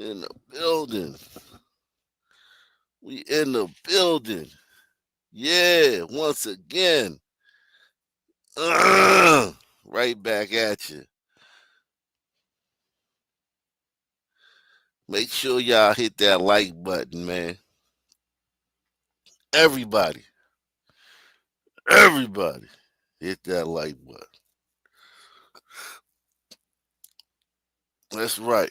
In the building. We in the building. Yeah, once again. Right back at you. Make sure y'all hit that like button, man. Everybody, everybody, hit that like button. That's right.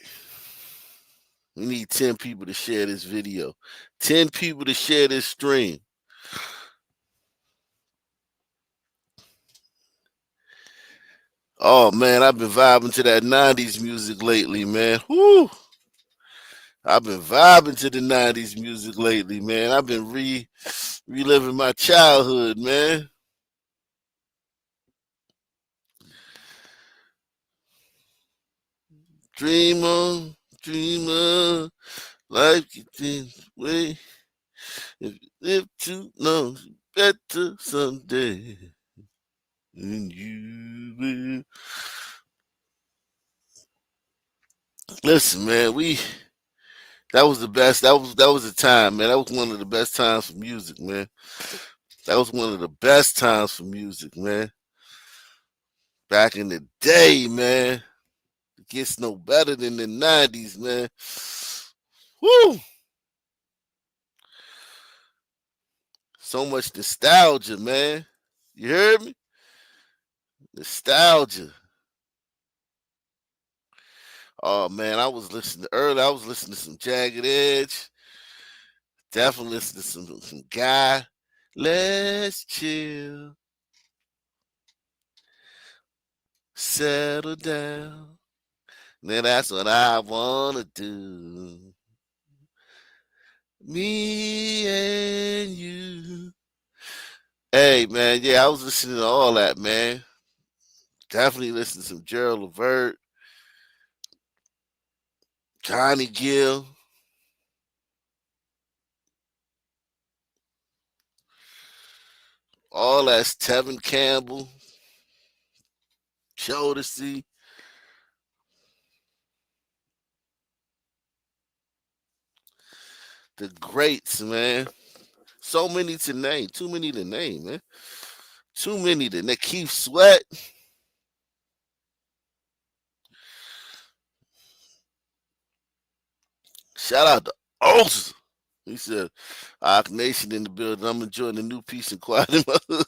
We need 10 people to share this video. 10 people to share this stream. Oh man, I've been vibing to that 90s music lately, man. Whoo! I've been vibing to the 90s music lately, man. I've been reliving my childhood, man. Dreamer, dreamer, life gets way. If you live too long, better someday. And you will. Listen, man, that was the best. That was the time, man. That was one of the best times for music, man. That was one of the best times for music, man. Back in the day, man. It gets no better than the 90s, man. Woo! So much nostalgia, man. You heard me? Nostalgia. Oh man, I was listening earlier. I was listening to some Jagged Edge. Definitely listening to some Guy. Let's chill, settle down. Then that's what I wanna do. Me and you. Hey man, yeah, I was listening to all that, man. Definitely listening to some Gerald Levert, Johnny Gill, all that's Tevin Campbell, Jodeci. The greats, man. So many to name. Too many to name, man. Too many to name. Keith Sweat. Shout out to Oaks. He said, Ock Nation in the building. I'm enjoying the new peace and quiet in my hood.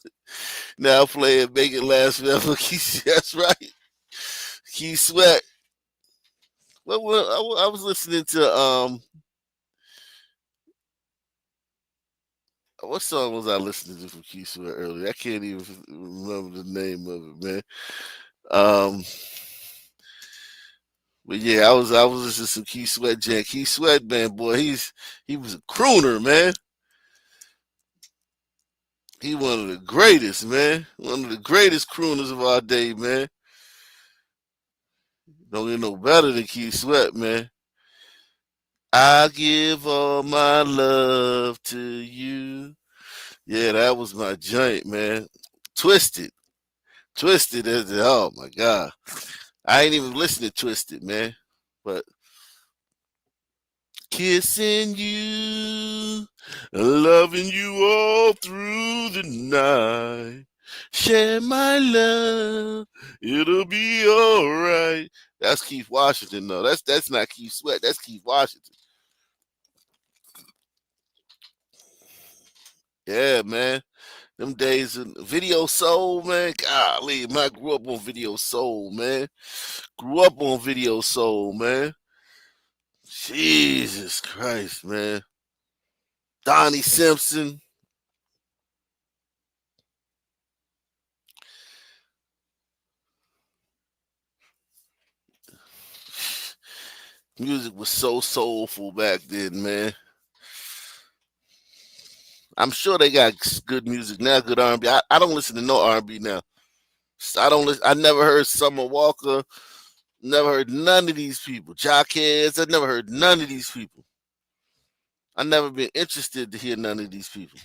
Now playing Make It Last Forever. That's right. Keith Sweat. I was listening to what song was I listening to from Keith Sweat earlier? I can't even remember the name of it, man. Um But yeah, I was listening to some Keith Sweat Jam. Keith Sweat, man, boy, he was a crooner, man. He one of the greatest, man. One of the greatest crooners of our day, man. Don't get no better than Keith Sweat, man. I give all my love to you. Yeah, that was my joint, man. Twisted. Twisted as oh my God. I ain't even listened to Twisted, man. But kissing you, loving you all through the night. Share my love, it'll be all right. That's Keith Washington, though. That's not Keith Sweat. That's Keith Washington. Yeah, man. Them days in Video Soul, man. Golly, man, I grew up on Video Soul, man. Grew up on Video Soul, man. Jesus Christ, man. Donnie Simpson. Music was so soulful back then, man. I'm sure they got good music now, good R&B. I don't listen to no R&B now. I don't. I never heard Summer Walker. Never heard none of these people. Jockheads. I never heard none of these people. I never been interested to hear none of these people.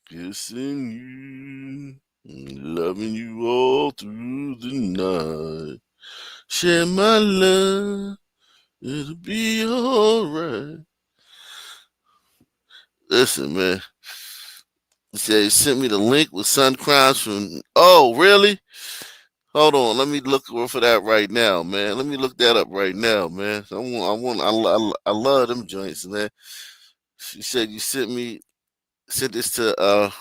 Kissing you. Loving you all through the night. Share my love, it'll be alright. Listen, man. He said he sent me the link with Sun Crimes from. Oh, really? Hold on, let me look for that right now, man. Let me look that up right now, man. I love them joints, man. She said you sent this to.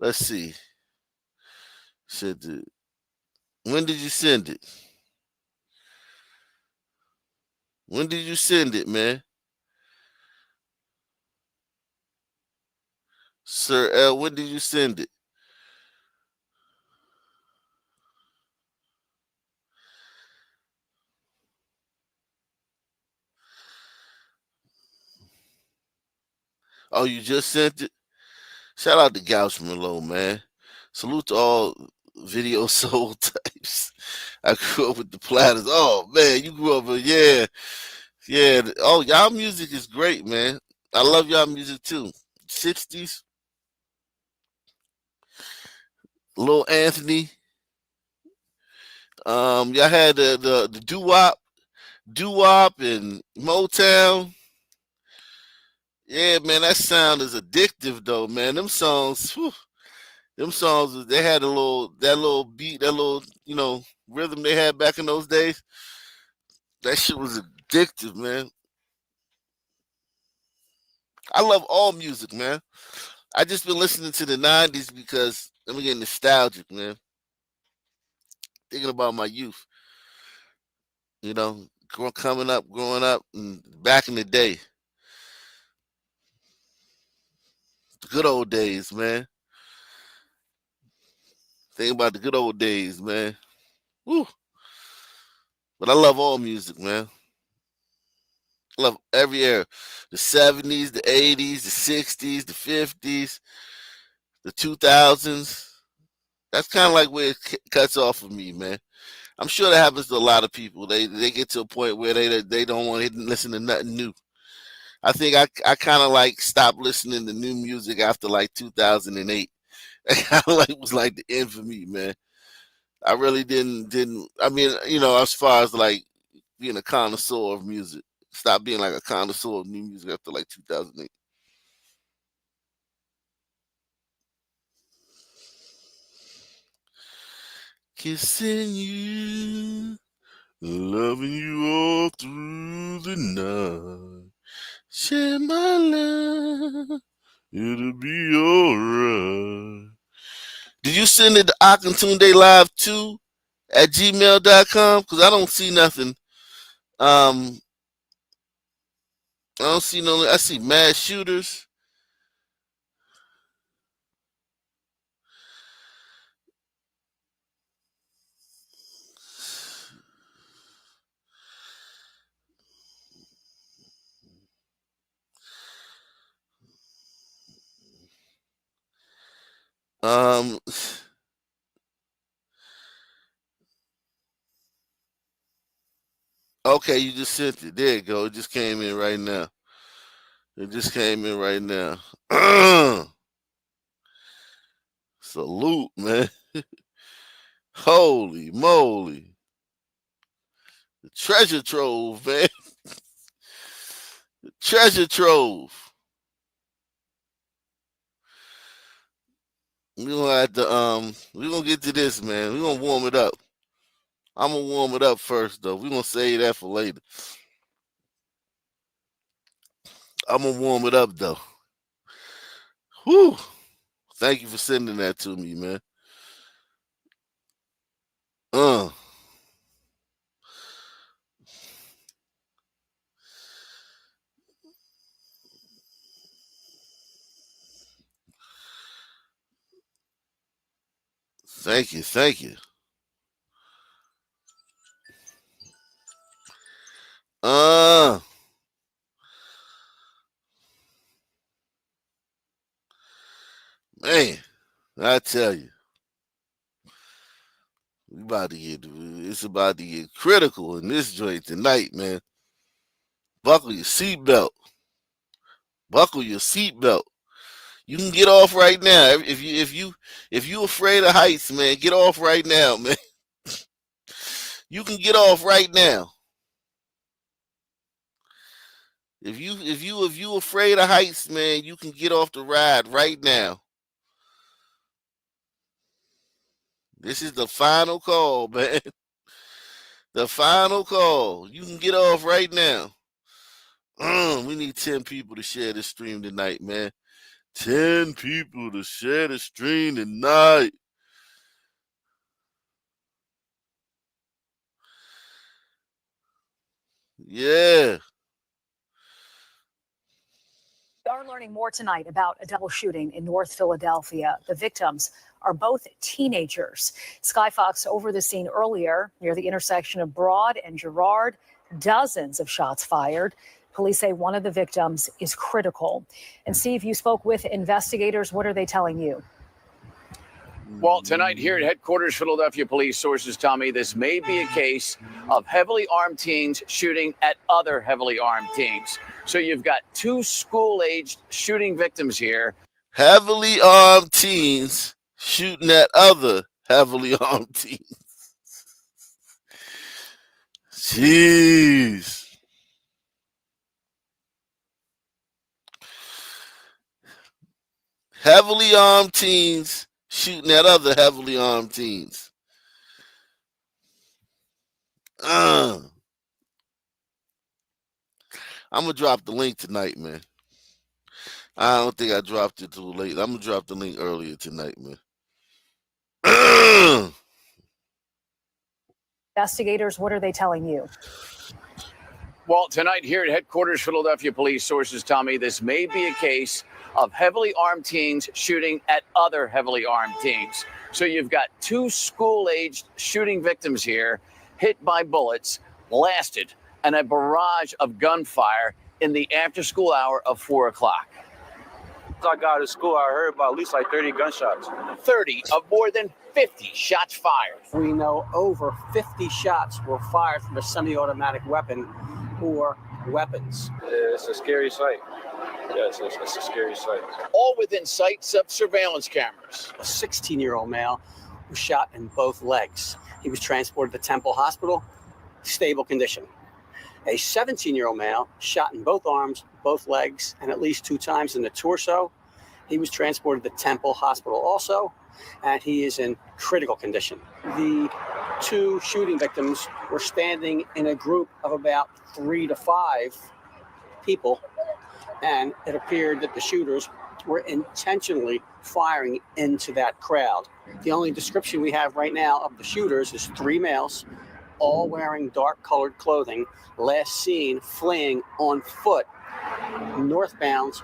Let's see. Said when did you send it? When did you send it, man? Sir L, when did you send it? Oh, you just sent it? Shout out to Gauch Merlot, man. Salute to all video soul types. I grew up with the platters. Oh man, you grew up with yeah. Oh, y'all music is great, man. I love y'all music too. 60s, Lil Anthony. Y'all had the doo wop and Motown. Yeah, man, that sound is addictive though, man. Them songs, whew, them songs, they had that little beat, that little, rhythm they had back in those days. That shit was addictive, man. I love all music, man. I just been listening to the '90s because I'm getting nostalgic, man. Thinking about my youth, growing up, and back in the day, the good old days, man. Thinking about the good old days, man. Woo. But I love all music, man. I love every era. The '70s, the '80s, the '60s, the '50s, the 2000s. That's kind of like where it cuts off for me, man. I'm sure that happens to a lot of people. They get to a point where they don't want to listen to nothing new. I think I kind of like stopped listening to new music after like 2008. It kind of like was like the end for me, man. I really didn't. I mean, as far as like being a connoisseur of music, stop being like a connoisseur of new music after like 2008. Kissing you, loving you all through the night. Share my love, it'll be alright. Did you send it to Akintunde Live 2 at gmail.com? Because I don't see nothing. I don't see no. I see mass shooters. Um, okay, you just sent it. There you go. It just came in right now. It just came in right now. Salute, man. Holy moly. The treasure trove, man. The treasure trove. We're gonna get to this, man. We're gonna warm it up. I'm gonna warm it up first though. We're gonna save that for later. I'm gonna warm it up though. Whew. Thank you for sending that to me, man. Uh, thank you. Uh, man, I tell you, it's about to get critical in this joint tonight, man. Buckle your seatbelt. Buckle your seatbelt. You can get off right now. If you afraid of heights, man, get off right now, man. You can get off right now. If you afraid of heights, man, you can get off the ride right now. This is the final call, man. The final call. You can get off right now. We need 10 people to share this stream tonight, man. 10 people to share the stream tonight. Yeah. We are learning more tonight about a double shooting in North Philadelphia. The victims are both teenagers. Sky Fox over the scene earlier near the intersection of Broad and Girard. Dozens of shots fired. Police say one of the victims is critical. And Steve, you spoke with investigators. What are they telling you? Well, tonight here at headquarters, Philadelphia police sources tell me this may be a case of heavily armed teens shooting at other heavily armed teens. So you've got two school-aged shooting victims here. Heavily armed teens shooting at other heavily armed teens. Jeez. Heavily armed teens shooting at other heavily armed teens. I'm going to drop the link tonight, man. I don't think I dropped it too late. I'm going to drop the link earlier tonight, man. Investigators, what are they telling you? Well, tonight here at headquarters, Philadelphia police sources tell me this may be a case of heavily armed teens shooting at other heavily armed teens. So you've got two school-aged shooting victims here, hit by bullets, blasted, and a barrage of gunfire in the after-school hour of 4 o'clock. I got out of school, I heard about at least like 30 gunshots. 30 of more than 50 shots fired. We know over 50 shots were fired from a semi-automatic weapon or weapons. It's a scary sight. Yes, it's a scary sight. All within sights of surveillance cameras. A 16-year-old male was shot in both legs. He was transported to Temple Hospital, stable condition. A 17-year-old male shot in both arms, both legs, and at least 2 times in the torso. He was transported to Temple Hospital also, and he is in critical condition. The 2 shooting victims were standing in a group of about 3 to 5 people, and it appeared that the shooters were intentionally firing into that crowd. The only description we have right now of the shooters is 3 males, all wearing dark-colored clothing, last seen fleeing on foot northbound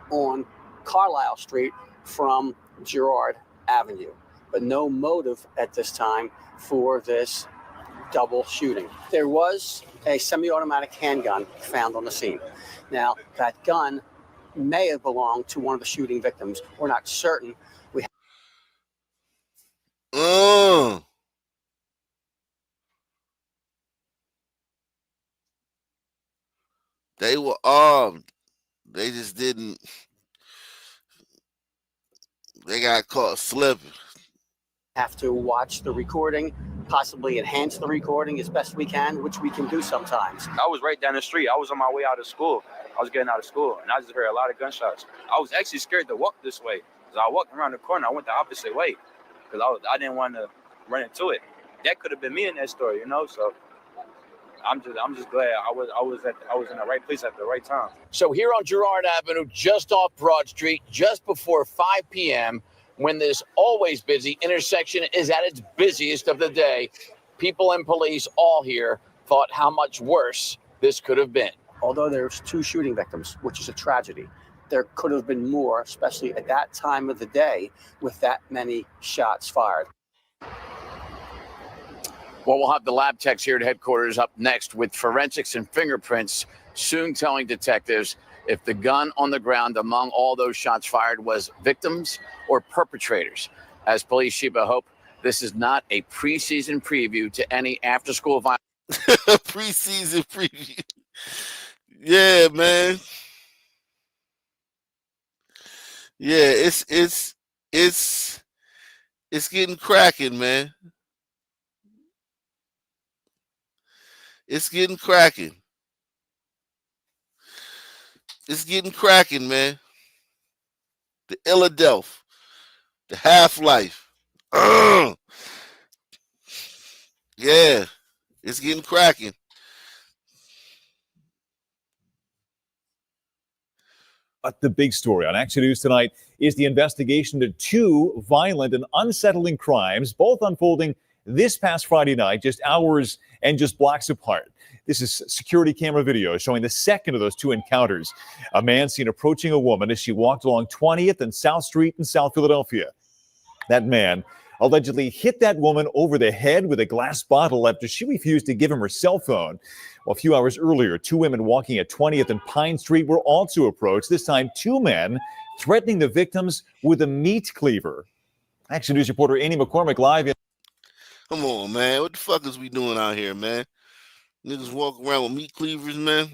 on Carlisle Street from Girard Avenue. But no motive at this time for this double shooting. There was a semi-automatic handgun found on the scene. Now, that gun may have belonged to one of the shooting victims. We're not certain. They were armed. They just didn't. They got caught slipping. Have to watch the recording, possibly enhance the recording as best we can, which we can do sometimes. I was right down the street. I was on my way out of school. I was getting out of school, and I just heard a lot of gunshots. I was actually scared to walk this way. Because I walked around the corner. I went the opposite way because I didn't want to run into it. That could have been me in that story, you know. So I'm just glad I was in the right place at the right time. So here on Girard Avenue, just off Broad Street, just before 5 p.m., when this always busy intersection is at its busiest of the day, people and police all here thought how much worse this could have been. Although there's 2 shooting victims, which is a tragedy, there could have been more, especially at that time of the day with that many shots fired. Well, we'll have the lab techs here at headquarters up next with forensics and fingerprints, soon telling detectives if the gun on the ground among all those shots fired was victims or perpetrators. As police Sheba hope, this is not a preseason preview to any after-school violence. Preseason preview. Yeah, man. Yeah, it's getting cracking, man. It's getting cracking. It's getting cracking, man. The Illadelph, the Half-Life. Yeah, it's getting cracking. But the big story on Action News tonight is the investigation into two violent and unsettling crimes, both unfolding this past Friday night, just hours and just blocks apart. This is security camera video showing the second of those two encounters. A man seen approaching a woman as she walked along 20th and South Street in South Philadelphia. That man allegedly hit that woman over the head with a glass bottle after she refused to give him her cell phone. Well, a few hours earlier, two women walking at 20th and Pine Street were also approached, this time two men threatening the victims with a meat cleaver. Action News reporter Annie McCormick live in. Come on, man. What the fuck is we doing out here, man? Niggas walk around with meat cleavers, man.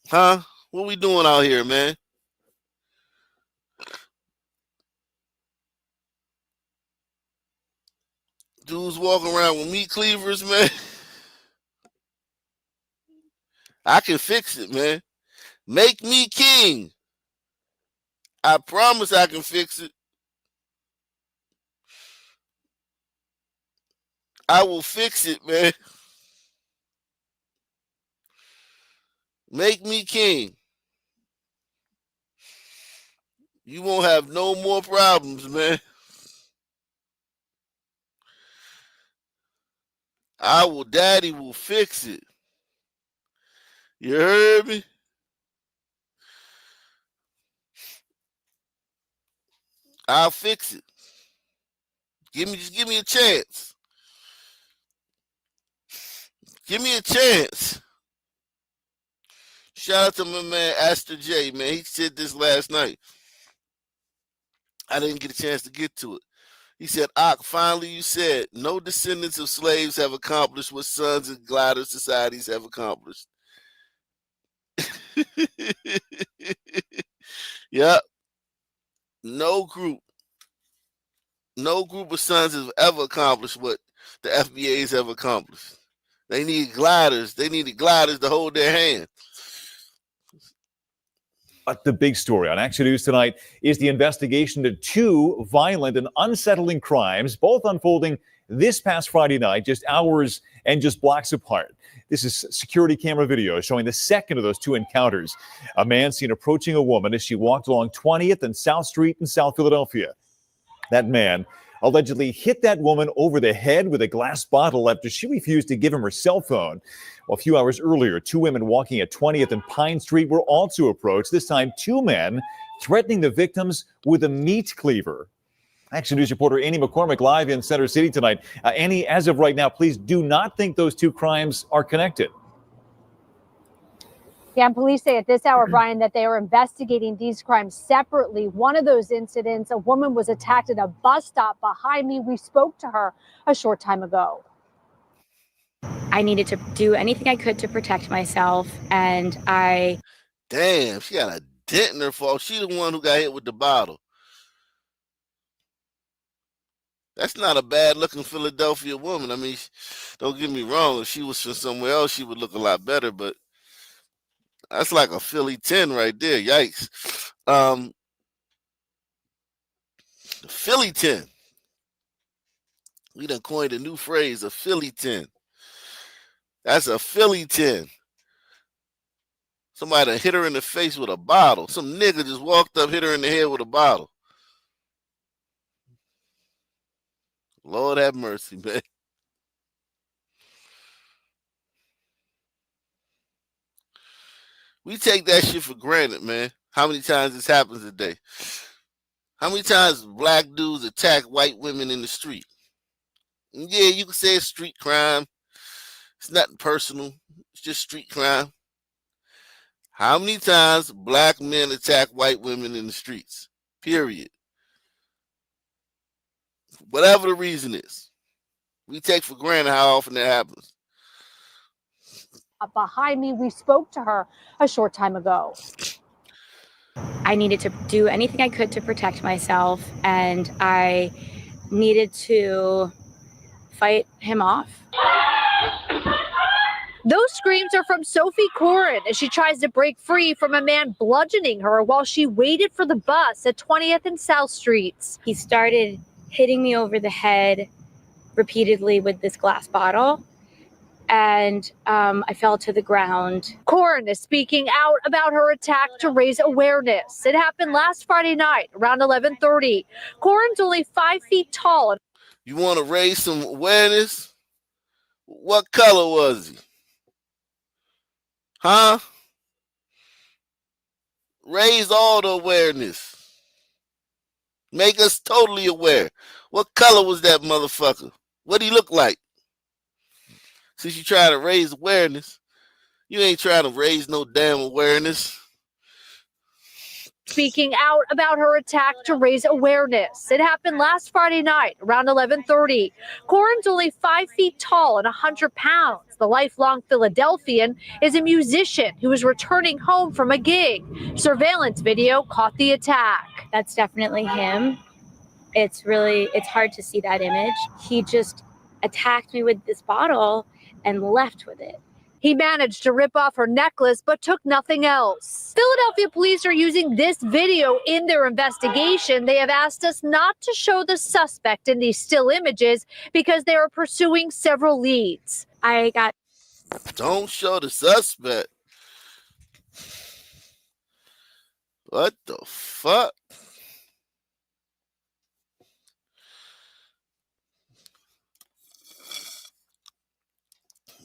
Huh? What we doing out here, man? Dudes walking around with meat cleavers, man. I can fix it, man. Make me king. I promise I can fix it. I will fix it, man. Make me king. You won't have no more problems, man. Daddy will fix it. You heard me? I'll fix it. Just give me a chance. Give me a chance. Shout out to my man Aster J, man. He said this last night. I didn't get a chance to get to it. He said, finally you said, no descendants of slaves have accomplished what sons of glider societies have accomplished. Yep. No group of sons have ever accomplished what the FBAs have accomplished. They need gliders. They needed gliders to hold their hand. But the big story on Action News tonight is the investigation into two violent and unsettling crimes, both unfolding this past Friday night, just hours and just blocks apart. This is security camera video showing the second of those two encounters. A man seen approaching a woman as she walked along 20th and South Street in South Philadelphia. That man allegedly hit that woman over the head with a glass bottle after she refused to give him her cell phone. Well, a few hours earlier, two women walking at 20th and Pine Street were also approached, this time two men threatening the victims with a meat cleaver. Action News reporter Annie McCormick live in Center City tonight. Annie, as of right now, please do not think those two crimes are connected. Yeah, and police say at this hour, Brian, that they are investigating these crimes separately. One of those incidents, a woman was attacked at a bus stop behind me. We spoke to her a short time ago. I needed to do anything I could to protect myself, and Damn, she got a dent in her fall. She the one who got hit with the bottle. That's not a bad-looking Philadelphia woman. I mean, don't get me wrong. If she was from somewhere else, she would look a lot better, but that's like a Philly 10 right there. Yikes. Philly 10. We done coined a new phrase, a Philly 10. That's a Philly 10. Somebody hit her in the face with a bottle. Some nigga just walked up, hit her in the head with a bottle. Lord have mercy, man. We take that shit for granted, man. How many times this happens a day? How many times black dudes attack white women in the street? And yeah, you can say it's street crime. It's nothing personal. It's just street crime. How many times black men attack white women in the streets? Period. Whatever the reason is. We take for granted how often that happens. Behind me, we spoke to her a short time ago. I needed to do anything I could to protect myself, and I needed to fight him off. Those screams are from Sophie Corin as she tries to break free from a man bludgeoning her while she waited for the bus at 20th and South Streets. He started hitting me over the head repeatedly with this glass bottle, and I fell to the ground. Corin is speaking out about her attack to raise awareness. It happened last Friday night around 11:30. Corin's only 5 feet tall. You want to raise some awareness? What color was he? Huh? Raise all the awareness. Make us totally aware. What color was that motherfucker? What he look like? Since you trying to raise awareness, you ain't trying to raise no damn awareness. Speaking out about her attack to raise awareness. It happened last Friday night around 11:30. Corin's only 5 feet tall and 100 pounds. The lifelong Philadelphian is a musician who was returning home from a gig. Surveillance video caught the attack. That's definitely him. It's hard to see that image. He just attacked me with this bottle and left with it. He managed to rip off her necklace, but took nothing else. Philadelphia police are using this video in their investigation. They have asked us not to show the suspect in these still images because they are pursuing several leads. Don't show the suspect. What the fuck?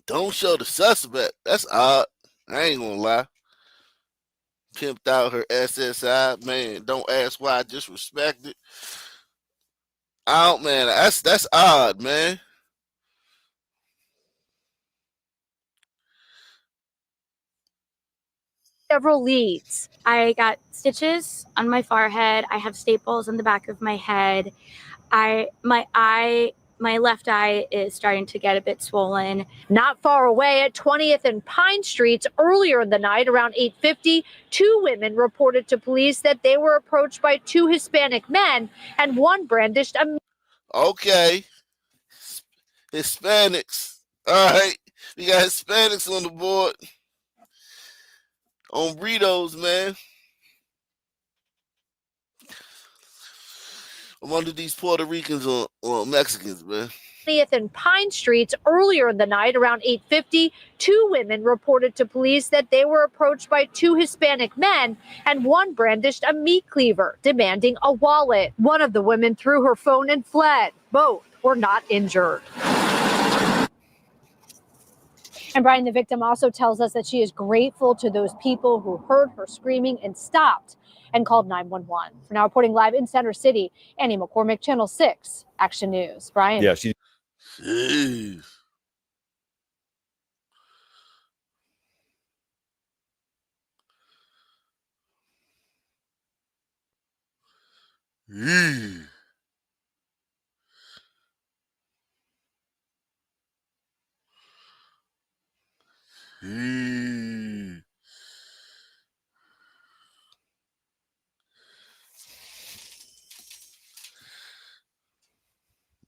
Don't show the suspect. That's odd. I ain't gonna lie. Pimped out her SSI. Man, don't ask why I disrespected. Out, man. That's odd, man. Several leads. I got stitches on my forehead. I have staples in the back of my head. My left eye is starting to get a bit swollen. Not far away at 20th and Pine Streets earlier in the night around 8:50, two women reported to police that they were approached by two Hispanic men and one brandished a... Okay. Hispanics. All right. We got Hispanics on the board. On burritos, man. I'm under these Puerto Ricans or Mexicans, man. 20th and Pine Streets earlier in the night around 8:50, two women reported to police that they were approached by two Hispanic men and one brandished a meat cleaver, demanding a wallet. One of the women threw her phone and fled. Both were not injured. And Brian, the victim also tells us that she is grateful to those people who heard her screaming and stopped and called 911. For now, reporting live in Center City, Annie McCormick, Channel 6, Action News. Brian. Yeah, she. Jeez. Jeez. Jeez.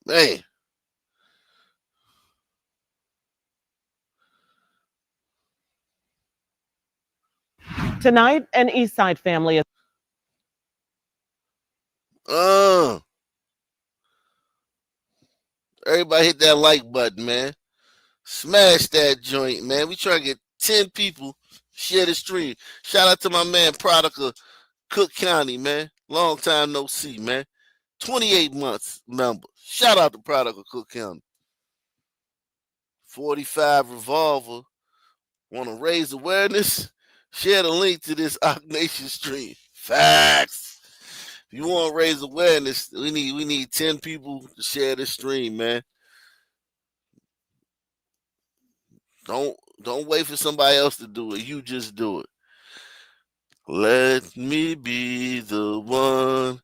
Man. Tonight, an East Side family is everybody hit that like button, man. Smash that joint, man. We trying to get 10 people share the stream. Shout out to my man Prodigal Cook County, man. Long time no see, man. 28 months member. Shout out to Prodigal Cook County. 45 Revolver. Want to raise awareness? Share the link to this Ock Nation stream. Facts. If you want to raise awareness, we need 10 people to share this stream, man. Don't wait for somebody else to do it. You just do it. Let me be the one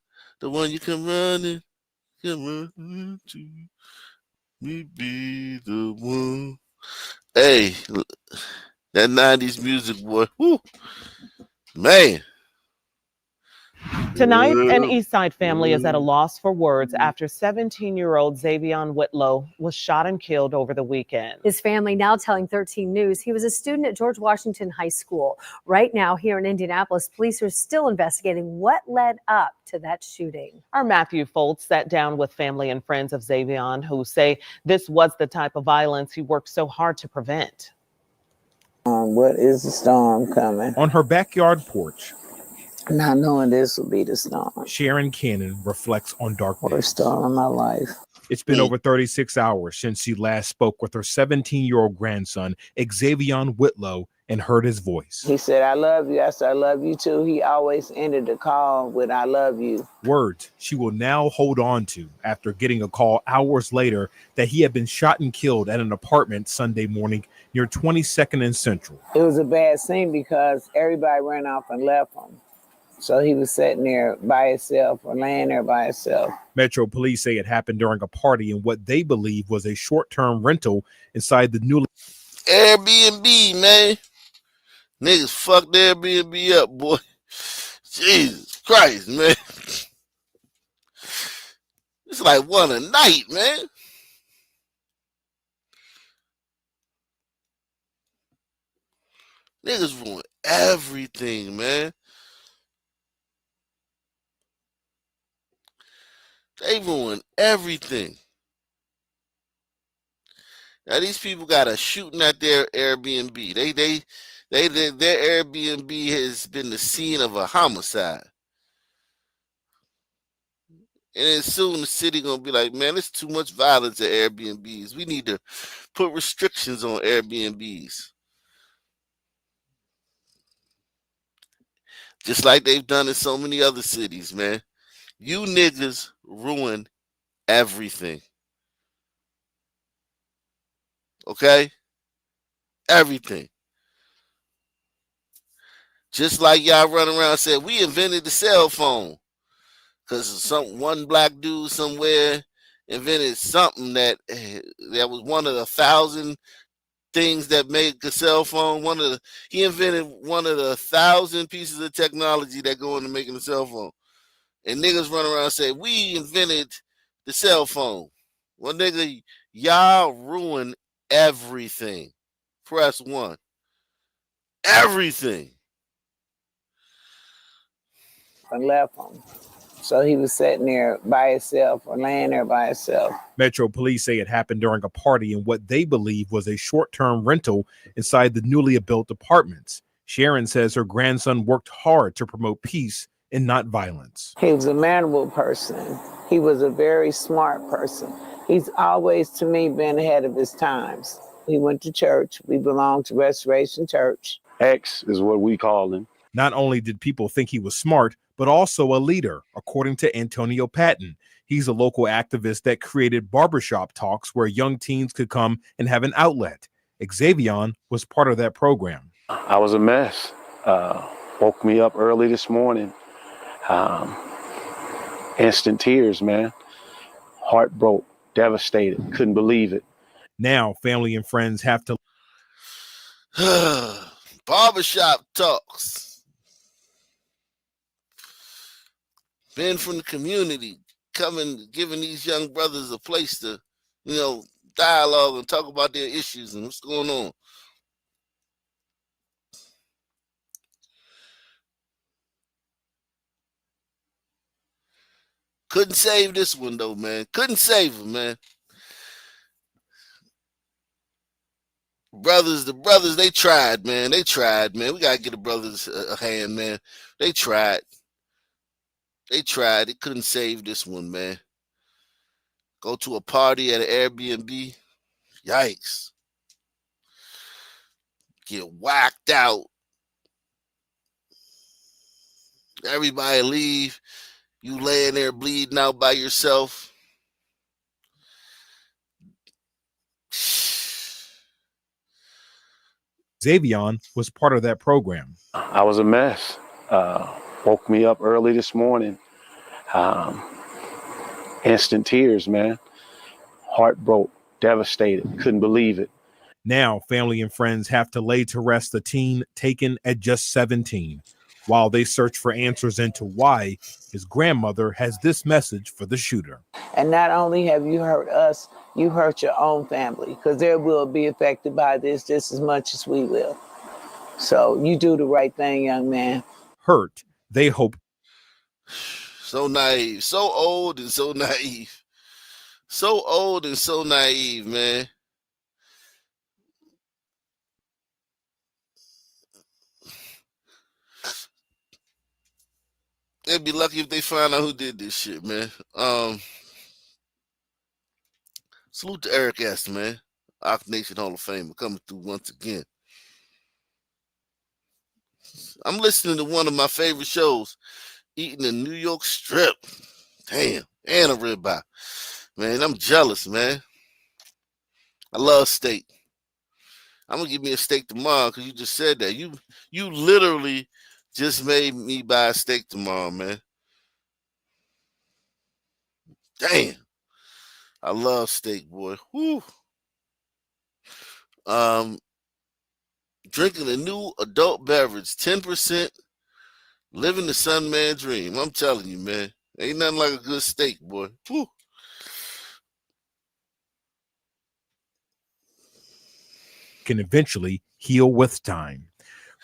you can run into. Me be the one. Hey, that 90s music, boy. Woo. Man. Tonight, an Eastside family is at a loss for words after 17-year-old Xavion Whitlow was shot and killed over the weekend. His family now telling 13 News he was a student at George Washington High School. Right now, here in Indianapolis, police are still investigating what led up to that shooting. Our Matthew Foltz sat down with family and friends of Xavion who say this was the type of violence he worked so hard to prevent. What is the storm coming? On her backyard porch, Not knowing this will be the storm. Sharon Cannon reflects on dark days. Worst storm of my life. It's been over 36 hours since she last spoke with her 17-year-old grandson, Xavion Whitlow, and heard his voice. He said, I love you. I said, I love you too. He always ended the call with, I love you. Words she will now hold on to after getting a call hours later that he had been shot and killed at an apartment Sunday morning near 22nd and Central. It was a bad scene because everybody ran off and left him. So he was sitting there by himself or laying there by himself. Metro police say it happened during a party in what they believe was a short-term rental inside the newly Airbnb, man. Niggas fucked Airbnb up, boy. Jesus Christ, man. It's like one a night, man. Niggas ruin everything, man. They ruin everything. Now these people got a shooting at their Airbnb. Their Airbnb has been the scene of a homicide. And then soon the city gonna be like, man, there's too much violence at Airbnbs. We need to put restrictions on Airbnbs. Just like they've done in so many other cities, man. You niggas ruin everything. Okay? Everything. Just like y'all run around and said, we invented the cell phone. Because one black dude somewhere invented something that was one of the 1,000 things that make a cell phone. He invented one of the 1,000 pieces of technology that go into making a cell phone. And niggas run around and say, we invented the cell phone. Well, nigga, y'all ruin everything. Press 1. Everything. And left him. So he was sitting there by himself or laying there by himself. Metro police say it happened during a party in what they believe was a short-term rental inside the newly built apartments. Sharon says her grandson worked hard to promote peace and not violence. He was a manable person. He was a very smart person. He's always, to me, been ahead of his times. He went to church. We belong to Restoration Church. X is what we call him. Not only did people think he was smart, but also a leader, according to Antonio Patton. He's a local activist that created barbershop talks where young teens could come and have an outlet. Xavion was part of that program. I was a mess. Woke me up early this morning. Instant tears, man. Heart broke, devastated, couldn't believe it. Now, family and friends have to. Barbershop talks. Men from the community coming, giving these young brothers a place to, dialogue and talk about their issues and what's going on. Couldn't save this one though, man. Couldn't save him, man. The brothers, they tried, man. They tried, man. We gotta get the brothers a hand, man. They tried. They couldn't save this one, man. Go to a party at an Airbnb. Yikes. Get whacked out. Everybody leave. You laying there bleeding out by yourself. Xavion was part of that program. I was a mess. Woke me up early this morning. Instant tears, man. Heart broke, devastated, couldn't believe it. Now, family and friends have to lay to rest a teen taken at just 17. While they search for answers into why, his grandmother has this message for the shooter. And not only have you hurt us, you hurt your own family, because they will be affected by this just as much as we will. So you do the right thing, young man. Hurt, they hope. So naive, so old and so naive. So old and so naive, man. They'd be lucky if they find out who did this shit, man. Salute to Eric S., man. Ox Nation Hall of Fame coming through once again. I'm listening to one of my favorite shows, eating the New York strip. Damn, and a ribeye. Man, I'm jealous, man. I love steak. I'm gonna give me a steak tomorrow because you just said that. You literally just made me buy a steak tomorrow, man. Damn. I love steak, boy. Whew. Drinking a new adult beverage, 10%, living the Sun Man dream. I'm telling you, man. Ain't nothing like a good steak, boy. Whew. Can eventually heal with time.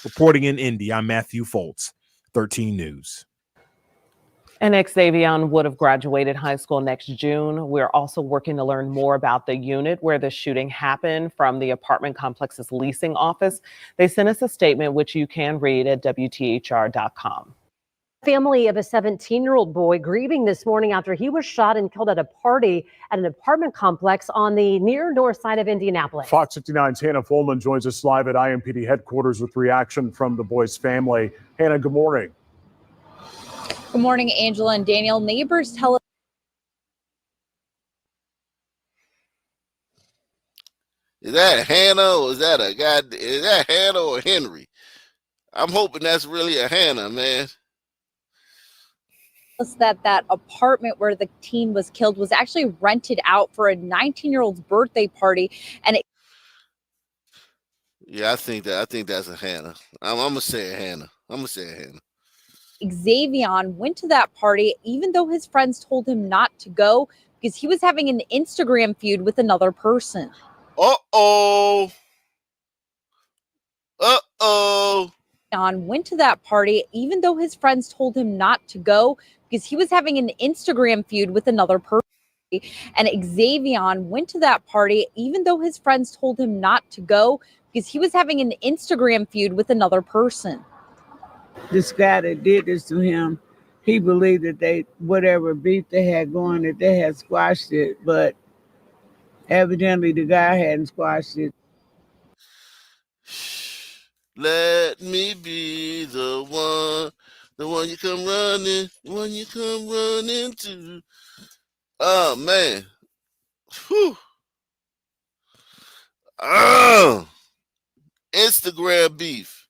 Reporting in Indy, I'm Matthew Foltz, 13 News. And Xavion would have graduated high school next June. We're also working to learn more about the unit where the shooting happened from the apartment complex's leasing office. They sent us a statement, which you can read at WTHR.com. Family of a 17-year-old boy grieving this morning after he was shot and killed at a party at an apartment complex on the near north side of Indianapolis. Fox 59's Hannah Fulman joins us live at IMPD headquarters with reaction from the boy's family. Hannah, good morning. Good morning, Angela and Daniel. Neighbors tell us. Is that Hannah or is that a guy? Is that Hannah or Henry? I'm hoping that's really a Hannah, man. That apartment where the teen was killed was actually rented out for a 19-year-old's birthday party, and Yeah, I think that's a Hannah. I'm gonna say a Hannah. Xavion went to that party even though his friends told him not to go because he was having an Instagram feud with another person. Uh-oh. Went to that party even though his friends told him not to go because he was having an Instagram feud with another person. And Xavion went to that party even though his friends told him not to go because he was having an Instagram feud with another person. This guy that did this to him, he believed that whatever beef they had going, that they had squashed it, but evidently the guy hadn't squashed it. Let me be the one you come running to. Oh, man. Whew. Oh. Instagram beef.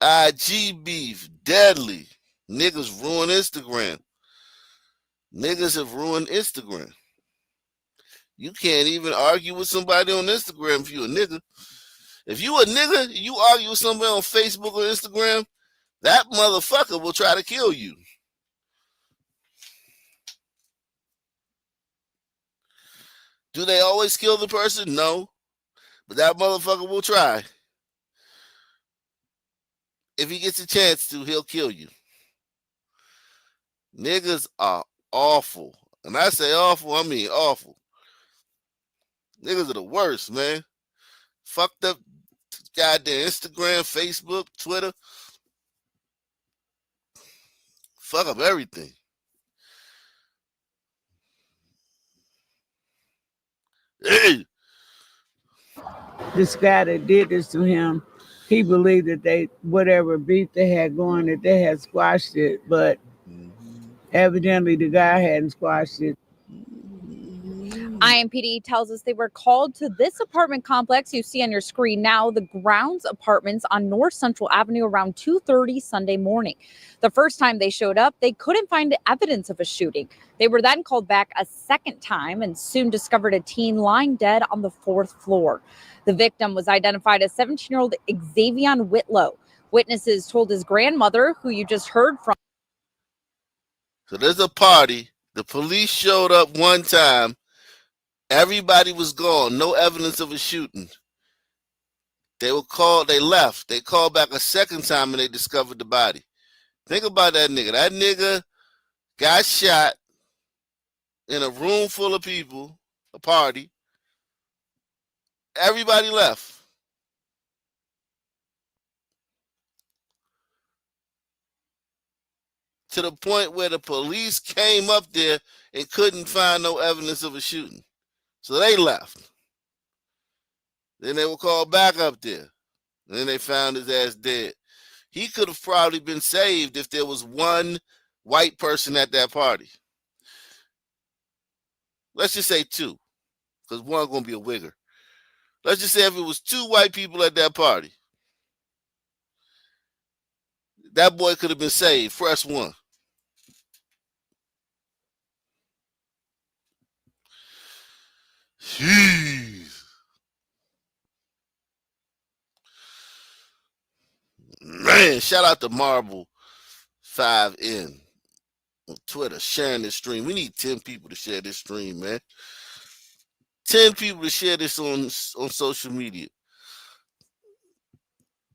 IG beef. Deadly. Niggas ruin Instagram. Niggas have ruined Instagram. You can't even argue with somebody on Instagram if you a nigga. If you a nigga, you argue with somebody on Facebook or Instagram, that motherfucker will try to kill you. Do they always kill the person? No. But that motherfucker will try. If he gets a chance to, he'll kill you. Niggas are awful. And I say awful, I mean awful. Niggas are the worst, man. Fucked up goddamn Instagram, Facebook, Twitter. Fuck up everything. Hey. This guy that did this to him, he believed that whatever beef they had going, that they had squashed it, but evidently the guy hadn't squashed it. IMPD tells us they were called to this apartment complex you see on your screen now, the Grounds Apartments on North Central Avenue around 2:30 Sunday morning. The first time they showed up, they couldn't find evidence of a shooting. They were then called back a second time and soon discovered a teen lying dead on the 4th floor. The victim was identified as 17-year-old Xavion Whitlow. Witnesses told his grandmother, who you just heard from. So there's a party. The police showed up one time. Everybody was gone. No evidence of a shooting. They were called. They left. They called back a second time and they discovered the body. Think about that nigga. That nigga got shot in a room full of people, a party. Everybody left. To the point where the police came up there and couldn't find no evidence of a shooting. So they left. Then they were called back up there. And then they found his ass dead. He could have probably been saved if there was one white person at that party. Let's just say two, because one going to be a wigger. Let's just say if it was two white people at that party, that boy could have been saved. Fresh one. Jeez. Man, shout out to Marble 5N on Twitter sharing this stream. We need 10 people to share this stream, man. 10 people to share this on social media.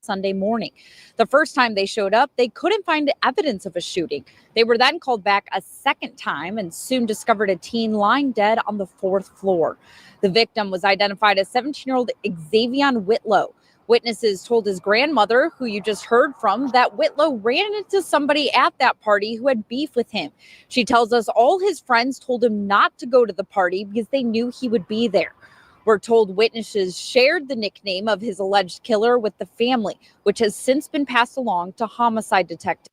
Sunday morning. The first time they showed up, they couldn't find evidence of a shooting. They were then called back a second time and soon discovered a teen lying dead on the 4th floor. The victim was identified as 17-year-old Xavion Whitlow. Witnesses told his grandmother, who you just heard from, that Whitlow ran into somebody at that party who had beef with him. She tells us all his friends told him not to go to the party because they knew he would be there. We're told witnesses shared the nickname of his alleged killer with the family, which has since been passed along to homicide detectives.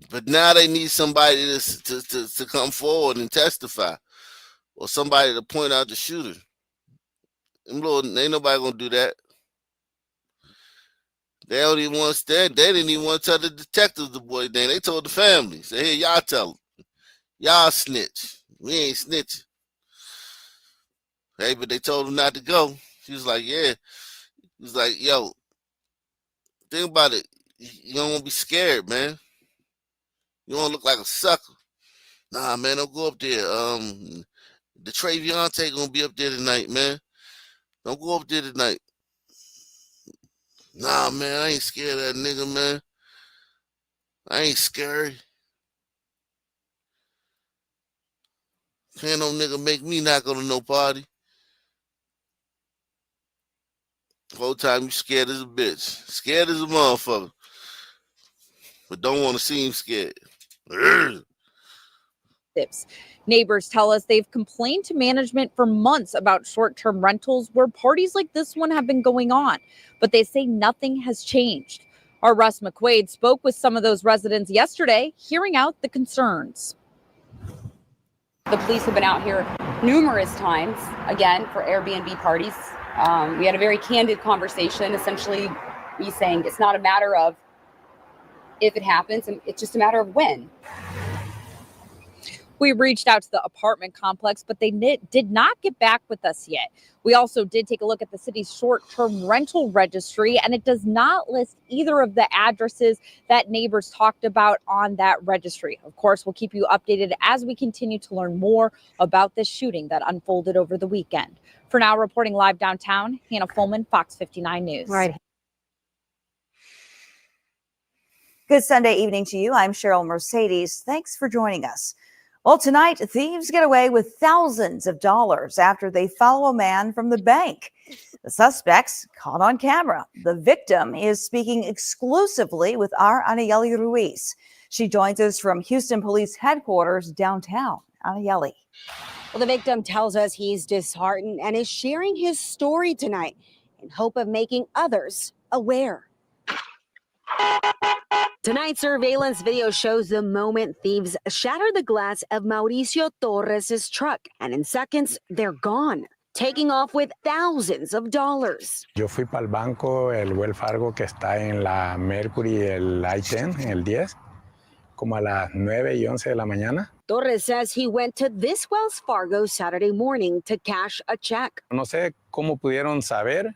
But now they need somebody to come forward and testify, or somebody to point out the shooter. Ain't nobody gonna do that. They don't even want to stand. They didn't even want to tell the detectives the boy thing. They told the family. Say, hey, y'all tell them. Y'all snitch. We ain't snitching. Hey, but they told him not to go. She was like, yeah. He was like, yo, think about it. You don't want to be scared, man. You don't look like a sucker. Nah, man, don't go up there. The Traviante gonna be up there tonight, man. Don't go up there tonight. Nah, man, I ain't scared of that nigga, man. I ain't scary. Can't no nigga make me not go to no party. Whole time you scared as a bitch. Scared as a motherfucker. But don't want to seem scared. Neighbors tell us they've complained to management for months about short-term rentals where parties like this one have been going on, but they say nothing has changed. Our Russ McQuaid spoke with some of those residents yesterday, hearing out the concerns. The police have been out here numerous times, again, for Airbnb parties. We had a very candid conversation, essentially me saying it's not a matter of if it happens, and it's just a matter of when. We reached out to the apartment complex, but they did not get back with us yet. We also did take a look at the city's short-term rental registry, and it does not list either of the addresses that neighbors talked about on that registry. Of course, we'll keep you updated as we continue to learn more about this shooting that unfolded over the weekend. For now, reporting live downtown, Hannah Fulman, Fox 59 News. Right. Good Sunday evening to you. I'm Cheryl Mercedes. Thanks for joining us. Well, tonight, thieves get away with thousands of dollars after they follow a man from the bank. The suspects caught on camera. The victim is speaking exclusively with our Anayeli Ruiz. She joins us from Houston Police Headquarters downtown. Anayeli. Well, the victim tells us he's disheartened and is sharing his story tonight in hope of making others aware. Tonight's surveillance video shows the moment thieves shatter the glass of Mauricio Torres' truck, and in seconds, they're gone, taking off with thousands of dollars. Yo fui para el banco, el Wells Fargo, que está en la Mercury, el I-10, en el 10, como a las 9:11 de la mañana. Torres says he went to this Wells Fargo Saturday morning to cash a check. No sé cómo pudieron saber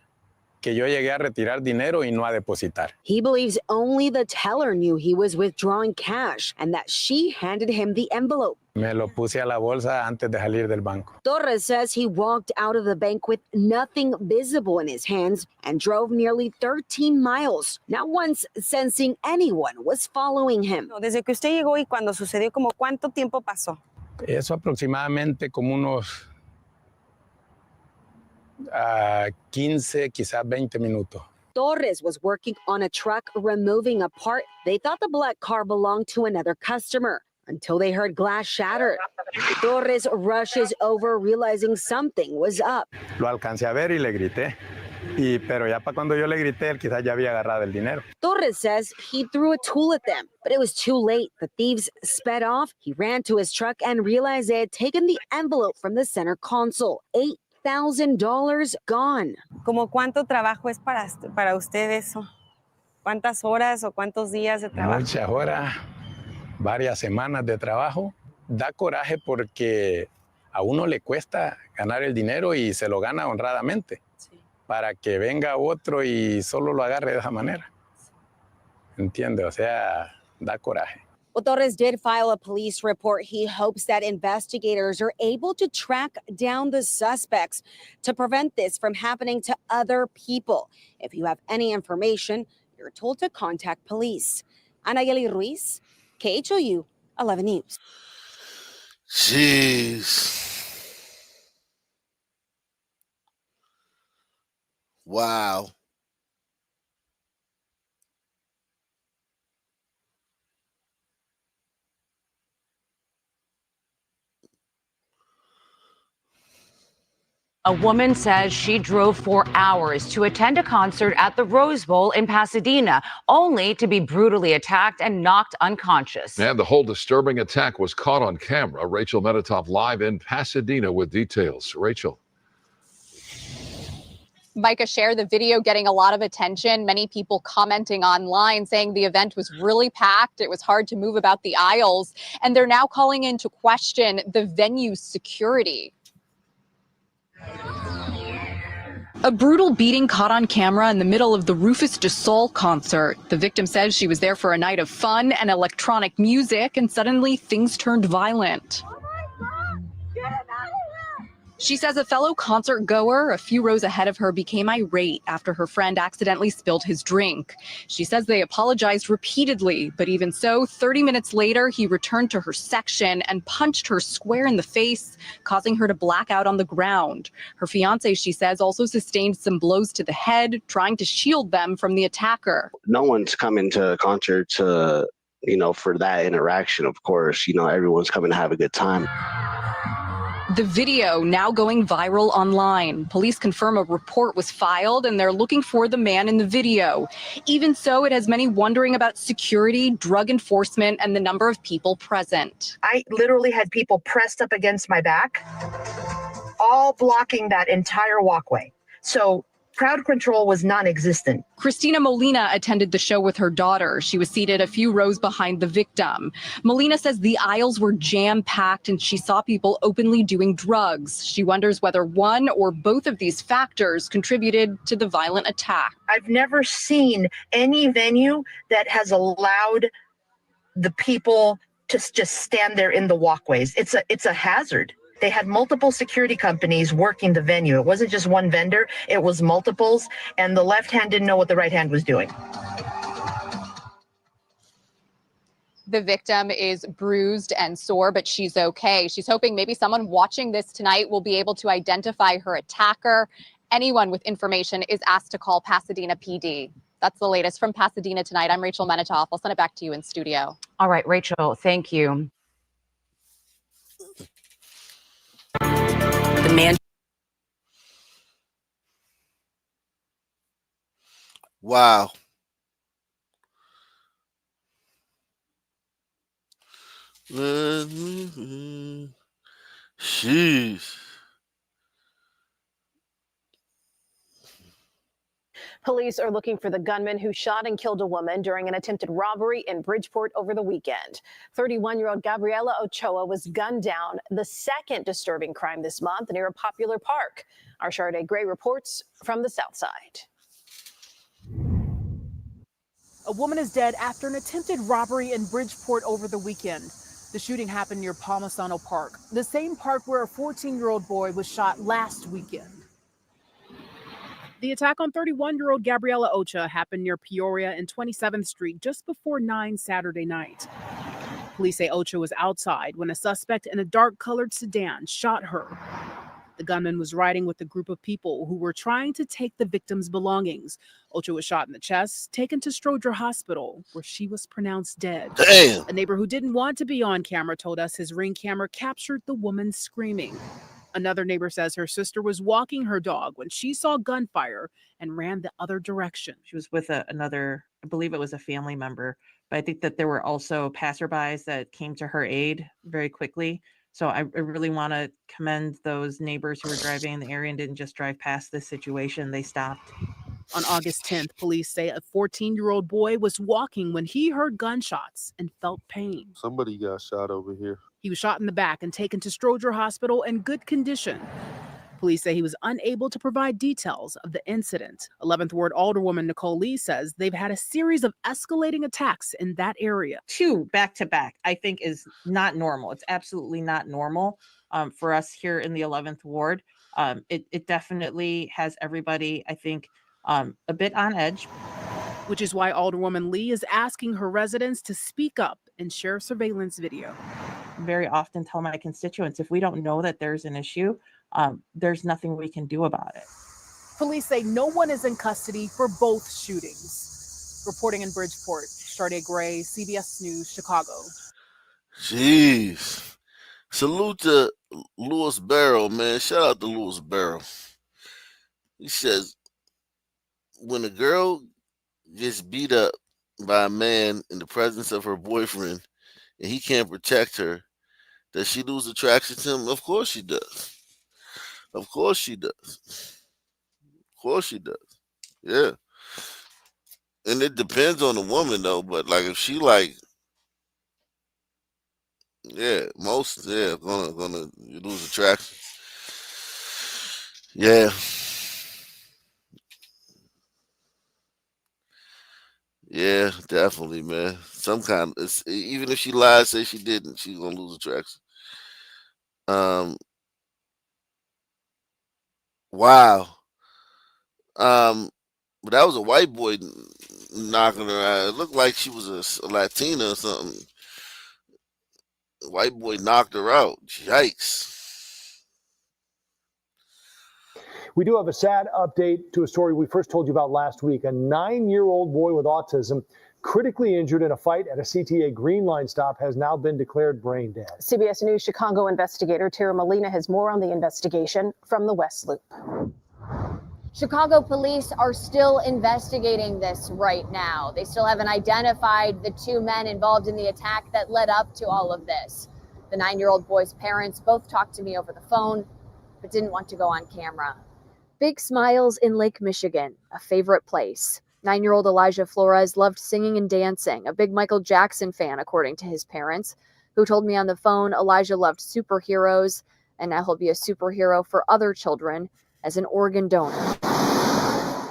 que yo llegué a retirar dinero y no a depositar. He believes only the teller knew he was withdrawing cash and that she handed him the envelope. Me lo puse a la bolsa antes de salir del banco. Torres says he walked out of the bank with nothing visible in his hands and drove nearly 13 miles, not once sensing anyone was following him. Desde que usted llegó y cuando sucedió, ¿como cuánto tiempo pasó? Eso aproximadamente como unos 15, quizás 20 minutos. Torres was working on a truck removing a part. They thought the black car belonged to another customer until they heard glass shatter. Torres rushes over, realizing something was up. Lo alcancé a ver y le grité. Pero ya para cuando yo le grité, él quizás ya había agarrado el dinero. Torres says he threw a tool at them, but it was too late. The thieves sped off. He ran to his truck and realized they had taken the envelope from the center console. $8,000 gone. ¿Cómo cuánto trabajo es para usted eso? ¿Cuántas horas o cuántos días de trabajo? Muchas horas, varias semanas de trabajo. Da coraje porque a uno le cuesta ganar el dinero y se lo gana honradamente. Sí. Para que venga otro y solo lo agarre de esa manera. ¿Entiende? O sea, da coraje. Well, Torres did file a police report. He hopes that investigators are able to track down the suspects to prevent this from happening to other people. If you have any information, you're told to contact police. Anayeli Ruiz, KHOU 11 News. Jeez. Wow. A woman says she drove for hours to attend a concert at the Rose Bowl in Pasadena, only to be brutally attacked and knocked unconscious. And the whole disturbing attack was caught on camera. Rachel Medetoff live in Pasadena with details. Rachel. Micah shared the video getting a lot of attention. Many people commenting online saying the event was really packed. It was hard to move about the aisles. And they're now calling into question the venue's security. A brutal beating caught on camera in the middle of the Rufus Du Sol concert. The victim says she was there for a night of fun and electronic music, and suddenly things turned violent. She says a fellow concert goer a few rows ahead of her became irate after her friend accidentally spilled his drink. She says they apologized repeatedly, but even so, 30 minutes later, he returned to her section and punched her square in the face, causing her to black out on the ground. Her fiance, she says, also sustained some blows to the head, trying to shield them from the attacker. No one's coming to a concert to, for that interaction, of course. Everyone's coming to have a good time. The video now going viral online. Police confirm a report was filed and they're looking for the man in the video. Even so, it has many wondering about security, drug enforcement, and the number of people present. I literally had people pressed up against my back, all blocking that entire walkway. So crowd control was non-existent. Christina Molina attended the show with her daughter. She was seated a few rows behind the victim. Molina says the aisles were jam-packed and she saw people openly doing drugs. She wonders whether one or both of these factors contributed to the violent attack. I've never seen any venue that has allowed the people to just stand there in the walkways. It's a hazard. They had multiple security companies working the venue. It wasn't just one vendor, it was multiples, and the left hand didn't know what the right hand was doing. The victim is bruised and sore, but she's okay. She's hoping maybe someone watching this tonight will be able to identify her attacker. Anyone with information is asked to call Pasadena PD. That's the latest from Pasadena tonight. I'm Rachel Menetoff. I'll send it back to you in studio. All right, Rachel, thank you. The man. Wow. Jeez. Police are looking for the gunman who shot and killed a woman during an attempted robbery in Bridgeport over the weekend. 31-year-old Gabriela Ochoa was gunned down, the second disturbing crime this month near a popular park. Our Sharday Gray reports from the South Side. A woman is dead after an attempted robbery in Bridgeport over the weekend. The shooting happened near Palmisano Park, the same park where a 14-year-old boy was shot last weekend. The attack on 31-year-old Gabriela Ochoa happened near Peoria and 27th Street just before 9 Saturday night. Police say Ochoa was outside when a suspect in a dark-colored sedan shot her. The gunman was riding with a group of people who were trying to take the victim's belongings. Ochoa was shot in the chest, taken to Stroger Hospital, where she was pronounced dead. Damn. A neighbor who didn't want to be on camera told us his Ring camera captured the woman screaming. Another neighbor says her sister was walking her dog when she saw gunfire and ran the other direction. She was with another, I believe it was a family member, but I think that there were also passerbys that came to her aid very quickly. So I really want to commend those neighbors who were driving in the area and didn't just drive past this situation. They stopped. On August 10th, police say a 14-year-old boy was walking when he heard gunshots and felt pain. Somebody got shot over here. He was shot in the back and taken to Stroger Hospital in good condition. Police say he was unable to provide details of the incident. 11th Ward Alderwoman Nicole Lee says they've had a series of escalating attacks in that area. 2 back-to-back, I think, is not normal. It's absolutely not normal for us here in the 11th Ward. It definitely has everybody, I think, a bit on edge. Which is why Alderwoman Lee is asking her residents to speak up and share surveillance video. Very often tell my constituents, if we don't know that there's an issue, there's nothing we can do about it. Police say no one is in custody for both shootings. Reporting in Bridgeport, Sharday Gray, CBS News, Chicago. Jeez. Salute to Louis Barrow, man. Shout out to Louis Barrow. He says, when a girl gets beat up by a man in the presence of her boyfriend and he can't protect her, does she lose attraction to him? Of course she does. Of course she does. Of course she does. Yeah. And it depends on the woman though, but like if she like, yeah, gonna lose attraction. Yeah. Yeah, definitely, man. Some kind of, even if she lied, say she didn't, she's gonna lose attraction. Wow. But that was a white boy knocking her out. It looked like she was a Latina or something. The white boy knocked her out. Yikes. We do have a sad update to a story we first told you about last week. A 9-year-old boy with autism, critically injured in a fight at a CTA Green Line stop, has now been declared brain dead. CBS News Chicago investigator Tara Molina has more on the investigation from the West Loop. Chicago police are still investigating this right now. They still haven't identified the 2 men involved in the attack that led up to all of this. The 9-year-old boy's parents both talked to me over the phone, but didn't want to go on camera. Big Smiles in Lake Michigan, a favorite place. 9-year-old Elijah Flores loved singing and dancing, a big Michael Jackson fan, according to his parents, who told me on the phone Elijah loved superheroes, and now he'll be a superhero for other children as an organ donor.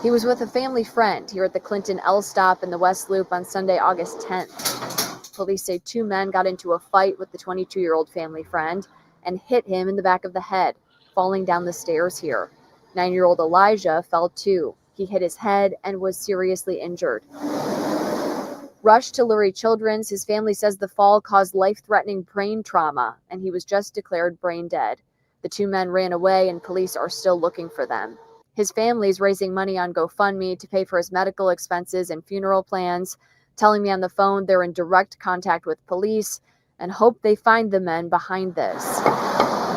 He was with a family friend here at the Clinton L stop in the West Loop on Sunday, August 10th. Police say 2 men got into a fight with the 22-year-old family friend and hit him in the back of the head, falling down the stairs here. 9-year-old Elijah fell too. He hit his head and was seriously injured. Rushed to Lurie Children's, his family says the fall caused life-threatening brain trauma, and he was just declared brain dead. The 2 men ran away, and police are still looking for them. His family is raising money on GoFundMe to pay for his medical expenses and funeral plans, telling me on the phone they're in direct contact with police and hope they find the men behind this.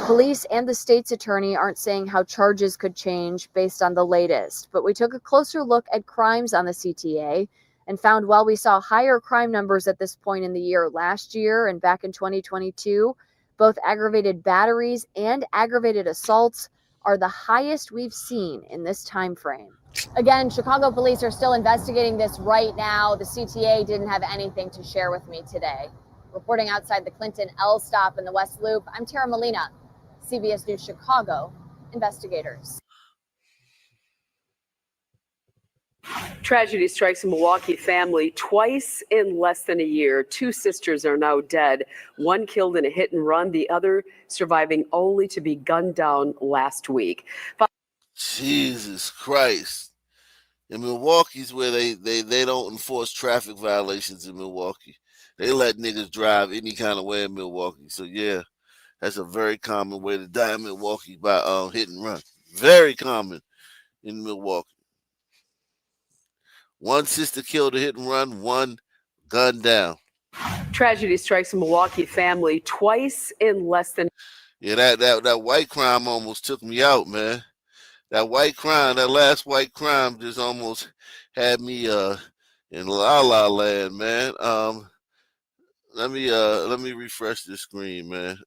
Police and the state's attorney aren't saying how charges could change based on the latest, but we took a closer look at crimes on the CTA and found while we saw higher crime numbers at this point in the year last year and back in 2022, both aggravated batteries and aggravated assaults are the highest we've seen in this time frame. Again, Chicago police are still investigating this right now. The CTA didn't have anything to share with me today. Reporting outside the Clinton L stop in the West Loop, I'm Tara Molina, CBS News Chicago investigators. Tragedy strikes a Milwaukee family twice in less than a year. Two sisters are now dead, one killed in a hit and run, the other surviving only to be gunned down last week. Jesus Christ. In Milwaukee's where they don't enforce traffic violations in Milwaukee. They let niggas drive any kind of way in Milwaukee. So yeah, that's a very common way to die in Milwaukee by hit and run. Very common in Milwaukee. One sister killed a hit and run, one gunned down. Tragedy strikes a Milwaukee family twice in less than. Yeah, that white crime almost took me out, man. That white crime, that last white crime just almost had me in La La Land, man. Let me refresh the screen, man.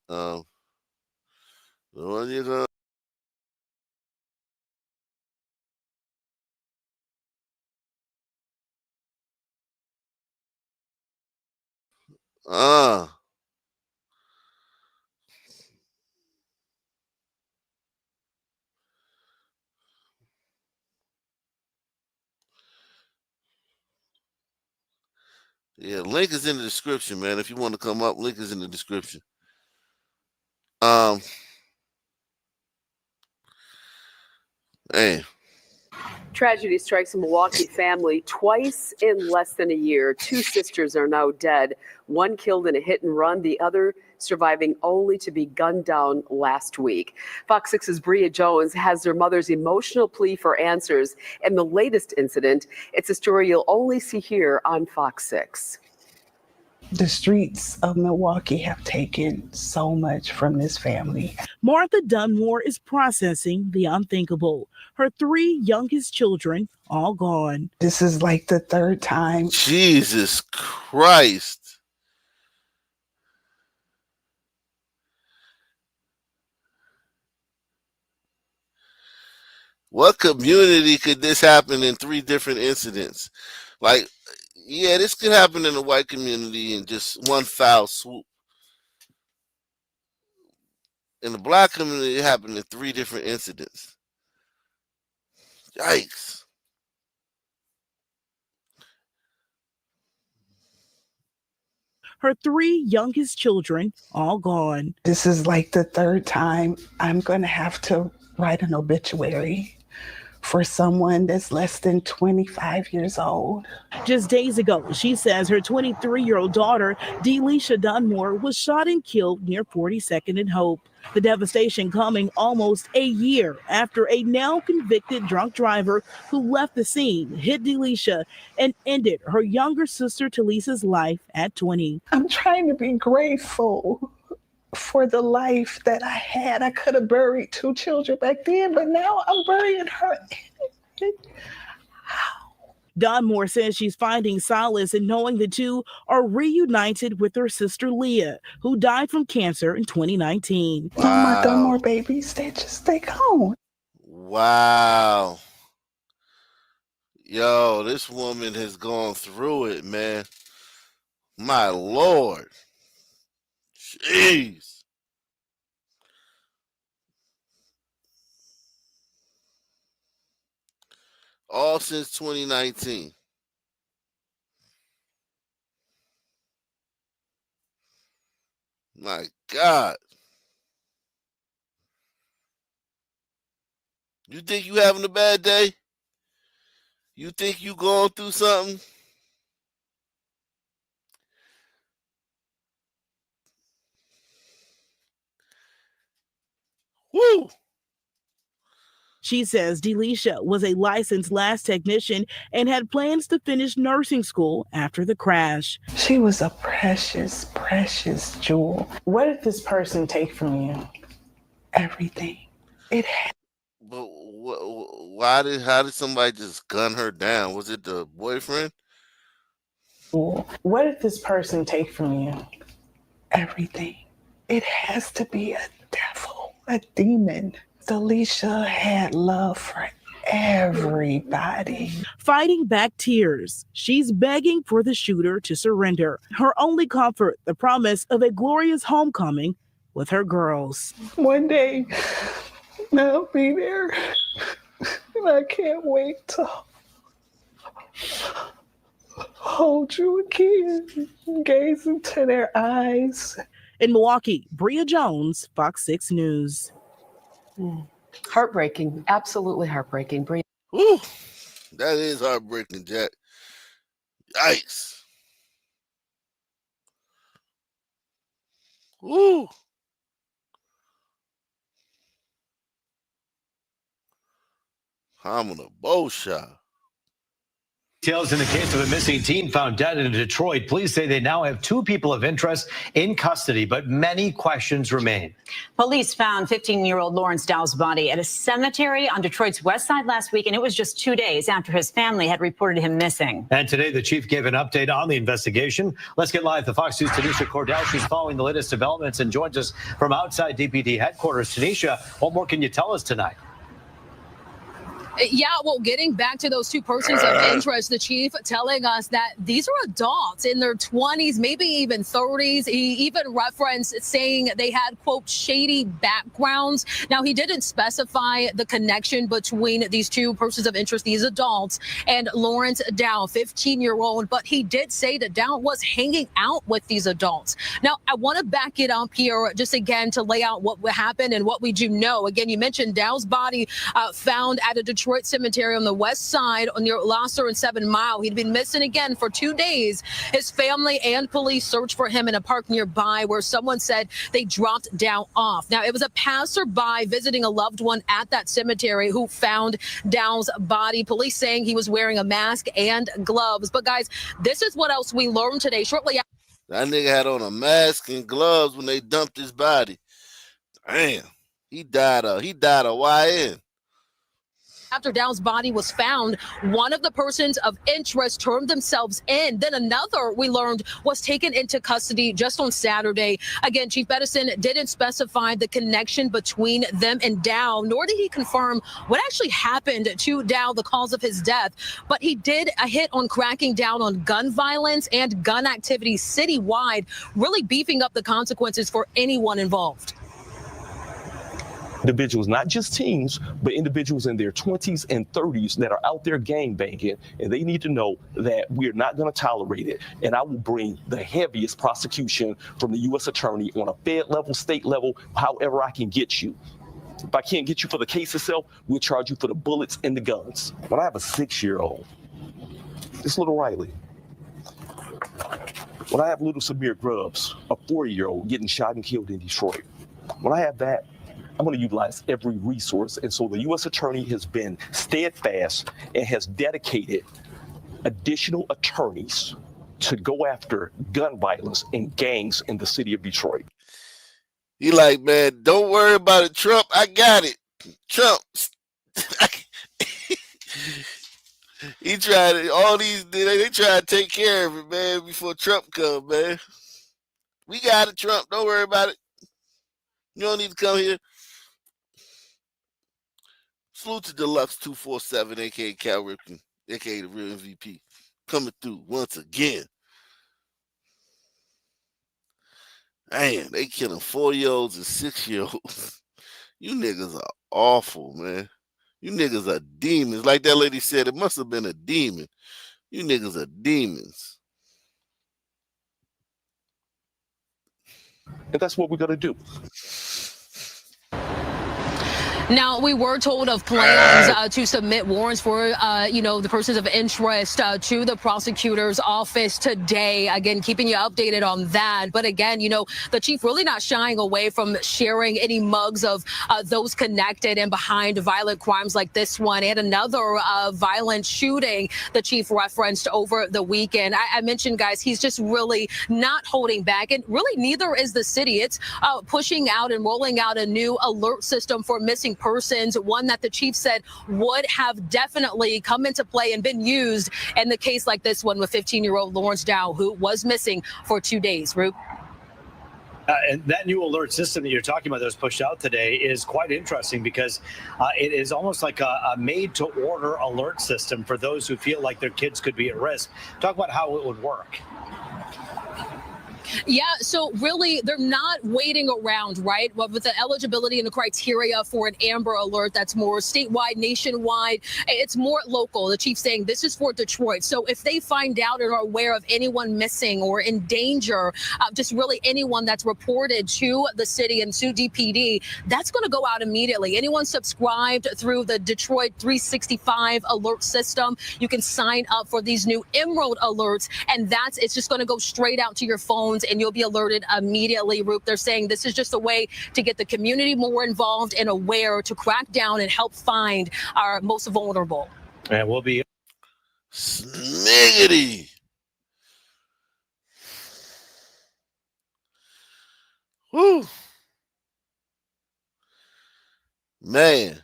Yeah, link is in the description, man. If you want to come up, link is in the description. Hey. Tragedy strikes a Milwaukee family twice in less than a year. Two sisters are now dead, one killed in a hit and run, the other surviving only to be gunned down last week. Fox 6's Bria Jones has their mother's emotional plea for answers in the latest incident. It's a story you'll only see here on Fox 6. The streets of Milwaukee have taken so much from this family. Martha Dunmore is processing the unthinkable. Her 3 youngest children all gone. This is like the 3rd time. Jesus Christ. What community could this happen in 3 different incidents? Like, yeah, this could happen in the white community in just one foul swoop. In the black community, it happened in 3 different incidents. Yikes. Her 3 youngest children all gone. This is like the 3rd time I'm going to have to write an obituary for someone that's less than 25 years old. Just days ago, she says her 23-year-old daughter, Delisha Dunmore, was shot and killed near 42nd and Hope. The devastation coming almost a year after a now convicted drunk driver who left the scene hit Delisha and ended her younger sister Talisa's life at 20. I'm trying to be grateful for the life that I had. I could have buried 2 children back then, but now I'm burying her. Dunmore says she's finding solace in knowing the 2 are reunited with her sister Leah, who died from cancer in 2019. Wow. Oh my Dunmore babies, they gone. Wow. Yo, this woman has gone through it, man. My Lord. Jeez. All since 2019. My God. You think you having a bad day? You think you going through something? Woo! She says Delisha was a licensed lab technician and had plans to finish nursing school after the crash. She was a precious, precious jewel. What did this person take from you? Everything. It had. But how did somebody just gun her down? Was it the boyfriend? What did this person take from you? Everything. It has to be a devil, a demon. Delisha had love for everybody. Fighting back tears, she's begging for the shooter to surrender. Her only comfort, the promise of a glorious homecoming with her girls. One day, I'll be there, and I can't wait to hold you again, gaze into their eyes. In Milwaukee, Bria Jones, Fox 6 News. Heartbreaking, absolutely heartbreaking. Bria. Whew, that is heartbreaking, Jack. Yikes. Woo. I'm on a bow shot. Details in the case of a missing teen found dead in Detroit. Police say they now have 2 people of interest in custody, but many questions remain. Police found 15-year-old Lawrence Dow's body at a cemetery on Detroit's west side last week, and it was just 2 days after his family had reported him missing. And today, the chief gave an update on the investigation. Let's get live to Fox News' Tanisha Cordell. She's following the latest developments and joins us from outside DPD headquarters. Tanisha, what more can you tell us tonight? Yeah, well, getting back to those 2 persons of interest, the chief telling us that these are adults in their 20s, maybe even 30s. He even referenced saying they had, quote, shady backgrounds. Now, he didn't specify the connection between these 2 persons of interest, these adults, and Lawrence Dow, 15-year-old, but he did say that Dow was hanging out with these adults. Now, I want to back it up here just again to lay out what happened and what we do know. Again, you mentioned Dow's body found at a Detroit cemetery on the west side near Lasser and 7 Mile. He'd been missing again for 2 days. His family and police searched for him in a park nearby where someone said they dropped Dow off. Now, it was a passerby visiting a loved one at that cemetery who found Dow's body. Police saying he was wearing a mask and gloves. But guys, this is what else we learned today. Shortly after that nigga had on a mask and gloves when they dumped his body. Damn, he died a YN. After Dow's body was found, one of the persons of interest turned themselves in. Then another, we learned, was taken into custody just on Saturday. Again, Chief Bedison didn't specify the connection between them and Dow, nor did he confirm what actually happened to Dow, the cause of his death. But he did a hit on cracking down on gun violence and gun activity citywide, really beefing up the consequences for anyone involved. Individuals, not just teens, but individuals in their 20s and 30s that are out there gang banging, and they need to know that we're not going to tolerate it. And I will bring the heaviest prosecution from the U.S. Attorney on a fed level, state level, however I can get you. If I can't get you for the case itself, we'll charge you for the bullets and the guns. When I have a 6-year-old, it's little Riley. When I have little Samir Grubbs, a 4-year-old getting shot and killed in Detroit, when I have that, I'm going to utilize every resource. And so the U.S. Attorney has been steadfast and has dedicated additional attorneys to go after gun violence and gangs in the city of Detroit. He like, man, don't worry about it, Trump. I got it. Trump. He tried all these, they try to take care of it, man, before Trump come, man. We got it, Trump. Don't worry about it. You don't need to come here. Salute to Deluxe 247, a.k.a. Cal Ripken, a.k.a. the real MVP, coming through once again. Man, they killing 4-year-olds and 6-year-olds. You niggas are awful, man. You niggas are demons. Like that lady said, it must have been a demon. You niggas are demons. And that's what we're going to do. Now, we were told of plans to submit warrants for, the persons of interest to the prosecutor's office today. Again, keeping you updated on that. But again, the chief really not shying away from sharing any mugs of those connected and behind violent crimes like this one and another violent shooting the chief referenced over the weekend. I mentioned, guys, he's just really not holding back. And really, neither is the city. It's pushing out and rolling out a new alert system for missing persons, one that the chief said would have definitely come into play and been used in the case like this one with 15-year-old Lawrence Dow, who was missing for 2 days. Roop. And that new alert system that you're talking about that was pushed out today is quite interesting because it is almost like a made-to-order alert system for those who feel like their kids could be at risk. Talk about how it would work. Yeah, so really, they're not waiting around, right? But with the eligibility and the criteria for an Amber Alert that's more statewide, nationwide, it's more local. The chief saying this is for Detroit. So if they find out and are aware of anyone missing or in danger, just really anyone that's reported to the city and to DPD, that's going to go out immediately. Anyone subscribed through the Detroit 365 alert system, you can sign up for these new Emerald alerts, and it's just going to go straight out to your phones and you'll be alerted immediately. Roop, they're saying this is just a way to get the community more involved and aware to crack down and help find our most vulnerable. And we'll be sniggity. Whew. Man,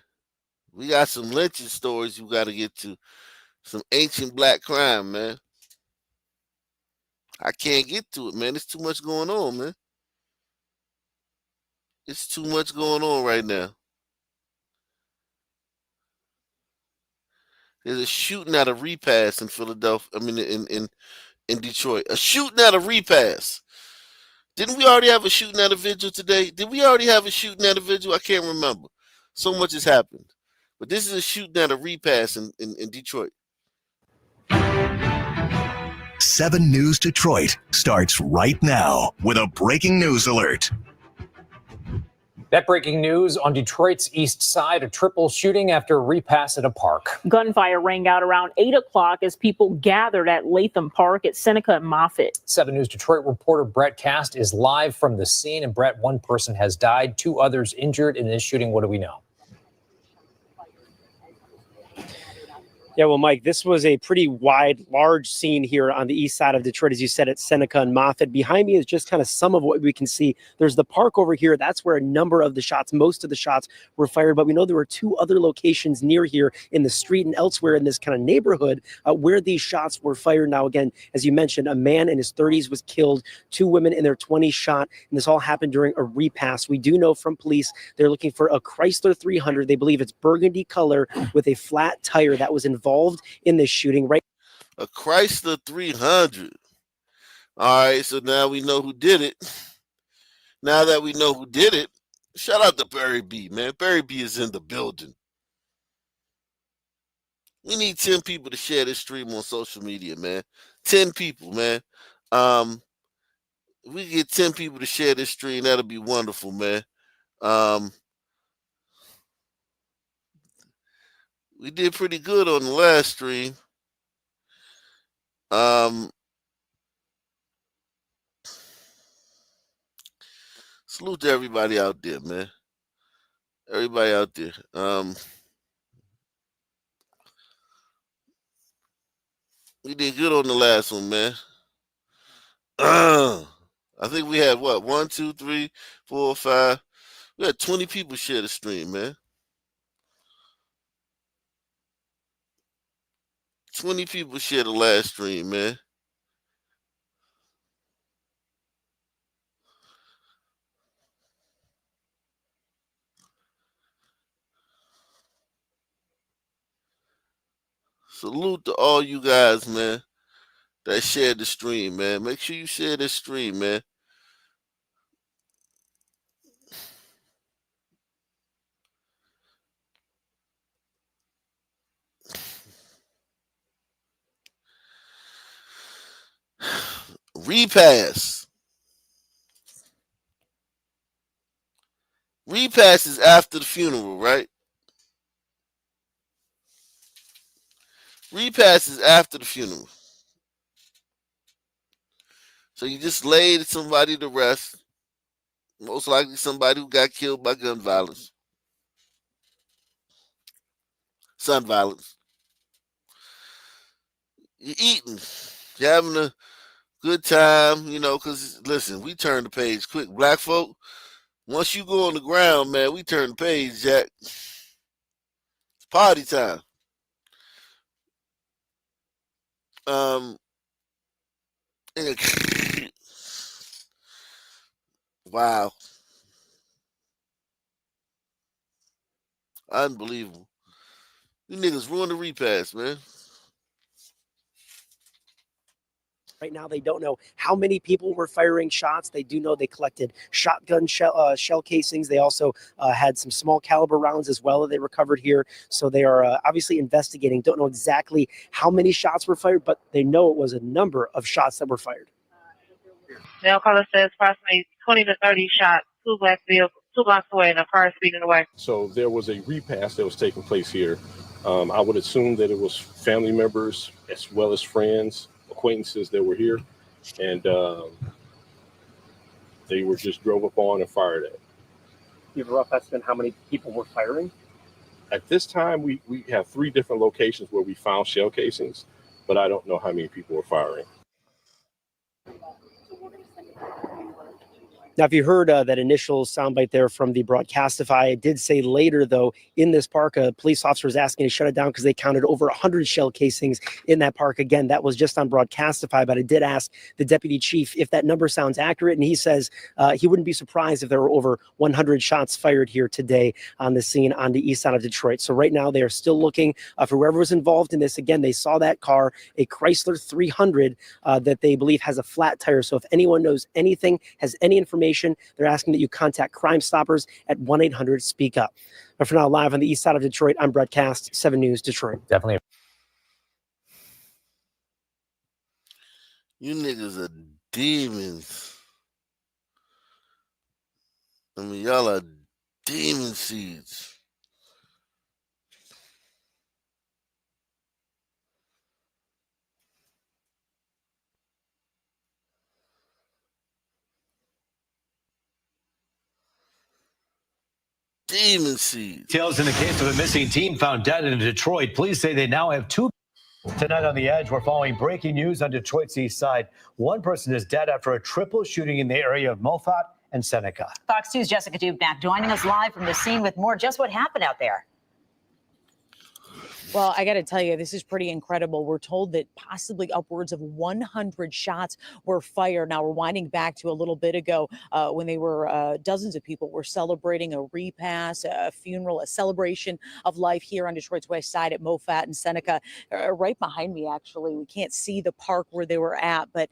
we got some lynching stories you got to get to. Some ancient black crime, man. I can't get to it, man. It's too much going on, man. It's too much going on right now. There's a shooting at a repass in Philadelphia. I mean, in Detroit. A shooting at a repass. Didn't we already have a shooting at a vigil today? Did we already have a shooting at a vigil? I can't remember. So much has happened. But this is a shooting at a repass in Detroit. 7 News Detroit starts right now with a breaking news alert. That breaking news on Detroit's east side, a triple shooting after a repass at a park. Gunfire rang out around 8 o'clock as people gathered at Latham Park at Seneca and Moffett. 7 News Detroit reporter Brett Cast is live from the scene. And Brett, one person has died, 2 others injured in this shooting. What do we know? Yeah, well, Mike, this was a pretty wide, large scene here on the east side of Detroit, as you said, at Seneca and Moffett. Behind me is just kind of some of what we can see. There's the park over here. That's where a number of the shots, most of the shots were fired. But we know there were 2 other locations near here in the street and elsewhere in this kind of neighborhood where these shots were fired. Now, again, as you mentioned, a man in his 30s was killed, 2 women in their 20s shot, and this all happened during a repass. We do know from police they're looking for a Chrysler 300. They believe it's burgundy color with a flat tire that was involved in this shooting. Right, a Chrysler 300. All right, so now we know who did it. Now that we know who did it, shout out to Barry B, man. Barry B is in the building. We need 10 people to share this stream on social media, man. 10 people, man. If we get 10 people to share this stream, that'll be wonderful, man. We did pretty good on the last stream. Salute to everybody out there, man. Everybody out there. We did good on the last one, man. I think we had what? 1, 2, 3, 4, 5. We had 20 people share the stream, man. 20 people share the last stream, man. Salute to all you guys, man, that shared the stream, man. Make sure you share this stream, man. Repass. Repass is after the funeral, right? Repass is after the funeral. So you just laid somebody to rest. Most likely somebody who got killed by gun violence. Son violence. You're eating. You're having a good time, you know, because, listen, we turn the page quick. Black folk, once you go on the ground, man, we turn the page, Jack. It's party time. Wow. Unbelievable. You niggas ruined the repass, man. Right now, they don't know how many people were firing shots. They do know they collected shotgun shell casings. They also had some small caliber rounds as well that they recovered here. So they are obviously investigating. Don't know exactly how many shots were fired, but they know it was a number of shots that were fired. Mail caller says approximately 20 to 30 shots, two blocks away, and a car speeding away. So there was a repass that was taking place here. I would assume that it was family members as well as friends, acquaintances that were here, and they were just drove up on and fired at. You have a rough estimate how many people were firing? At this time, we have 3 different locations where we found shell casings, but I don't know how many people were firing. Now, if you heard that initial soundbite there from the Broadcastify, it did say later, though, in this park, a police officer was asking to shut it down because they counted over 100 shell casings in that park. Again, that was just on Broadcastify, but I did ask the deputy chief if that number sounds accurate, and he says he wouldn't be surprised if there were over 100 shots fired here today on the scene on the east side of Detroit. So right now, they are still looking for whoever was involved in this. Again, they saw that car, a Chrysler 300 that they believe has a flat tire. So if anyone knows anything, has any information, they're asking that you contact Crime Stoppers at 1-800-SPEAK-UP. But for now, live on the east side of Detroit, I'm Brett Cast, 7 News Detroit. Definitely. You niggas are demons. I mean, y'all are demon seeds. Demon seeds. Details in the case of a missing teen found dead in Detroit. Police say they now have 2. Tonight on The Edge, we're following breaking news on Detroit's east side. One person is dead after a triple shooting in the area of Moffat and Seneca. Fox 2's Jessica Dubnak joining us live from the scene with more. Just what happened out there? Well, I got to tell you, this is pretty incredible. We're told that possibly upwards of 100 shots were fired. Now, we're winding back to a little bit ago when they were dozens of people were celebrating a repass, a funeral, a celebration of life here on Detroit's west side at Moffat and Seneca. Right behind me, actually. We can't see the park where they were at, but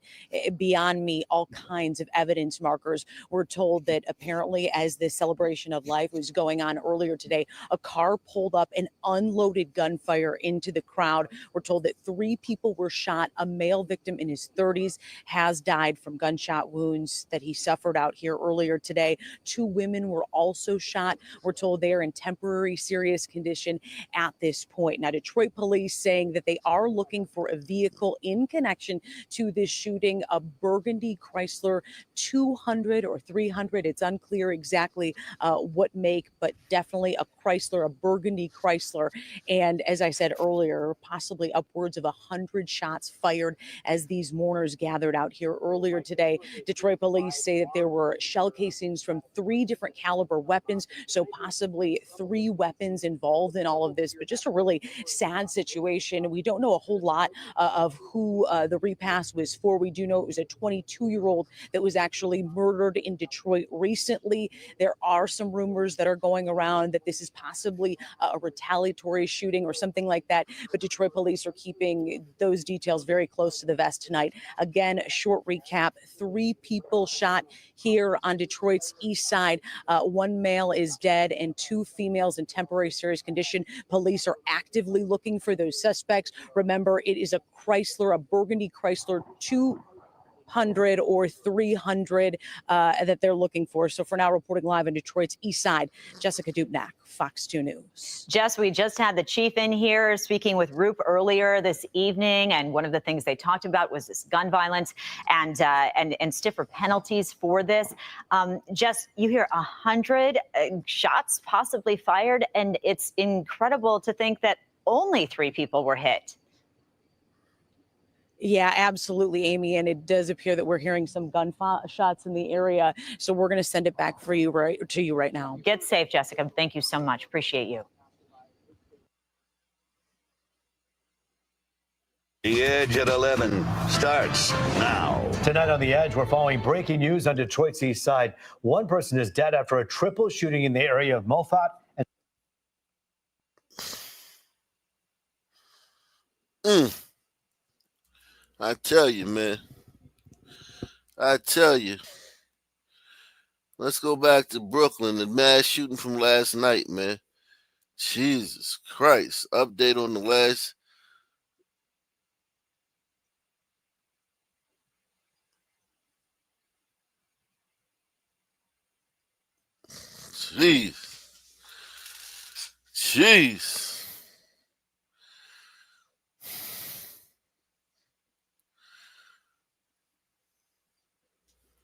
beyond me, all kinds of evidence markers. We're told that apparently as this celebration of life was going on earlier today, a car pulled up and unloaded gunfire into the crowd. We're told that 3 people were shot. A male victim in his 30s has died from gunshot wounds that he suffered out here earlier today. 2 women were also shot. We're told they are in temporary serious condition at this point. Now, Detroit police saying that they are looking for a vehicle in connection to this shooting, a burgundy Chrysler 200 or 300. It's unclear exactly what make, but definitely a Chrysler, a burgundy Chrysler. And as I said earlier, possibly upwards of 100 shots fired as these mourners gathered out here earlier today. Detroit police say that there were shell casings from 3 different caliber weapons, so possibly 3 weapons involved in all of this, but just a really sad situation. We don't know a whole lot of who the repass was for. We do know it was a 22-year-old that was actually murdered in Detroit recently. There are some rumors that are going around that this is possibly a retaliatory shooting or something like that, but Detroit police are keeping those details very close to the vest tonight. Again, a short recap: 3 people shot here on Detroit's east side. 1 male is dead and 2 females in temporary serious condition. Police are actively looking for those suspects. Remember, it is a Chrysler, a burgundy Chrysler 200 or 300 that they're looking for. So for now, reporting live in Detroit's east side, Jessica Dubnak, Fox 2 News. Jess, we just had the chief in here speaking with Roop earlier this evening, and one of the things they talked about was this gun violence and stiffer penalties for this. Jess, you hear 100 shots possibly fired, and it's incredible to think that only 3 people were hit. Yeah, absolutely, Amy. And it does appear that we're hearing some gunshots in the area. So we're going to send it back to you right now. Get safe, Jessica. Thank you so much. Appreciate you. The Edge at 11 starts now. Tonight on The Edge, we're following breaking news on Detroit's east side. One person is dead after a triple shooting in the area of Moffat. I tell you, man. I tell you. Let's go back to Brooklyn, the mass shooting from last night, man. Jesus Christ. Update on the last. Jeez.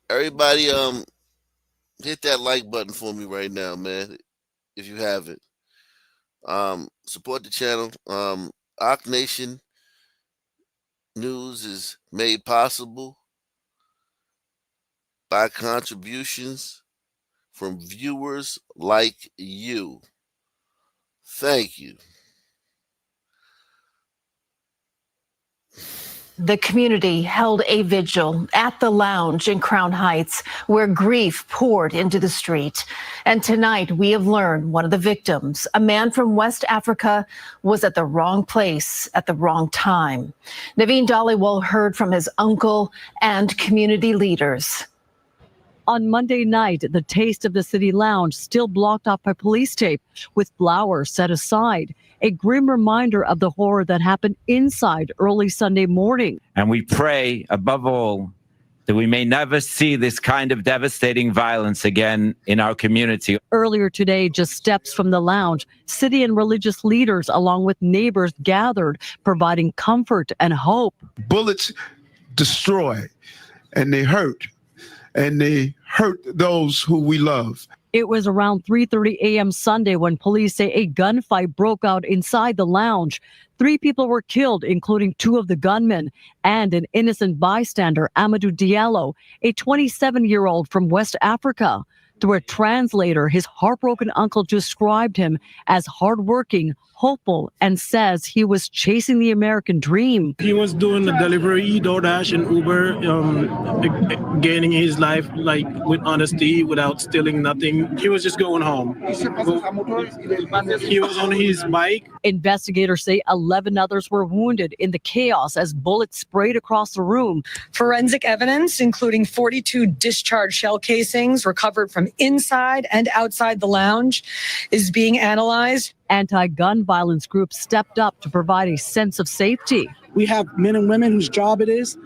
Everybody, hit that like button for me right now, man, if you haven't. Support the channel. Arc Nation News is made possible by contributions from viewers like you. Thank you. The community held a vigil at the lounge in Crown Heights where grief poured into the street. And tonight we have learned one of the victims, a man from West Africa, was at the wrong place at the wrong time. Naveen Dhaliwal heard from his uncle and community leaders. On Monday night, the Taste of the City Lounge still blocked off by police tape with flowers set aside. A grim reminder of the horror that happened inside early Sunday morning. And we pray, above all, that we may never see this kind of devastating violence again in our community. Earlier today, just steps from the lounge, city and religious leaders, along with neighbors, gathered, providing comfort and hope. Bullets destroy, and they hurt those who we love. It was around 3:30 a.m. Sunday when police say a gunfight broke out inside the lounge. 3 people were killed, including 2 of the gunmen and an innocent bystander, Amadou Diallo, a 27-year-old from West Africa. Through a translator, his heartbroken uncle described him as hardworking, hopeful, and says he was chasing the American dream. He was doing the delivery, DoorDash and Uber, gaining his life like with honesty, without stealing nothing. He was just going home. He was on his bike. Investigators say 11 others were wounded in the chaos as bullets sprayed across the room. Forensic evidence, including 42 discharged shell casings recovered from inside and outside the lounge, is being analyzed. Anti-gun violence groups stepped up to provide a sense of safety. We have men and women whose job it is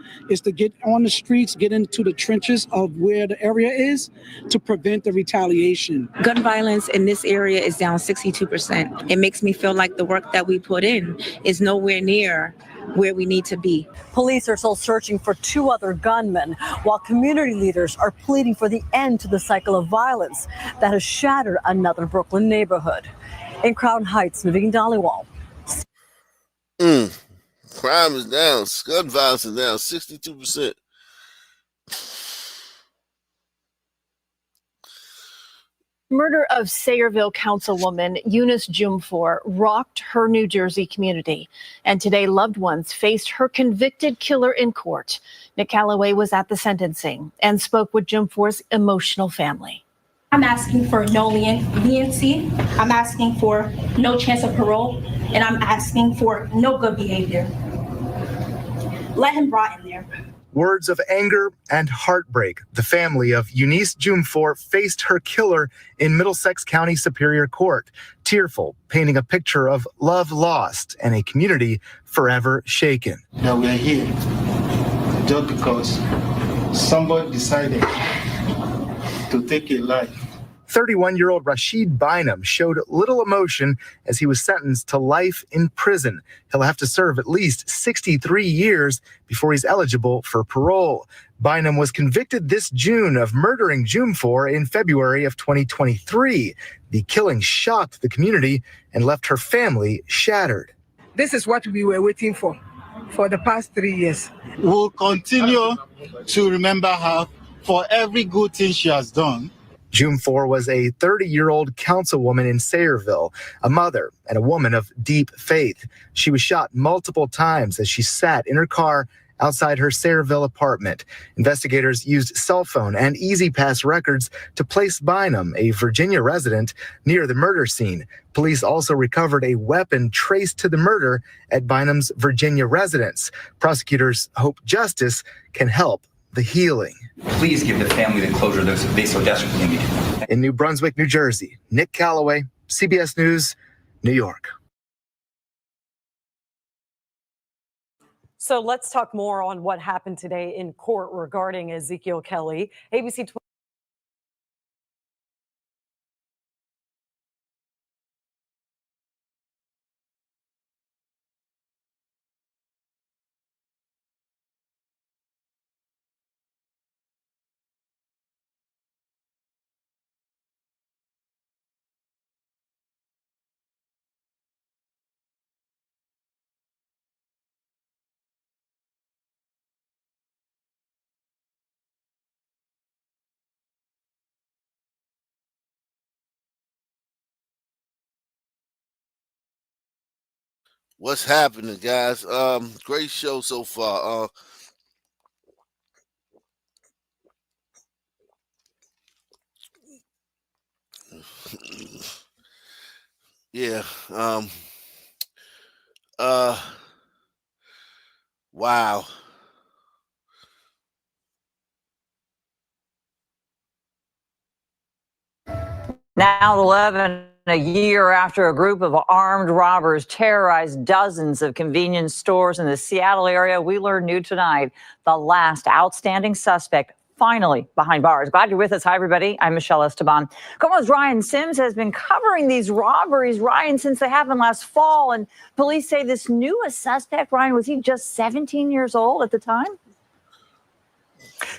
to get on the streets, get into the trenches of where the area is to prevent the retaliation. Gun violence in this area is down 62%. It makes me feel like the work that we put in is nowhere near where we need to be. Police are still searching for 2 other gunmen, while community leaders are pleading for the end to the cycle of violence that has shattered another Brooklyn neighborhood. In Crown Heights, Naveen Dhaliwal. Crime is down. Gun violence is down 62%. Murder of Sayreville Councilwoman Eunice Jumfor rocked her New Jersey community. And today, loved ones faced her convicted killer in court. Nick Calloway was at the sentencing and spoke with Jumfor's emotional family. I'm asking for no leniency. I'm asking for no chance of parole. And I'm asking for no good behavior. Let him rot in there. Words of anger and heartbreak. The family of Eunice Jumfor faced her killer in Middlesex County Superior Court, tearful, painting a picture of love lost and a community forever shaken. That we are here just because somebody decided to take a life. 31-year-old Rashid Bynum showed little emotion as he was sentenced to life in prison. He'll have to serve at least 63 years before he's eligible for parole. Bynum was convicted this June of murdering Jumfor in February of 2023. The killing shocked the community and left her family shattered. This is what we were waiting for the past 3 years. We'll continue to remember her for every good thing she has done. June 4 was a 30-year-old councilwoman in Sayreville, a mother and a woman of deep faith. She was shot multiple times as she sat in her car outside her Sayreville apartment. Investigators used cell phone and E-ZPass records to place Bynum, a Virginia resident, near the murder scene. Police also recovered a weapon traced to the murder at Bynum's Virginia residence. Prosecutors hope justice can help the healing. Please give the family the closure they so desperately need. In New Brunswick, New Jersey, Nick Calloway, CBS News, New York. So let's talk more on what happened today in court regarding Ezekiel Kelly. ABC What's happening, guys? Great show so far. Yeah. Wow. Now 11, a year after a group of armed robbers terrorized dozens of convenience stores in the Seattle area, we learned new tonight the last outstanding suspect finally behind bars. Glad you're with us. Hi, everybody. I'm Michelle Esteban. KOMO's Ryan Sims has been covering these robberies, Ryan, since they happened last fall. And police say this newest suspect, Ryan, was he just 17 years old at the time?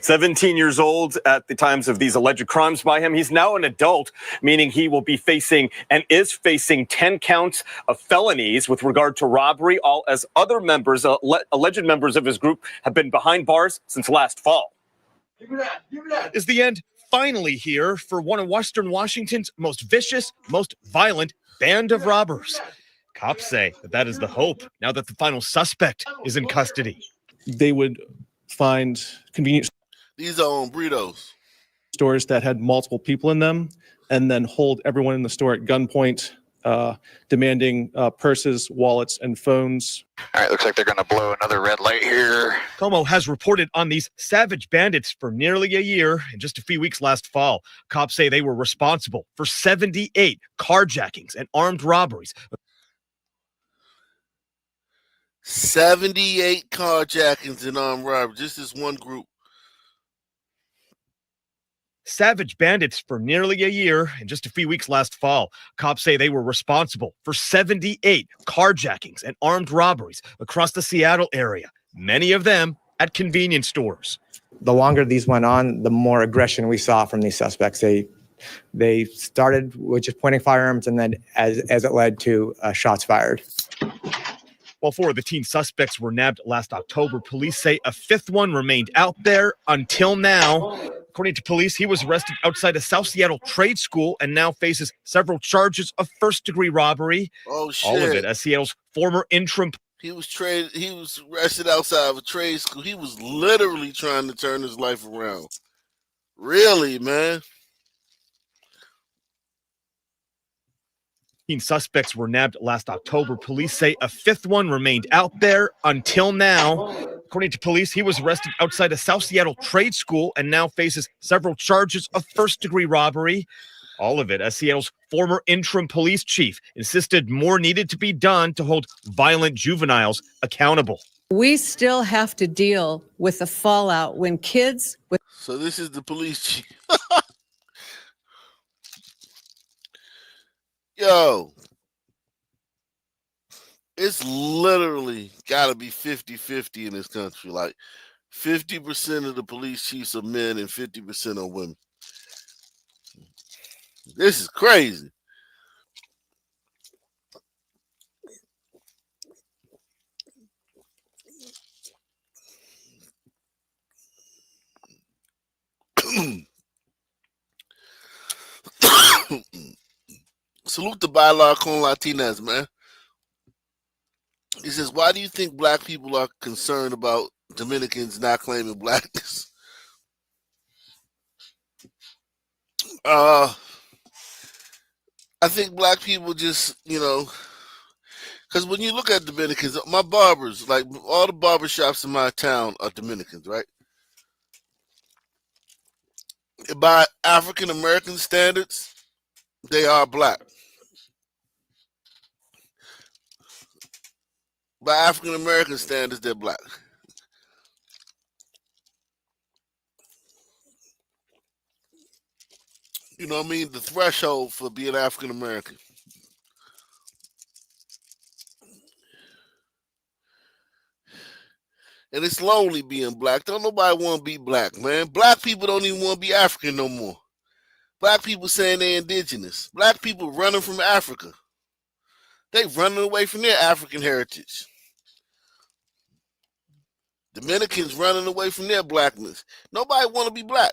17 years old at the times of these alleged crimes by him. He's now an adult, meaning he will be facing and is facing 10 counts of felonies with regard to robbery, all as other members, alleged members of his group, have been behind bars since last fall. Is the end finally here for one of Western Washington's most vicious, most violent band of robbers? Cops say that is the hope now that the final suspect is in custody. They would find convenience These are on burritos. stores that had multiple people in them and then hold everyone in the store at gunpoint, demanding purses, wallets, and phones. All right, looks like they're going to blow another red light here. KOMO has reported on these savage bandits for nearly a year and just a few weeks last fall. Cops say they were responsible for 78 carjackings and armed robberies. 78 carjackings and armed robberies. Just this one group. Savage bandits for nearly a year and just a few weeks last fall. Cops say they were responsible for 78 carjackings and armed robberies across the Seattle area, many of them at convenience stores. The longer these went on, the more aggression we saw from these suspects. They started with just pointing firearms, and then as it led to shots fired. While 4 of the teen suspects were nabbed last October, police say a 5th one remained out there until now. According to police, he was arrested outside a South Seattle trade school and now faces several charges of first-degree robbery. Oh, shit. All of it as Seattle's former interim. He was arrested outside of a trade school. He was literally trying to turn his life around. Really, man? Teen suspects were nabbed last October. Police say a 5th one remained out there until now. According to police, he was arrested outside a South Seattle trade school and now faces several charges of first-degree robbery. All of it as Seattle's former interim police chief insisted more needed to be done to hold violent juveniles accountable. We still have to deal with the fallout when kids with. So this is the police chief. Yo, it's literally got to be 50-50 in this country. Like 50% of the police chiefs are men and 50% are women. This is crazy. Salute the Bailar con Latinas, man. He says, why do you think black people are concerned about Dominicans not claiming blackness? I think black people just, because when you look at Dominicans, my barbers, like all the barbershops in my town are Dominicans, right? By African American standards, they are black. By African American standards, they're black. You know what I mean? The threshold for being African American. And it's lonely being black. Don't nobody want to be black, man. Black people don't even want to be African no more. Black people saying they're indigenous. Black people running from Africa. They running away from their African heritage. Dominicans running away from their blackness. Nobody want to be black.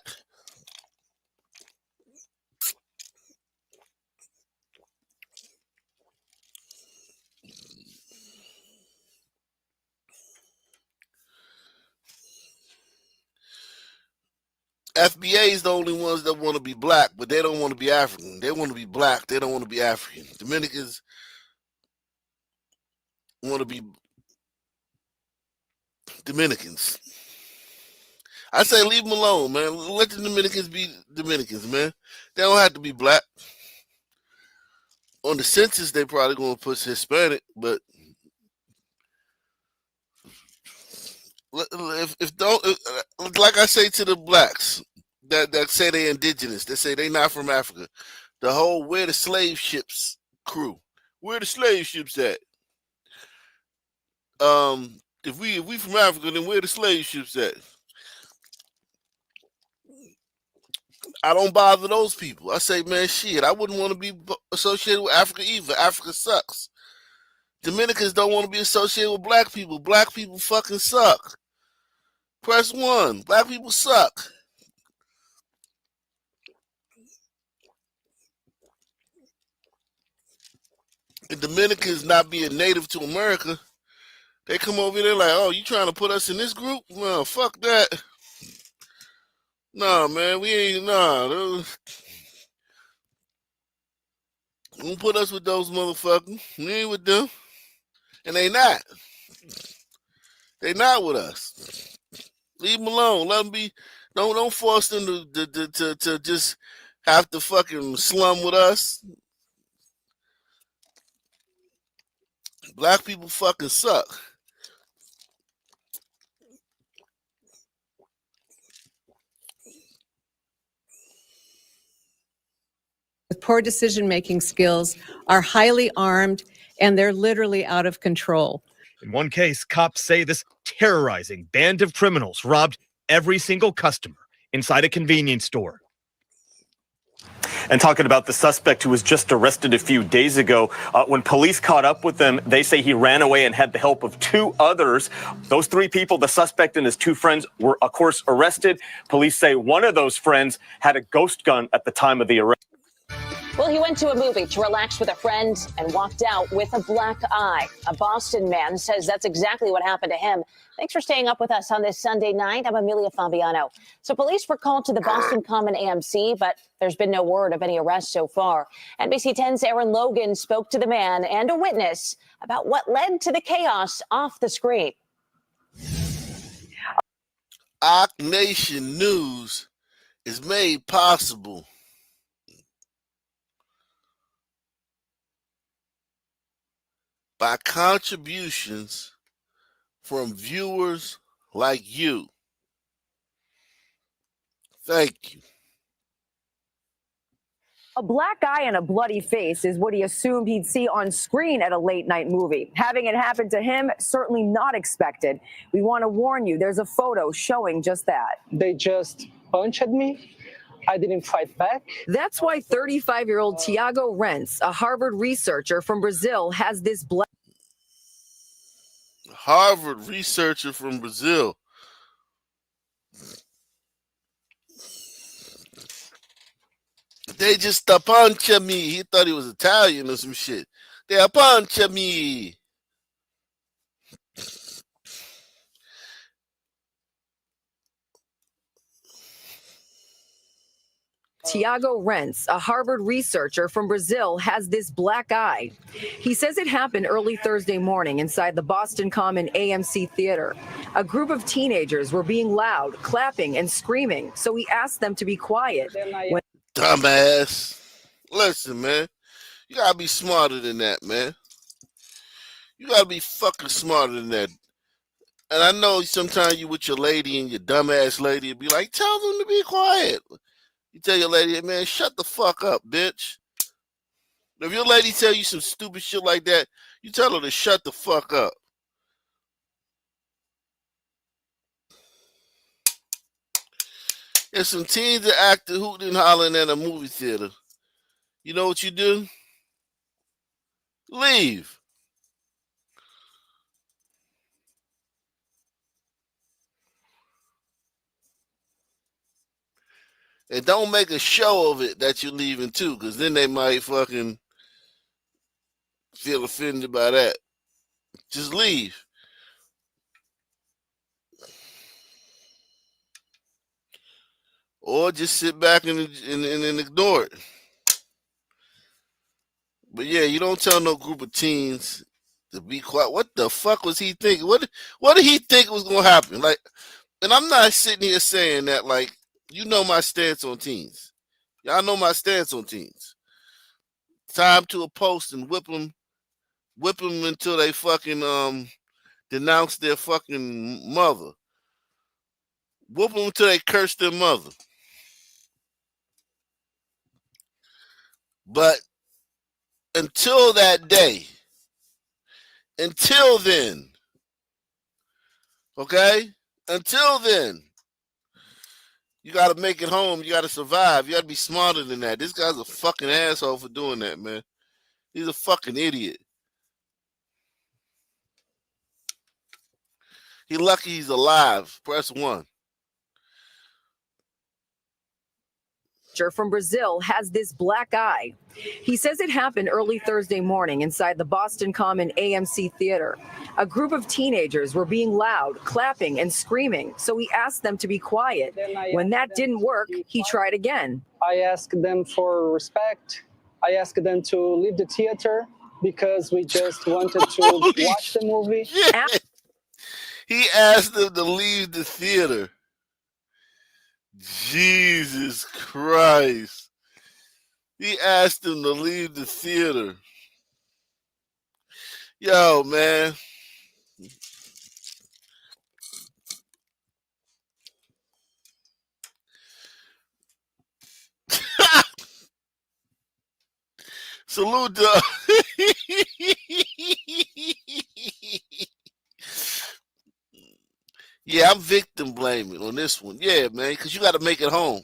FBA is the only ones that want to be black, but they don't want to be African. They want to be black. They don't want to be African. Dominicans want to be Dominicans. I say leave them alone, man. Let the Dominicans be Dominicans, man. They don't have to be black. On the census, they probably going to push Hispanic, but if don't, like I say to the blacks that say they're indigenous, they say they not from Africa. The whole where the slave ships crew, where the slave ships at? If we from Africa, then where the slave ships at? I don't bother those people. I say, man, shit, I wouldn't want to be associated with Africa either. Africa sucks. Dominicans don't want to be associated with black people. Black people fucking suck. Press 1. Black people suck. And Dominicans not being native to America, they come over here like, oh, you trying to put us in this group? No, fuck that. Nah, man, we ain't, don't put us with those motherfuckers. We ain't with them. And they not. They not with us. Leave them alone. Let them be. Don't force them to just have to fucking slum with us. Black people fucking suck. With poor decision-making skills are highly armed, and they're literally out of control. In one case, cops say this terrorizing band of criminals robbed every single customer inside a convenience store. And talking about the suspect who was just arrested a few days ago, when police caught up with him, they say he ran away and had the help of 2 others. Those 3 people, the suspect and his 2 friends, were, of course, arrested. Police say one of those friends had a ghost gun at the time of the arrest. Well, he went to a movie to relax with a friend and walked out with a black eye. A Boston man says that's exactly what happened to him. Thanks for staying up with us on this Sunday night. I'm Amelia Fabiano. So police were called to the Boston Common AMC, but there's been no word of any arrests so far. NBC 10's Aaron Logan spoke to the man and a witness about what led to the chaos off the screen. Ock Nation News is made possible by contributions from viewers like you. Thank you. A black eye and a bloody face is what he assumed he'd see on screen at a late night movie. Having it happen to him, certainly not expected. We want to warn you, there's a photo showing just that. They just punched me. I didn't fight back. That's why 35-year-old Tiago Rentz, a Harvard researcher from Brazil, has this black. Harvard researcher from Brazil. They just a punch me. He thought he was Italian or some shit. They a punch me. Tiago Rents, a Harvard researcher from Brazil, has this black eye. He says it happened early Thursday morning inside the Boston Common AMC Theater. A group of teenagers were being loud, clapping and screaming, so he asked them to be quiet. Dumbass. Listen, man. You gotta be smarter than that, man. You gotta be fucking smarter than that. And I know sometimes you with your lady and your dumbass lady be like, tell them to be quiet. You tell your lady, man, shut the fuck up, bitch. If your lady tell you some stupid shit like that, you tell her to shut the fuck up. If some teens are acting hooting and hollering at a movie theater, you know what you do? Leave. And don't make a show of it that you're leaving too, because then they might fucking feel offended by that. Just leave. Or just sit back and ignore it. But yeah, you don't tell no group of teens to be quiet. What the fuck was he thinking? What did he think was gonna happen? Like, and I'm not sitting here saying that, like, you know my stance on teens. Y'all know my stance on teens. Time to a post and whip them until they fucking denounce their fucking mother. Whoop them until they curse their mother. But until that day, until then, okay? Until then, you got to make it home. You got to survive. You got to be smarter than that. This guy's a fucking asshole for doing that, man. He's a fucking idiot. He lucky he's alive. Press 1. From Brazil has this black eye. He says it happened early Thursday morning inside the Boston Common AMC Theater. A group of teenagers were being loud, clapping and screaming, so he asked them to be quiet. When that didn't work, he tried again. I asked them for respect. I asked them to leave the theater because we just wanted to watch the movie. He asked them to leave the theater. Jesus Christ. He asked him to leave the theater. Yo, man. Salute to Yeah, I'm victim blaming on this one. Yeah, man, because you got to make it home.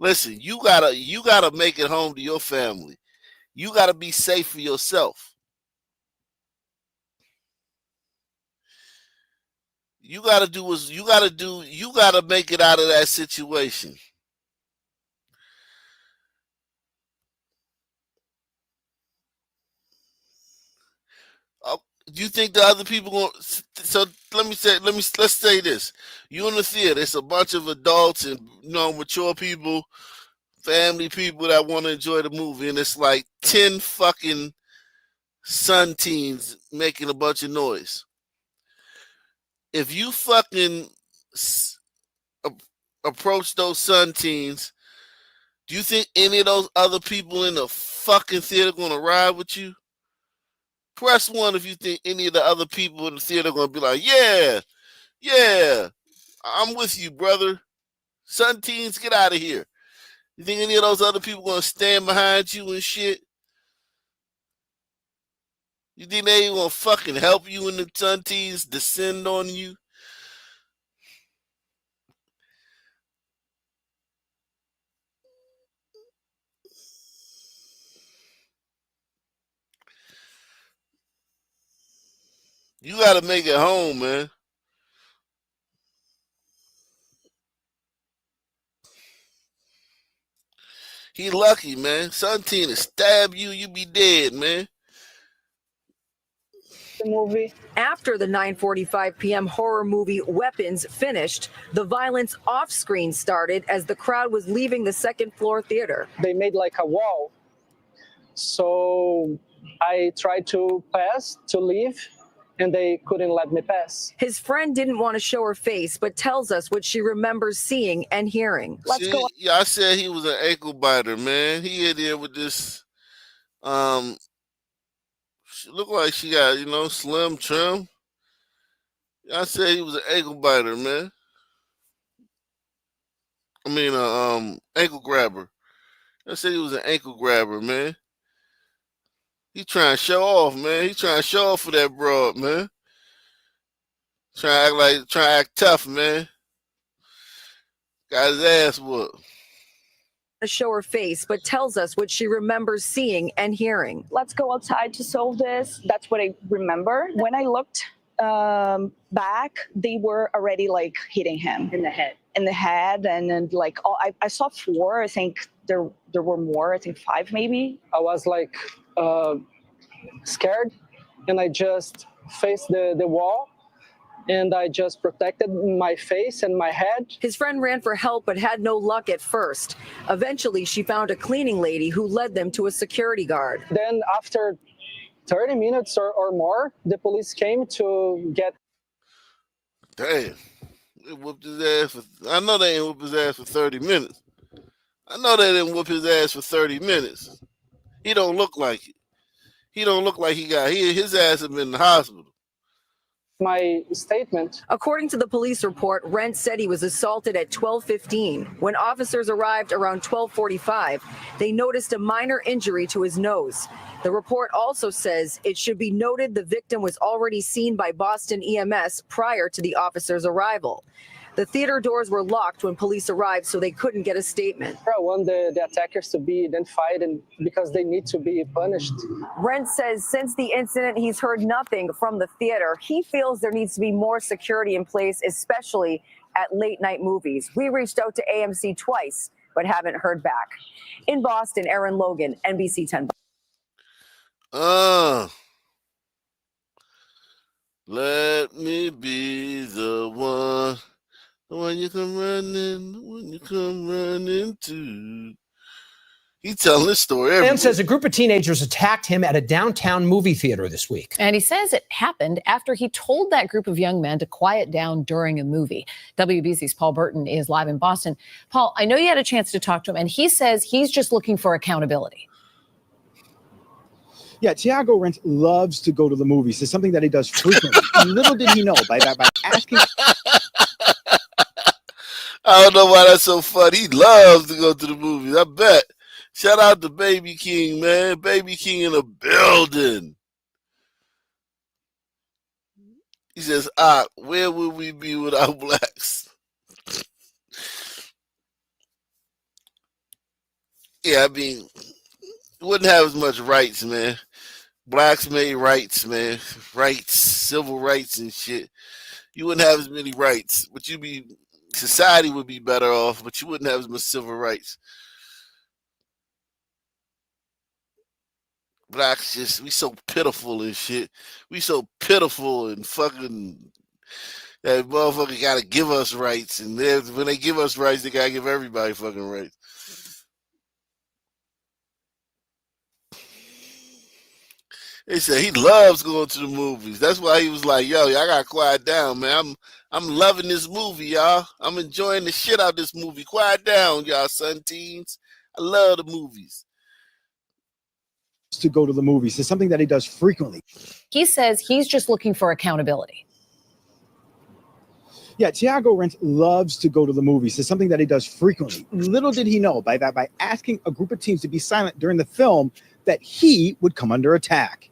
Listen, you gotta make it home to your family. You gotta be safe for yourself. You gotta do what you gotta do. You gotta make it out of that situation. Do you think the other people going? So let's say this: you in the theater, it's a bunch of adults and mature people, family people that want to enjoy the movie, and it's like 10 fucking son teens making a bunch of noise. If you fucking approach those son teens, do you think any of those other people in the fucking theater gonna ride with you? Press 1 if you think any of the other people in the theater are going to be like, yeah, I'm with you, brother. Son teens, get out of here. You think any of those other people going to stand behind you and shit? You think they going to fucking help you when the son teens descend on you? You got to make it home, man. He lucky, man. Something to stab you, you be dead, man. The movie. After the 9:45 p.m. horror movie Weapons finished, the violence off screen started as the crowd was leaving the second floor theater. They made like a wall. So I tried to pass, to leave, and they couldn't let me pass. His friend didn't want to show her face, but tells us what she remembers seeing and hearing. Let's go. Yeah, I said he was an ankle biter, man. He in there with this, she looked like she got, slim trim. I said he was an ankle biter, man. I mean, ankle grabber. I said he was an ankle grabber, man. He trying to show off, man. He trying to show off for that broad, man. Trying to act tough, man. Got his ass whooped. To show her face, but tells us what she remembers seeing and hearing. Let's go outside to solve this. That's what I remember. When I looked back, they were already like hitting him in the head. And then like I saw 4. I think there were more. I think 5 maybe. I was like scared, and I just faced the wall, and I just protected my face and my head. His friend ran for help but had no luck at first. Eventually, she found a cleaning lady who led them to a security guard. Then after 30 minutes or more, the police came to get... Damn. They whooped his ass I know they ain't whoop his ass for 30 minutes. I know they didn't whoop his ass for 30 minutes. He don't look like it. He don't look like his ass had been in the hospital. My statement. According to the police report, Rent said he was assaulted at 12:15. When officers arrived around 12:45, they noticed a minor injury to his nose. The report also says it should be noted the victim was already seen by Boston EMS prior to the officers' arrival. The theater doors were locked when police arrived, so they couldn't get a statement. I want the attackers to be identified, and because they need to be punished. Rent says since the incident, he's heard nothing from the theater. He feels there needs to be more security in place, especially at late night movies. We reached out to AMC twice, but haven't heard back. In Boston, Aaron Logan, NBC 10. Let me be the one. When you come running to. He's telling this story everywhere. Man says a group of teenagers attacked him at a downtown movie theater this week. And he says it happened after he told that group of young men to quiet down during a movie. WBZ's Paul Burton is live in Boston. Paul, I know you had a chance to talk to him, and he says he's just looking for accountability. Yeah, Tiago Rent loves to go to the movies. It's something that he does frequently. Little did he know by asking... I don't know why that's so funny. He loves to go to the movies. I bet. Shout out to Baby King, man. Baby King in the building. He says, where would we be without blacks? Yeah, I mean, wouldn't have as much rights, man. Blacks made rights, man. Rights, civil rights and shit. You wouldn't have as many rights, but society would be better off, but you wouldn't have as much civil rights. Blacks we so pitiful and shit. We so pitiful and fucking that motherfucker gotta give us rights. And when they give us rights, they gotta give everybody fucking rights. They said he loves going to the movies. That's why he was like, yo, I gotta quiet down, man. I'm loving this movie, y'all. I'm enjoying the shit out of this movie. Quiet down, y'all son teens. I love the movies. To go to the movies. It's something that he does frequently. He says he's just looking for accountability. Yeah, Tiago Rent loves to go to the movies. It's something that he does frequently. Little did he know by asking a group of teens to be silent during the film that he would come under attack.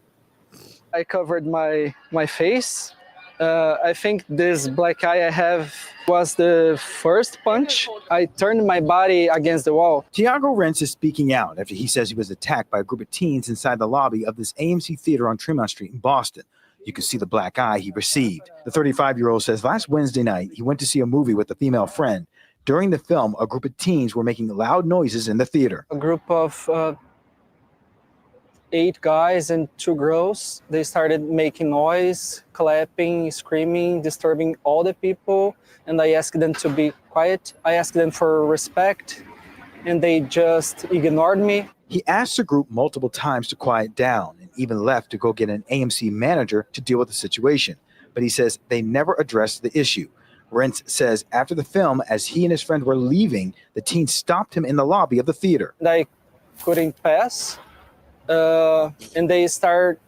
I covered my face. I think this black eye I have was the first punch. I turned my body against the wall. Tiago Rent is speaking out after he says he was attacked by a group of teens inside the lobby of this AMC theater on Tremont Street in Boston. You can see the black eye he received. The 35-year-old says last Wednesday night he went to see a movie with a female friend. During the film, a group of teens were making loud noises in the theater. A group of 8 guys and 2 girls, they started making noise, clapping, screaming, disturbing all the people. And I asked them to be quiet. I asked them for respect, and they just ignored me. He asked the group multiple times to quiet down and even left to go get an AMC manager to deal with the situation. But he says they never addressed the issue. Rentz says after the film, as he and his friend were leaving, the teens stopped him in the lobby of the theater. I couldn't pass, and they started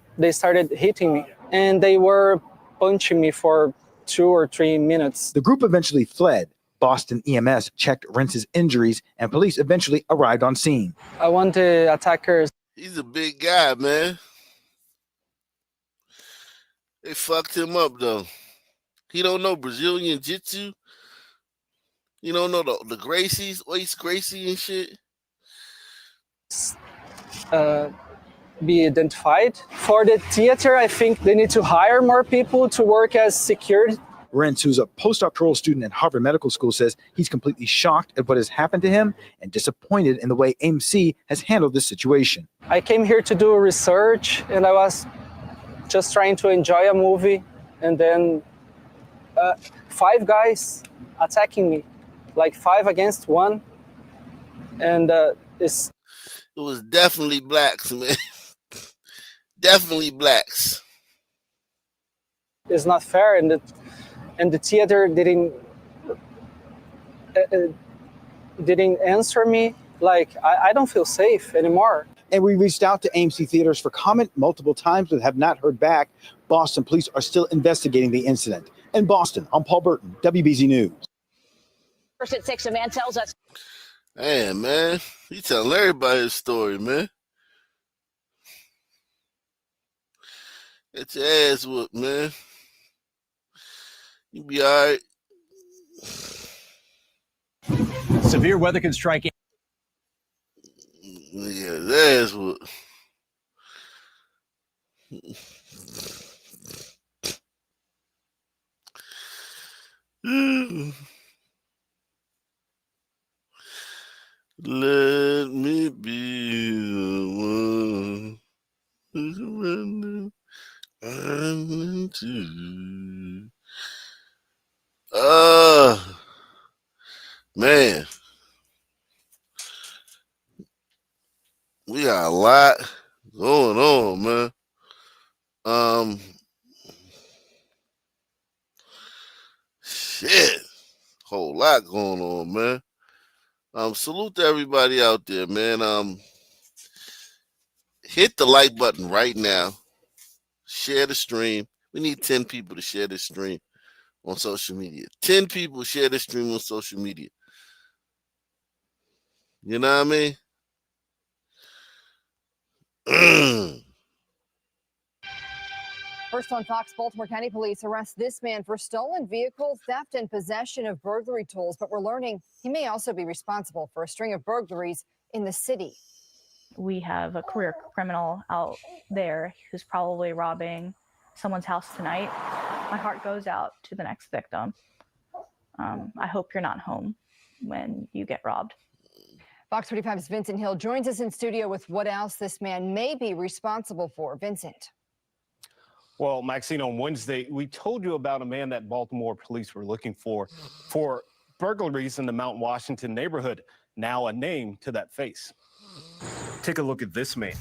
hitting me, and they were punching me for 2 or 3 minutes. The group eventually fled. Boston EMS checked Rentz's injuries, and police eventually arrived on scene. I want the attackers. He's a big guy, man. They fucked him up, though. He don't know Brazilian Jiu-Jitsu. You don't know the Gracies, Ois Gracie and shit. Be identified. For the theater, I think they need to hire more people to work as security. Rentz, who's a postdoctoral student at Harvard Medical School, says he's completely shocked at what has happened to him and disappointed in the way AMC has handled this situation. I came here to do research, and I was just trying to enjoy a movie, and then 5 guys attacking me, like 5 against 1, and it was definitely blacks, man. Definitely blacks. It's not fair, and the theater didn't answer me. Like, I don't feel safe anymore. And we reached out to AMC Theaters for comment multiple times, but have not heard back. Boston police are still investigating the incident. In Boston, I'm Paul Burton, WBZ News. First at 6, a man tells us. Damn, man. He telling everybody his story, man. Get your ass whooped, man. You be all right. Severe weather can strike. Yeah, that's what. Let me be the one who's running into. Man. We got a lot going on, man. Shit. Whole lot going on, man. Salute to everybody out there, man. Hit the like button right now. Share the stream. We need 10 people to share this stream on social media. 10 people share this stream on social media. You know what I mean? First on Fox, Baltimore County Police arrest this man for stolen vehicle theft and possession of burglary tools, but we're learning he may also be responsible for a string of burglaries in the city. We have a career criminal out there who's probably robbing someone's house tonight. My heart goes out to the next victim. I hope you're not home when you get robbed. Fox 45's Vincent Hill joins us in studio with what else this man may be responsible for. Vincent. Well, Maxine, on Wednesday, we told you about a man that Baltimore police were looking for burglaries in the Mount Washington neighborhood. Now a name to that face. Take a look at this man.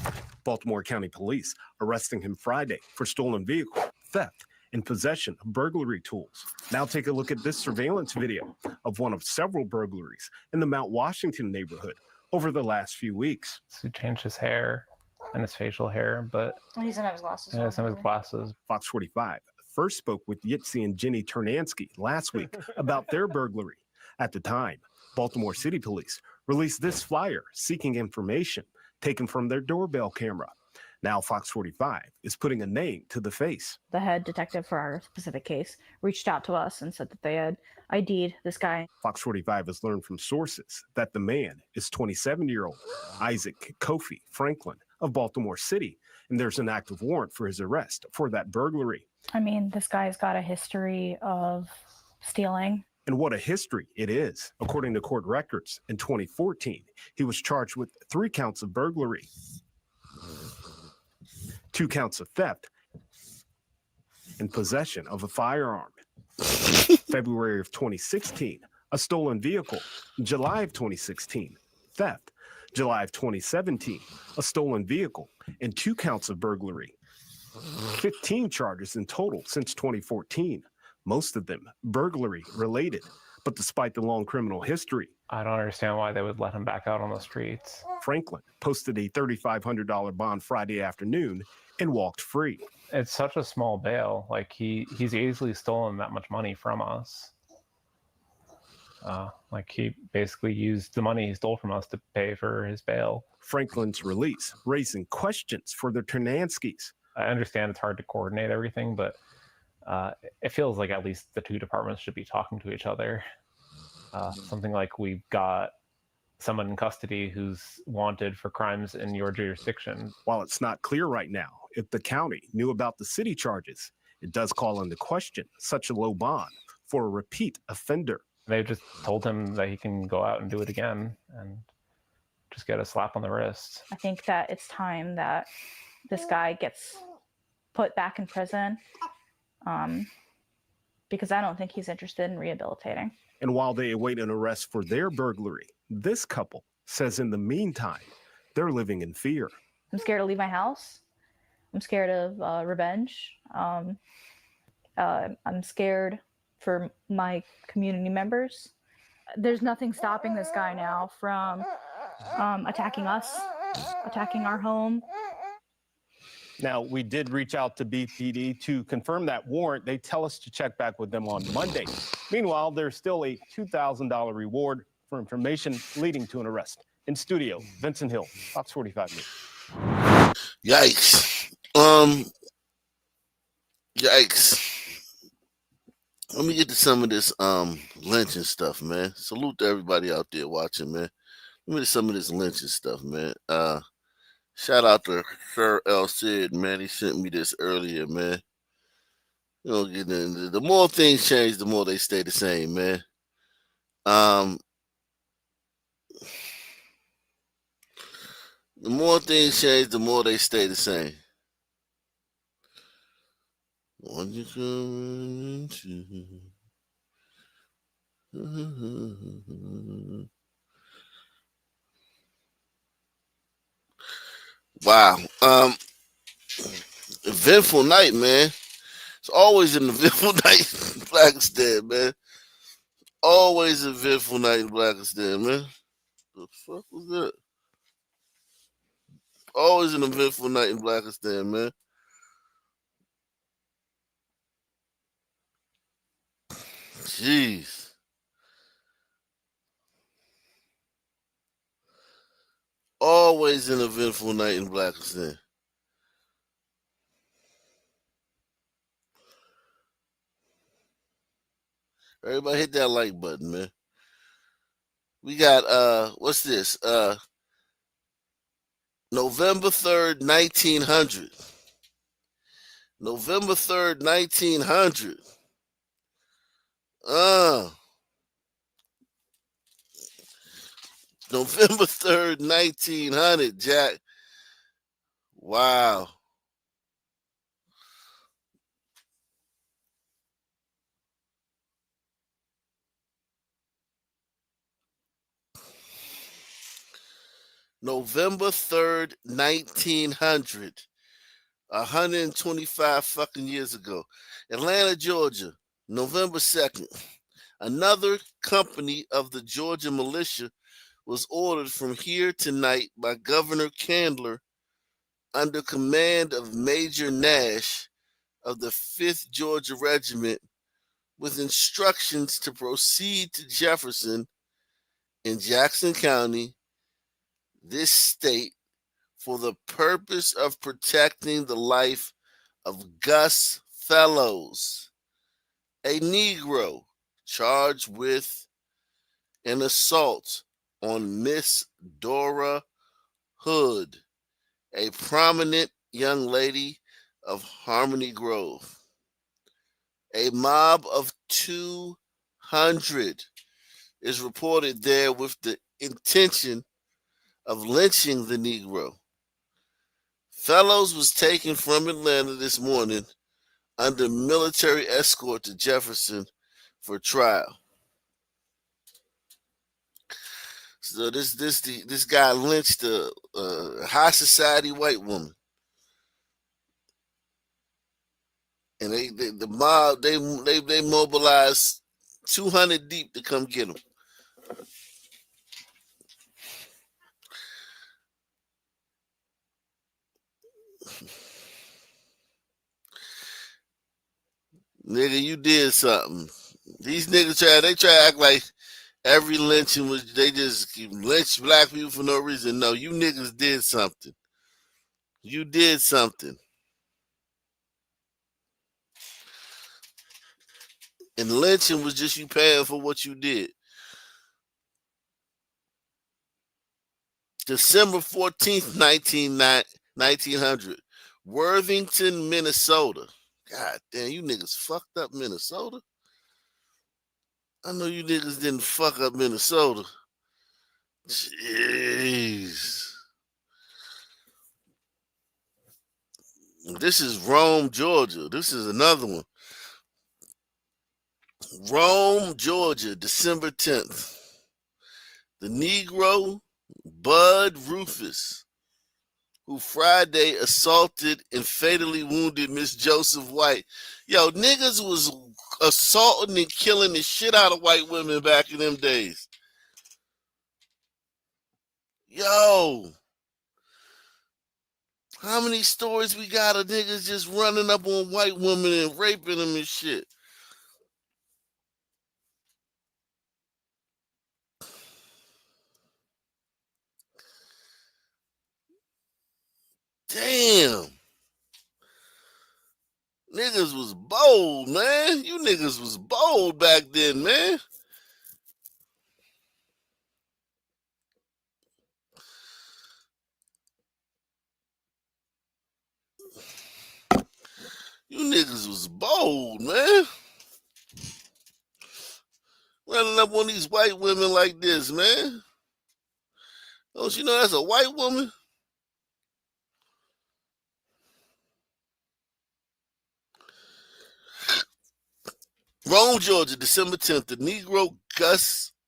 Baltimore County Police arresting him Friday for stolen vehicle, theft, and possession of burglary tools. Now take a look at this surveillance video of one of several burglaries in the Mount Washington neighborhood over the last few weeks. He changed his hair and his facial hair, but he doesn't have his glasses. He doesn't have his glasses. Fox 45 first spoke with Yitzi and Jenny Ternansky last week about their burglary. At the time, Baltimore City Police released this flyer seeking information taken from their doorbell camera. Now Fox 45 is putting a name to the face. The head detective for our specific case reached out to us and said that they had ID'd this guy. Fox 45 has learned from sources that the man is 27-year-old Isaac Kofi Franklin of Baltimore City, and there's an active warrant for his arrest for that burglary. I mean, this guy's got a history of stealing. And what a history it is. According to court records, in 2014, he was charged with 3 counts of burglary, 2 counts of theft, and possession of a firearm. February of 2016, a stolen vehicle. July of 2016, theft. July of 2017, a stolen vehicle and 2 counts of burglary. 15 charges in total since 2014, most of them burglary related. But despite the long criminal history, I don't understand why they would let him back out on the streets. Franklin posted a $3,500 bond Friday afternoon and walked free. It's such a small bail. Like he's easily stolen that much money from us. Like he basically used the money he stole from us to pay for his bail. Franklin's release raising questions for the Ternanskis. I understand it's hard to coordinate everything, but it feels like at least the 2 departments should be talking to each other. Something like we've got someone in custody who's wanted for crimes in your jurisdiction. While it's not clear right now if the county knew about the city charges, it does call into question such a low bond for a repeat offender. They just told him that he can go out and do it again and just get a slap on the wrist. I think that it's time that this guy gets put back in prison, because I don't think he's interested in rehabilitating. And while they await an arrest for their burglary, this couple says in the meantime, they're living in fear. I'm scared to leave my house. I'm scared of revenge. I'm scared for my community members. There's nothing stopping this guy now from attacking us, attacking our home. Now, we did reach out to BPD to confirm that warrant. They tell us to check back with them on Monday. Meanwhile, there's still a $2,000 reward for information leading to an arrest. In studio, Vincent Hill, Fox 45 News. Yikes. Yikes. Let me get to some of this lynching stuff, man. Salute to everybody out there watching, man. Let me get to some of this lynching stuff, man. Shout out to Sir El Cid, man. He sent me this earlier, man. You know, the more things change, the more they stay the same, man. The more things change, the more they stay the same. What you coming into? Wow. Eventful night, man. It's always an eventful night in Blackistan, man. Always an eventful night in Blackistan, man. The fuck was that? Always an eventful night in Blackistan, man. Jeez. Always an eventful night in Blackistan. Everybody hit that like button, man. We got what's this? November 3rd, 1900. November 3rd, 1900. November 3rd, 1900, Jack. Wow. November 3rd, 1900. 125 fucking years ago. Atlanta, Georgia, November 2nd. Another company of the Georgia militia was ordered from here tonight by Governor Candler under command of Major Nash of the 5th Georgia Regiment with instructions to proceed to Jefferson in Jackson County, this state, for the purpose of protecting the life of Gus Fellows, a Negro charged with an assault on Miss Dora Hood, a prominent young lady of Harmony Grove. A mob of 200 is reported there with the intention of lynching the Negro. Fellows was taken from Atlanta this morning under military escort to Jefferson for trial. So this guy lynched a high society white woman, and the mob they mobilized 200 deep to come get him. Nigga, you did something. These niggas try to act like every lynching was they just lynch black people for no reason. No, you niggas did something. You did something. And lynching was just you paying for what you did. December 14th, 1900, Worthington, Minnesota. God damn, you niggas fucked up Minnesota. I know you niggas didn't fuck up Minnesota. Jeez. This is Rome, Georgia. This is another one. Rome, Georgia, December 10th. The Negro Bud Rufus, who Friday assaulted and fatally wounded Miss Joseph White. Yo, niggas was assaulting and killing the shit out of white women back in them days. Yo. How many stories we got of niggas just running up on white women and raping them and shit? Damn. Niggas was bold, man. You niggas was bold back then, man. You niggas was bold, man. Running up on these white women like this, man. Don't you know that's a white woman? Rome, Georgia, December 10th. The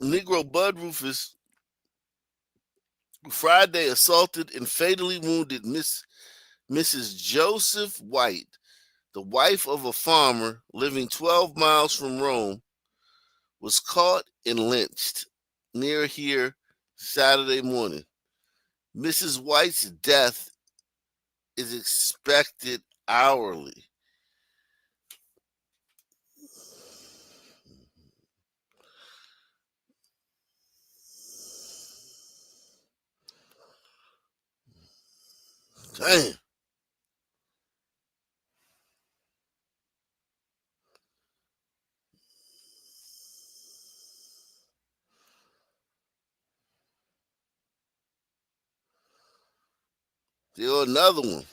Negro Bud Rufus, Friday assaulted and fatally wounded Mrs. Joseph White, the wife of a farmer living 12 miles from Rome, was caught and lynched near here Saturday morning. Mrs. White's death is expected hourly. Damn. Still another one.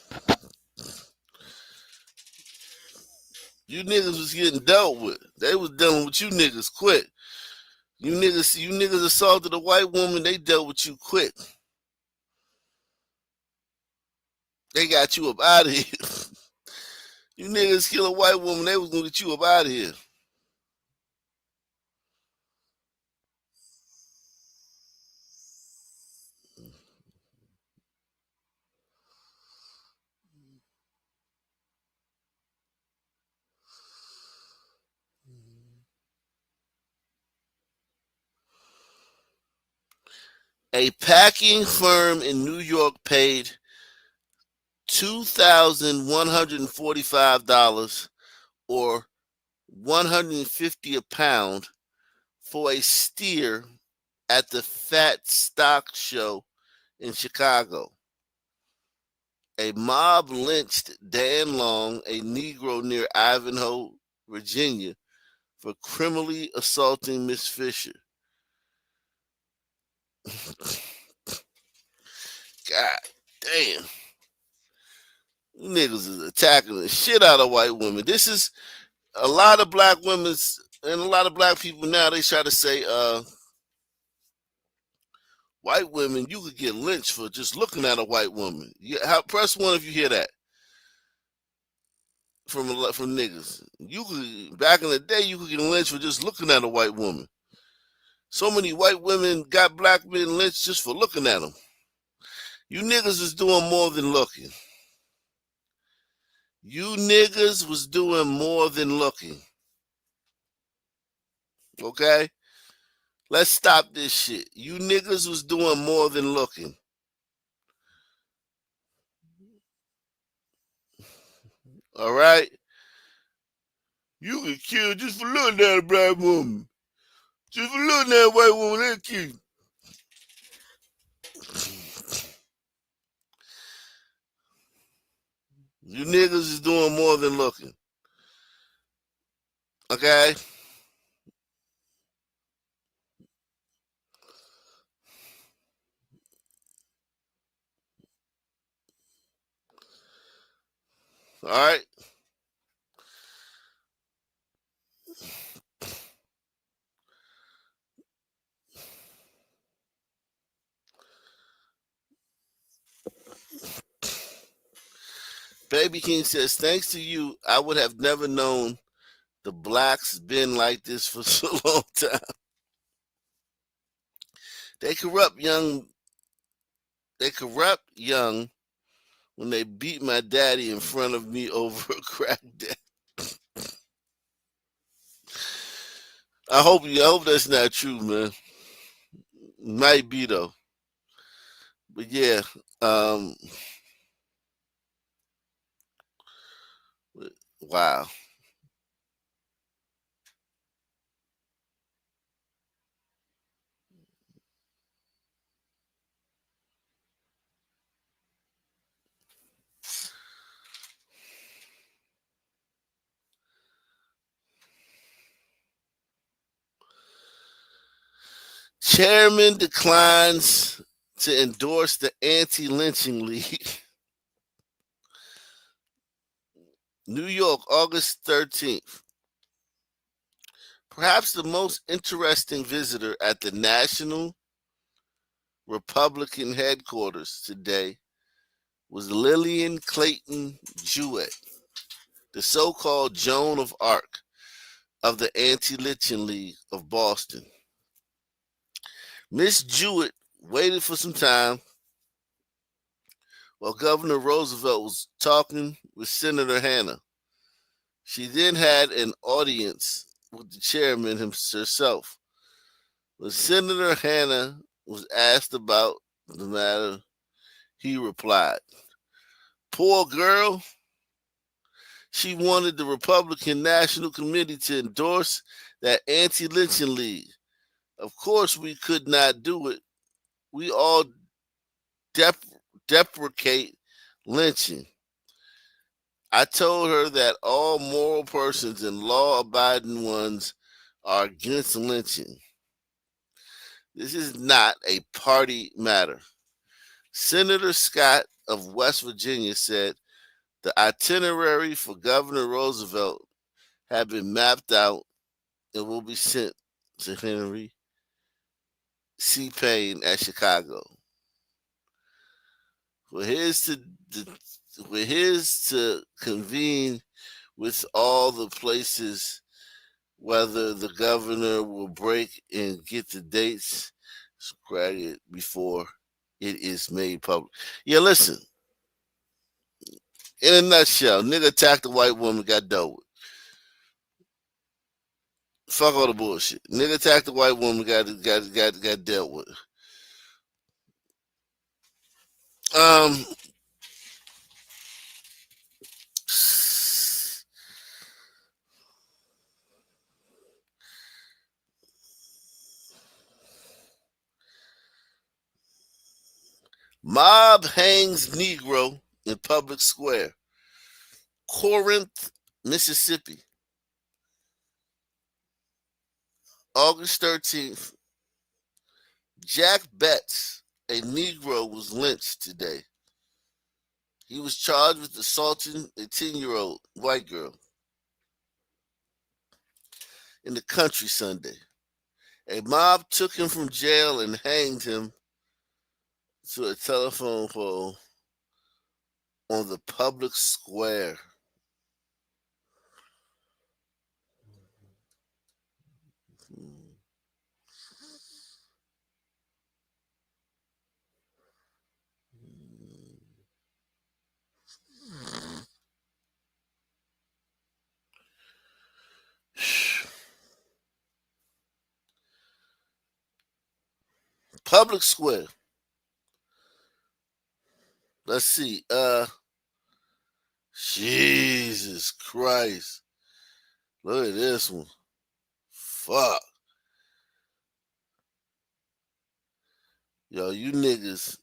You niggas was getting dealt with. They was dealing with you niggas quick. You niggas assaulted a white woman, they dealt with you quick. They got you up out of here. You niggas kill a white woman, they was gonna get you up out of here. A packing firm in New York paid $2,145 or $150 a pound for a steer at the Fat Stock Show in Chicago. A mob lynched Dan Long, a Negro near Ivanhoe, Virginia, for criminally assaulting Miss Fisher. God damn. You niggas is attacking the shit out of white women. This is a lot of black women's and a lot of black people now, they try to say, white women, you could get lynched for just looking at a white woman. Press one if you hear that from niggas. You could, back in the day, you could get lynched for just looking at a white woman. So many white women got black men lynched just for looking at them. You niggas is doing more than looking. You niggas was doing more than looking. Okay? Let's stop this shit. You niggas was doing more than looking. All right? You get killed just for looking at a black woman. Just for looking at a white woman, they'll kill you. You niggas is doing more than looking. Okay? All right? Baby King says, thanks to you, I would have never known the blacks been like this for so long time. They corrupt young when they beat my daddy in front of me over a crack deck. I hope that's not true, man. Might be though. But yeah, wow. Chairman declines to endorse the anti-lynching league. New York, August 13th. Perhaps the most interesting visitor at the National Republican headquarters today was Lillian Clayton Jewett, the so-called Joan of Arc of the Anti-Lynching League of Boston. Miss Jewett waited for some time while Governor Roosevelt was talking with Senator Hanna. She then had an audience with the chairman herself. When Senator Hanna was asked about the matter, he replied, "Poor girl. She wanted the Republican National Committee to endorse that anti-lynching league. Of course, we could not do it. We all deprecate lynching. I told her that all moral persons and law-abiding ones are against lynching. This is not a party matter." Senator Scott of West Virginia said the itinerary for Governor Roosevelt had been mapped out and will be sent to Henry C. Payne at Chicago. For his to convene with all the places, whether the governor will break and get the dates before it is made public. Yeah, listen. In a nutshell, nigga attacked a white woman, got dealt with. Fuck all the bullshit. Nigga attacked a white woman, got dealt with. Mob hangs Negro in public square. Corinth, Mississippi. August 13th. Jack Betts, a Negro, was lynched today. He was charged with assaulting a 10-year-old white girl. in the country Sunday. A mob took him from jail and hanged him to a telephone pole on the public square. Public square. Let's see. Jesus Christ. Look at this one. Fuck. Yo, you niggas.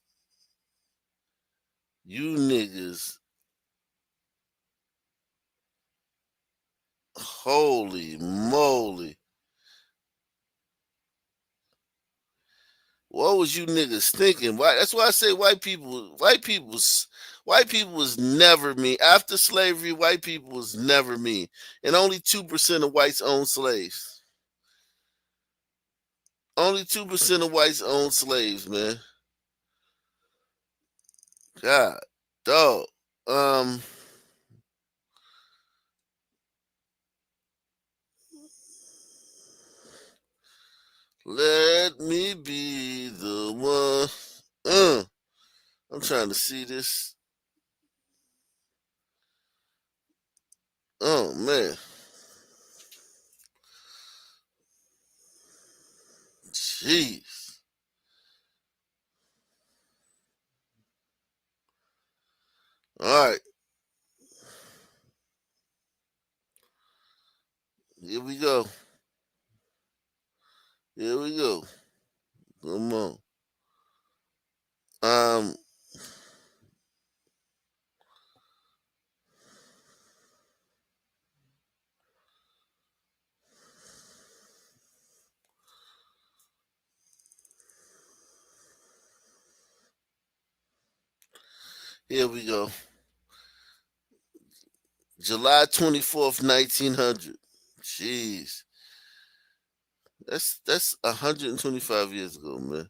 Holy moly. What was you niggas thinking? Why? That's why I say white people was never mean. After slavery, white people was never mean. And only 2% of whites own slaves. Only 2% of whites own slaves, man. God, dog. Let me be the one. I'm trying to see this. Oh, man. Jeez. All right. Here we go. Here we go. Come on. Here we go. July 24th, 1900. Jeez. That's 125 years ago, man.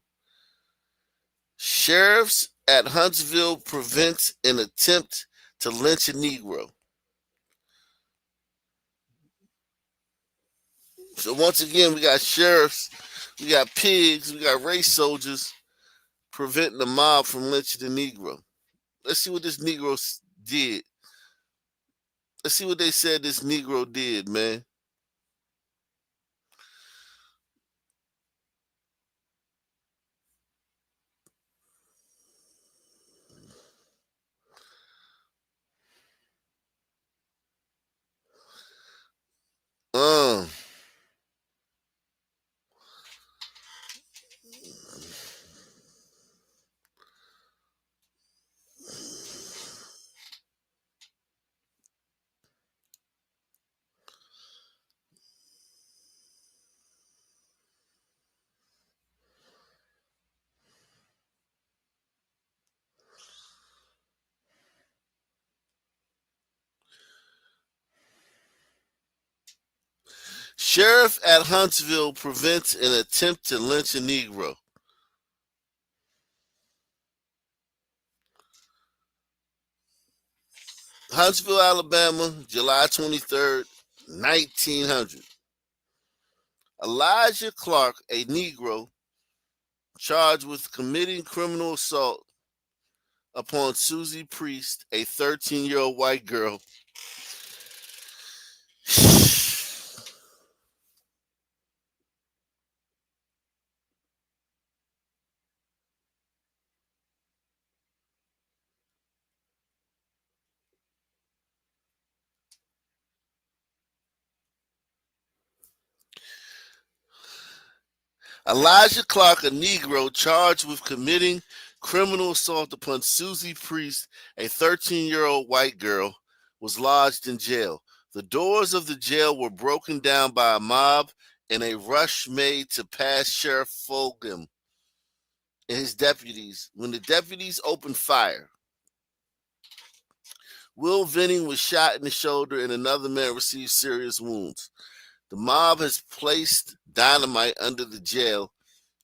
Sheriffs at Huntsville prevent an attempt to lynch a Negro. So once again, we got sheriffs, we got pigs, we got race soldiers preventing the mob from lynching the Negro. Let's see what this Negro did. Let's see what they said this Negro did, man. Sheriff at Huntsville prevents an attempt to lynch a Negro. Huntsville, Alabama, July 23rd, 1900. Elijah Clark, a Negro, charged with committing criminal assault upon Susie Priest, a 13-year-old white girl. Elijah Clark, a Negro, charged with committing criminal assault upon Susie Priest, a 13-year-old white girl, was lodged in jail. The doors of the jail were broken down by a mob and a rush made to pass Sheriff Fulgham and his deputies. When the deputies opened fire, Will Venning was shot in the shoulder and another man received serious wounds. The mob has placed dynamite under the jail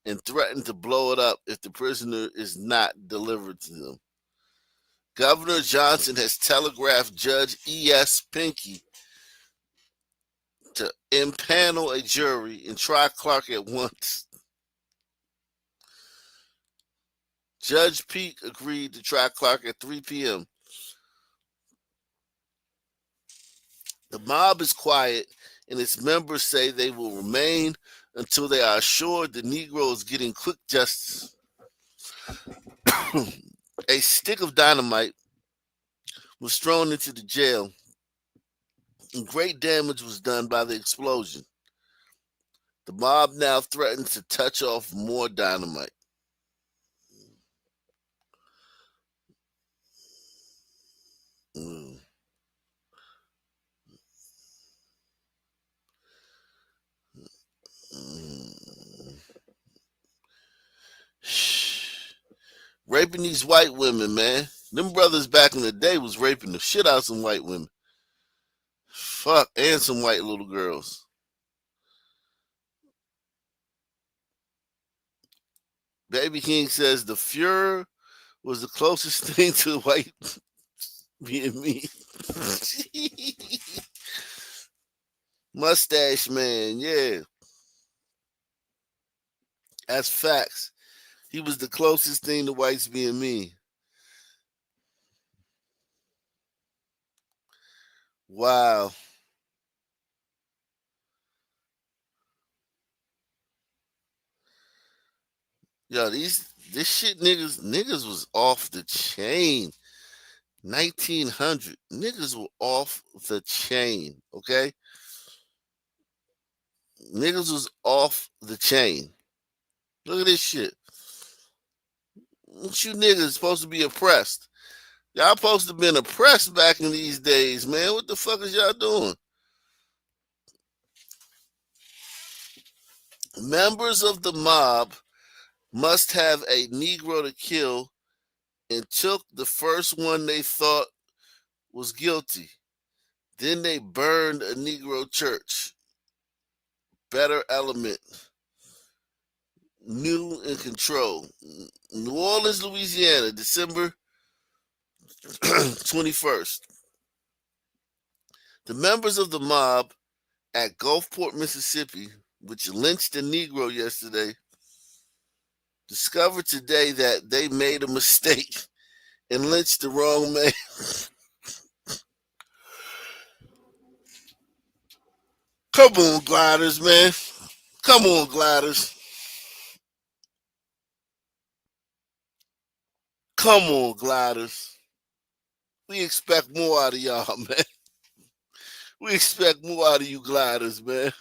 and threatened to blow it up if the prisoner is not delivered to them. Governor Johnson has telegraphed Judge E.S. Pinckney to impanel a jury and try Clark at once. Judge Peake agreed to try Clark at 3 p.m. The mob is quiet, and its members say they will remain until they are assured the Negro is getting quick justice. A stick of dynamite was thrown into the jail, and great damage was done by the explosion. The mob now threatens to touch off more dynamite. Raping these white women, man. Them brothers back in the day was raping the shit out of some white women. Fuck, and some white little girls. Baby King says the Fuhrer was the closest thing to white being me. Mustache man, yeah. That's facts. He was the closest thing to whites being me. Wow. Yo, this shit niggas was off the chain. 1900. Niggas were off the chain, okay? Niggas was off the chain. Look at this shit. You niggas supposed to be oppressed. Y'all supposed to have been oppressed back in these days, man. What the fuck is y'all doing? Members of the mob must have a Negro to kill and took the first one they thought was guilty. Then they burned a Negro church. Better element. New in control. New Orleans, Louisiana, December 21st. The members of the mob at Gulfport, Mississippi, which lynched a Negro yesterday, discovered today that they made a mistake and lynched the wrong man. Come on, gliders, man. Come on, gliders. Come on, gliders. We expect more out of y'all, man. We expect more out of you gliders, man.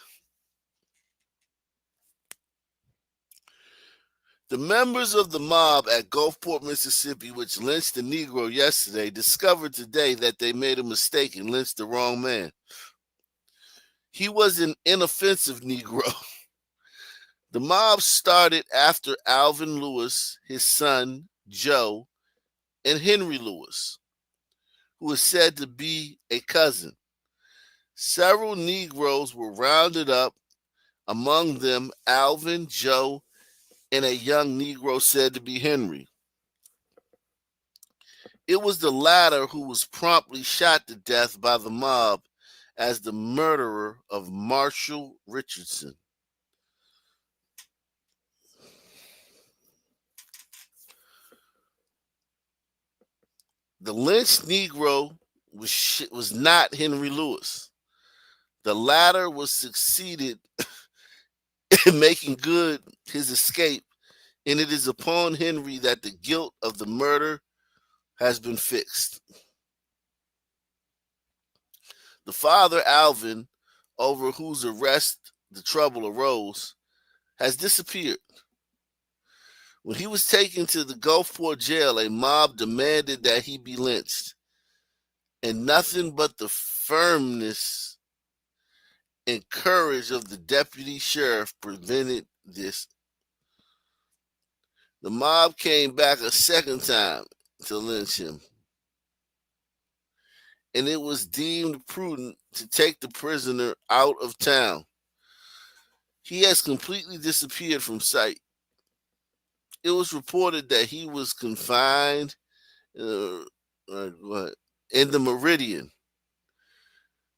The members of the mob at Gulfport, Mississippi, which lynched a Negro yesterday, discovered today that they made a mistake and lynched the wrong man. He was an inoffensive Negro. The mob started after Alvin Lewis, his son, Joe, and Henry Lewis, who is said to be a cousin. Several Negroes were rounded up, among them Alvin, Joe, and a young Negro said to be Henry. It was the latter who was promptly shot to death by the mob as the murderer of Marshall Richardson. The lynched Negro was not Henry Lewis. The latter was succeeded in making good his escape, and it is upon Henry that the guilt of the murder has been fixed. The father, Alvin, over whose arrest the trouble arose, has disappeared. When he was taken to the Gulfport jail, a mob demanded that he be lynched, and nothing but the firmness and courage of the deputy sheriff prevented this. The mob came back a second time to lynch him, and it was deemed prudent to take the prisoner out of town. he has completely disappeared from sight. It was reported that he was confined in the Meridian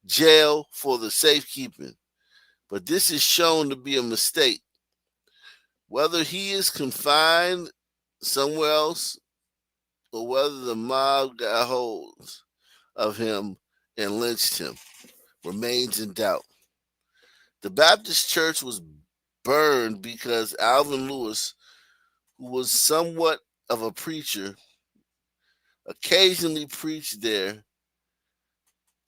jail for the safekeeping, but this is shown to be a mistake. Whether he is confined somewhere else or whether the mob got hold of him and lynched him remains in doubt. The Baptist church was burned because Alvin Lewis, who was somewhat of a preacher, occasionally preached there,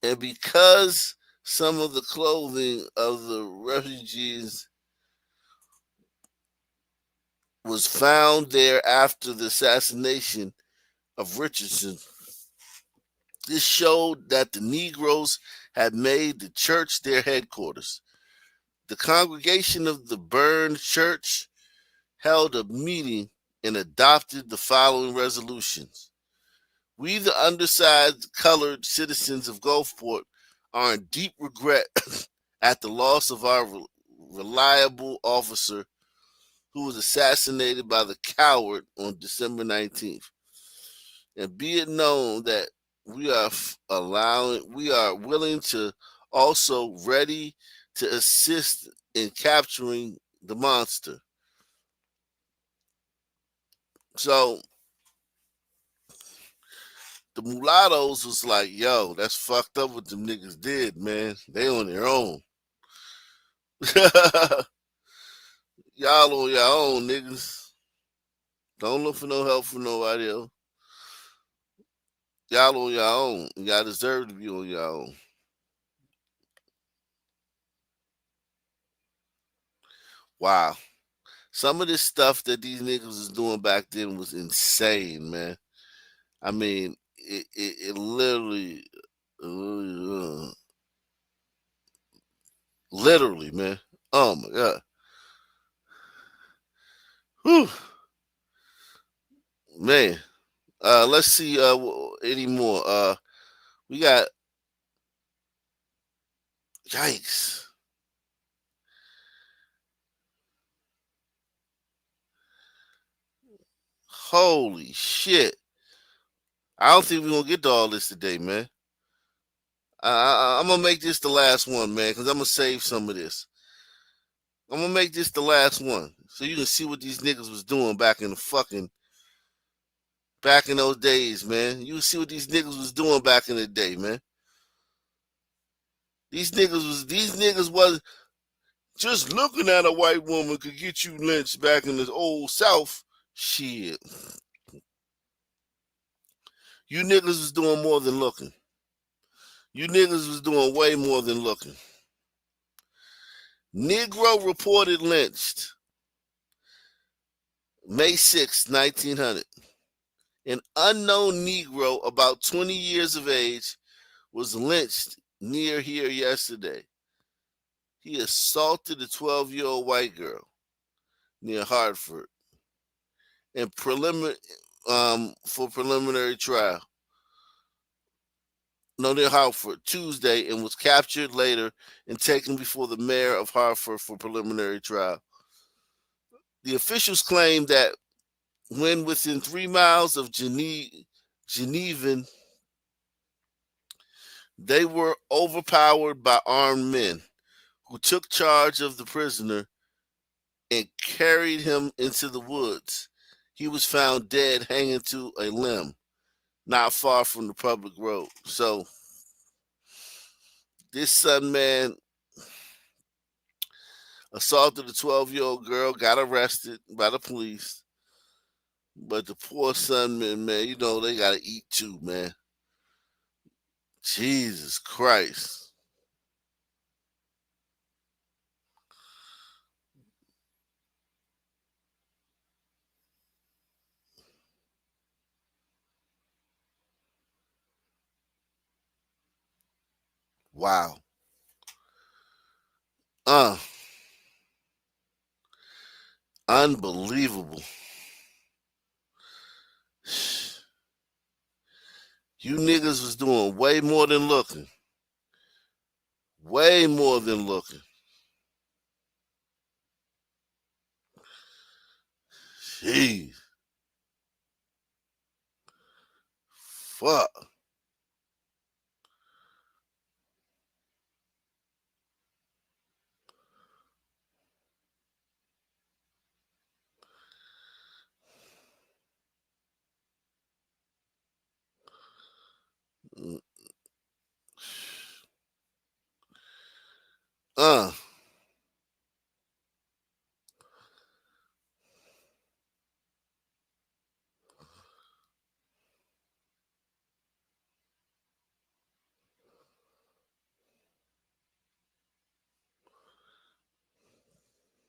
and because some of the clothing of the refugees was found there after the assassination of Richardson, this showed that the Negroes had made the church their headquarters. The congregation of the burned church held a meeting and adopted the following resolutions. We, the undersized colored citizens of Gulfport, are in deep regret at the loss of our reliable officer who was assassinated by the coward on December 19th. And be it known that we are willing to also ready to assist in capturing the monster. So the mulattoes was like, yo, that's fucked up what them niggas did, man. They on their own. Y'all on your own, niggas. Don't look for no help from nobody else. Y'all on your own. Y'all deserve to be on your own. Wow. Some of this stuff that these niggas was doing back then was insane, man. I mean, it literally, man. Oh my God. Whew. Man. Let's see any more. We got yikes. Holy shit. I don't think we're going to get to all this today, man. I'm going to make this the last one, man, because I'm going to save some of this. I'm going to make this the last one so you can see what these niggas was doing back in those days, man. You can see what these niggas was doing back in the day, man. These niggas was just looking at a white woman could get you lynched back in the old South. Shit. You niggas was doing more than looking. You niggas was doing way more than looking. Negro reported lynched May 6, 1900. An unknown Negro about 20 years of age was lynched near here yesterday. He assaulted a 12-year-old white girl near Hartford and for preliminary trial. No, near Hartford, Tuesday, and was captured later and taken before the mayor of Hartford for preliminary trial. The officials claimed that when within 3 miles of Genevan, they were overpowered by armed men who took charge of the prisoner and carried him into the woods. He was found dead hanging to a limb not far from the public road. So this son, man, assaulted a 12-year-old girl, got arrested by the police. But the poor son, man, you know, they got to eat too, man. Jesus Christ. Wow. Unbelievable. You niggas was doing way more than looking. Way more than looking. Jeez. Fuck. Uh.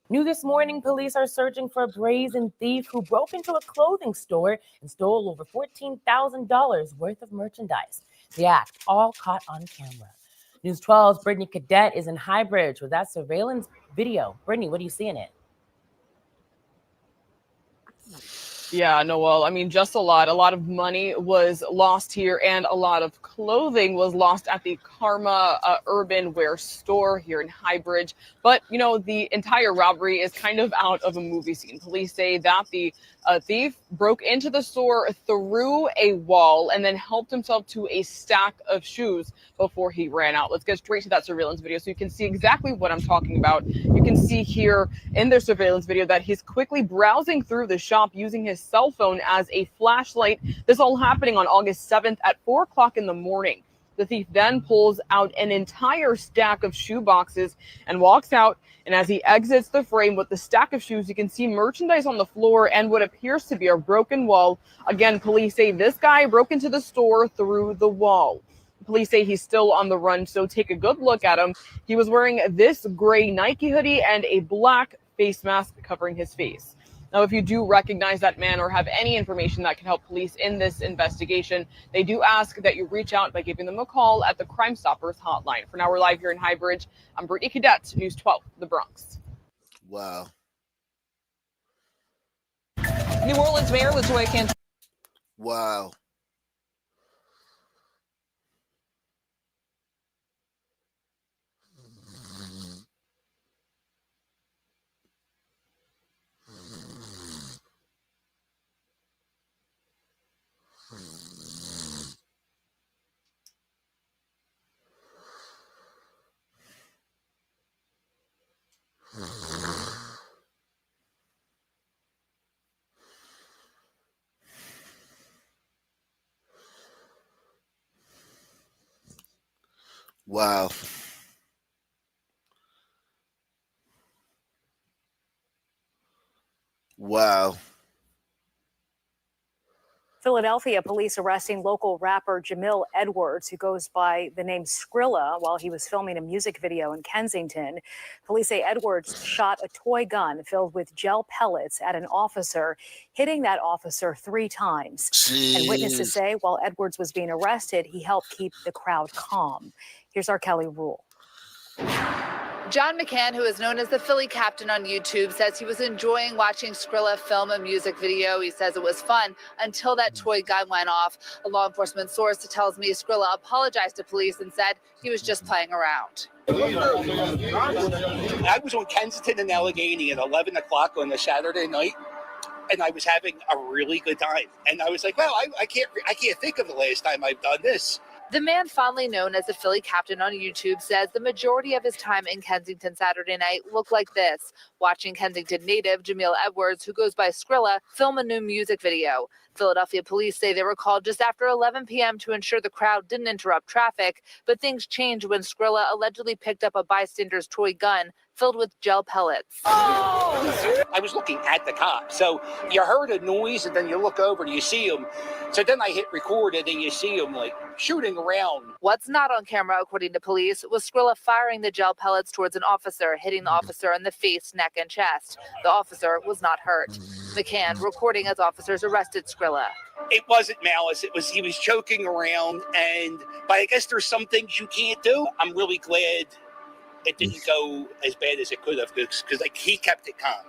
New this morning, police are searching for a brazen thief who broke into a clothing store and stole over $14,000 worth of merchandise. The act all caught on camera. News 12's Brittany Cadet is in Highbridge with that surveillance video. Brittany, what do you see in it? Yeah, Noel, I mean, just a lot of money was lost here, and a lot of clothing was lost at the Karma Urban Wear store here in Highbridge. But, you know, the entire robbery is kind of out of a movie scene. Police say that the thief broke into the store through a wall and then helped himself to a stack of shoes before he ran out. Let's get straight to that surveillance video so you can see exactly what I'm talking about. You can see here in their surveillance video that he's quickly browsing through the shop using his cell phone as a flashlight. This all happening on August 7th at 4 o'clock in the morning. The thief then pulls out an entire stack of shoe boxes and walks out. And as he exits the frame with the stack of shoes, you can see merchandise on the floor and what appears to be a broken wall. Again, police say this guy broke into the store through the wall. Police say he's still on the run, so take a good look at him. He was wearing this gray Nike hoodie and a black face mask covering his face. Now, if you do recognize that man or have any information that can help police in this investigation, they do ask that you reach out by giving them a call at the Crime Stoppers hotline. For now, we're live here in Highbridge. I'm Brittany Cadet, News 12, The Bronx. Wow. New Orleans Mayor LaToya Cantrell. Wow. Wow. Wow. Philadelphia police arresting local rapper Jamil Edwards, who goes by the name Skrilla, while he was filming a music video in Kensington. Police say Edwards shot a toy gun filled with gel pellets at an officer, hitting that officer 3 times. Jeez. And witnesses say while Edwards was being arrested, he helped keep the crowd calm. Here's our Kelly Rule. John McCann, who is known as the Philly Captain on YouTube, says he was enjoying watching Skrilla film a music video. He says it was fun until that toy gun went off. A law enforcement source tells me Skrilla apologized to police and said he was just playing around. I was on Kensington and Allegheny at 11 o'clock on a Saturday night, and I was having a really good time. And I was like, well, I can't think of the last time I've done this. The man fondly known as the Philly Captain on YouTube says the majority of his time in Kensington Saturday night looked like this, watching Kensington native Jamil Edwards, who goes by Skrilla, film a new music video. Philadelphia police say they were called just after 11 p.m. to ensure the crowd didn't interrupt traffic, but things changed when Skrilla allegedly picked up a bystander's toy gun filled with gel pellets. Oh! I was looking at the cops. So you heard a noise and then you look over and you see them. So then I hit record and then you see them like shooting around. What's not on camera, according to police, was Skrilla firing the gel pellets towards an officer, hitting the officer in the face, neck, and chest. The officer was not hurt. McCann recording as officers arrested Skrilla. It wasn't malice. He was joking around, but I guess there's some things you can't do. I'm really glad it didn't go as bad as it could have because he kept it calm.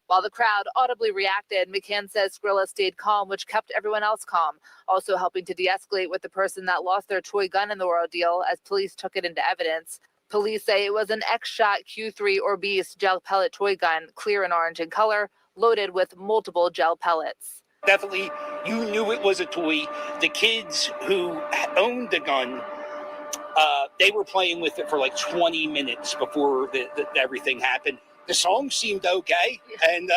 While the crowd audibly reacted, McCann says Skrilla stayed calm, which kept everyone else calm, also helping to de-escalate with the person that lost their toy gun in the ordeal as police took it into evidence. Police say it was an X-Shot Q3 Orbis gel pellet toy gun, clear and orange in color, loaded with multiple gel pellets. Definitely, you knew it was a toy. The kids who owned the gun, they were playing with it for like 20 minutes before everything happened. The song seemed okay, and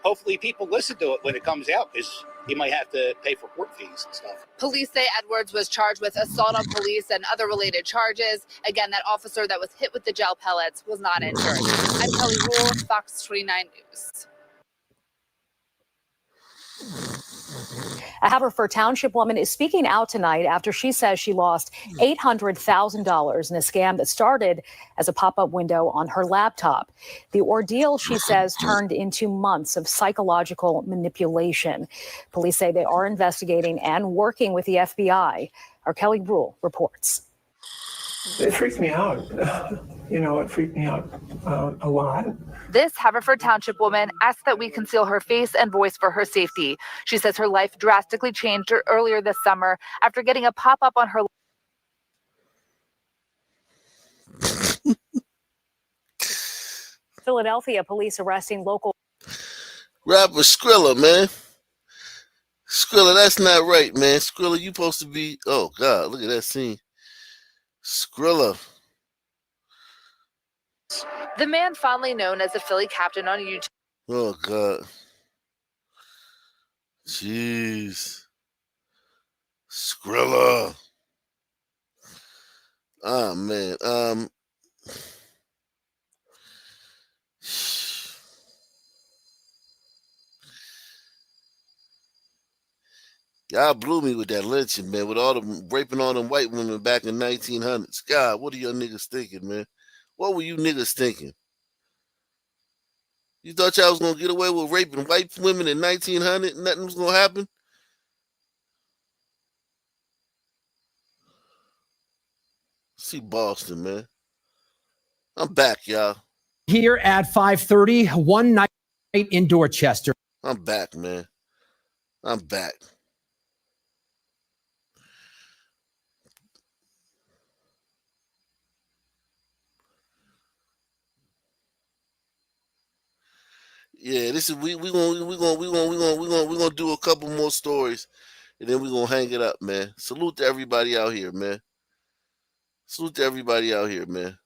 hopefully people listen to it when it comes out, because you might have to pay for court fees and stuff. Police say Edwards was charged with assault on police and other related charges. Again, that officer that was hit with the gel pellets was not injured. I'm Kelly Rule, Fox 29 News. A Haverford Township woman is speaking out tonight after she says she lost $800,000 in a scam that started as a pop-up window on her laptop. The ordeal, she says, turned into months of psychological manipulation. Police say they are investigating and working with the FBI. Our Kelly Rule reports. It freaked me out. It freaked me out a lot. This Haverford Township woman asked that we conceal her face and voice for her safety. She says her life drastically changed earlier this summer after getting a pop-up on her. Philadelphia police arresting local Rapper Skrilla, man. Skrilla, that's not right, man. Skrilla, you supposed to be. Oh God, look at that scene. Skrilla. The man fondly known as the Philly Captain on YouTube. Oh God. Jeez. Skrilla. Oh man. Y'all blew me with that lynching, man, with all the raping all them white women back in 1900s. God, what are y'all niggas thinking, man? What were you niggas thinking? You thought y'all was going to get away with raping white women in 1900? Nothing was going to happen? See Boston, man. I'm back, y'all. Here at 5:30, one night in Dorchester. I'm back, man. I'm back. Yeah, this is we gonna do a couple more stories, and then we're gonna hang it up, man. Salute to everybody out here, man. Salute to everybody out here, man.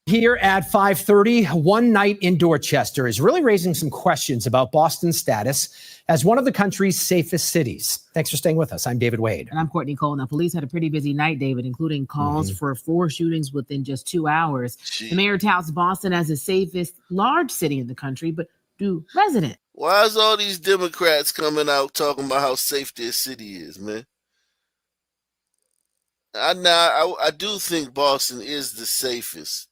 Here at 5:30, one night in Dorchester is really raising some questions about Boston's status as one of the country's safest cities. Thanks for staying with us. I'm David Wade. And I'm Courtney Cole. Now, police had a pretty busy night, David, including calls for 4 shootings within just 2 hours. Jeez. The mayor touts Boston as the safest large city in the country, but do residents? Why is all these Democrats coming out talking about how safe their city is, man? I do think Boston is the safest.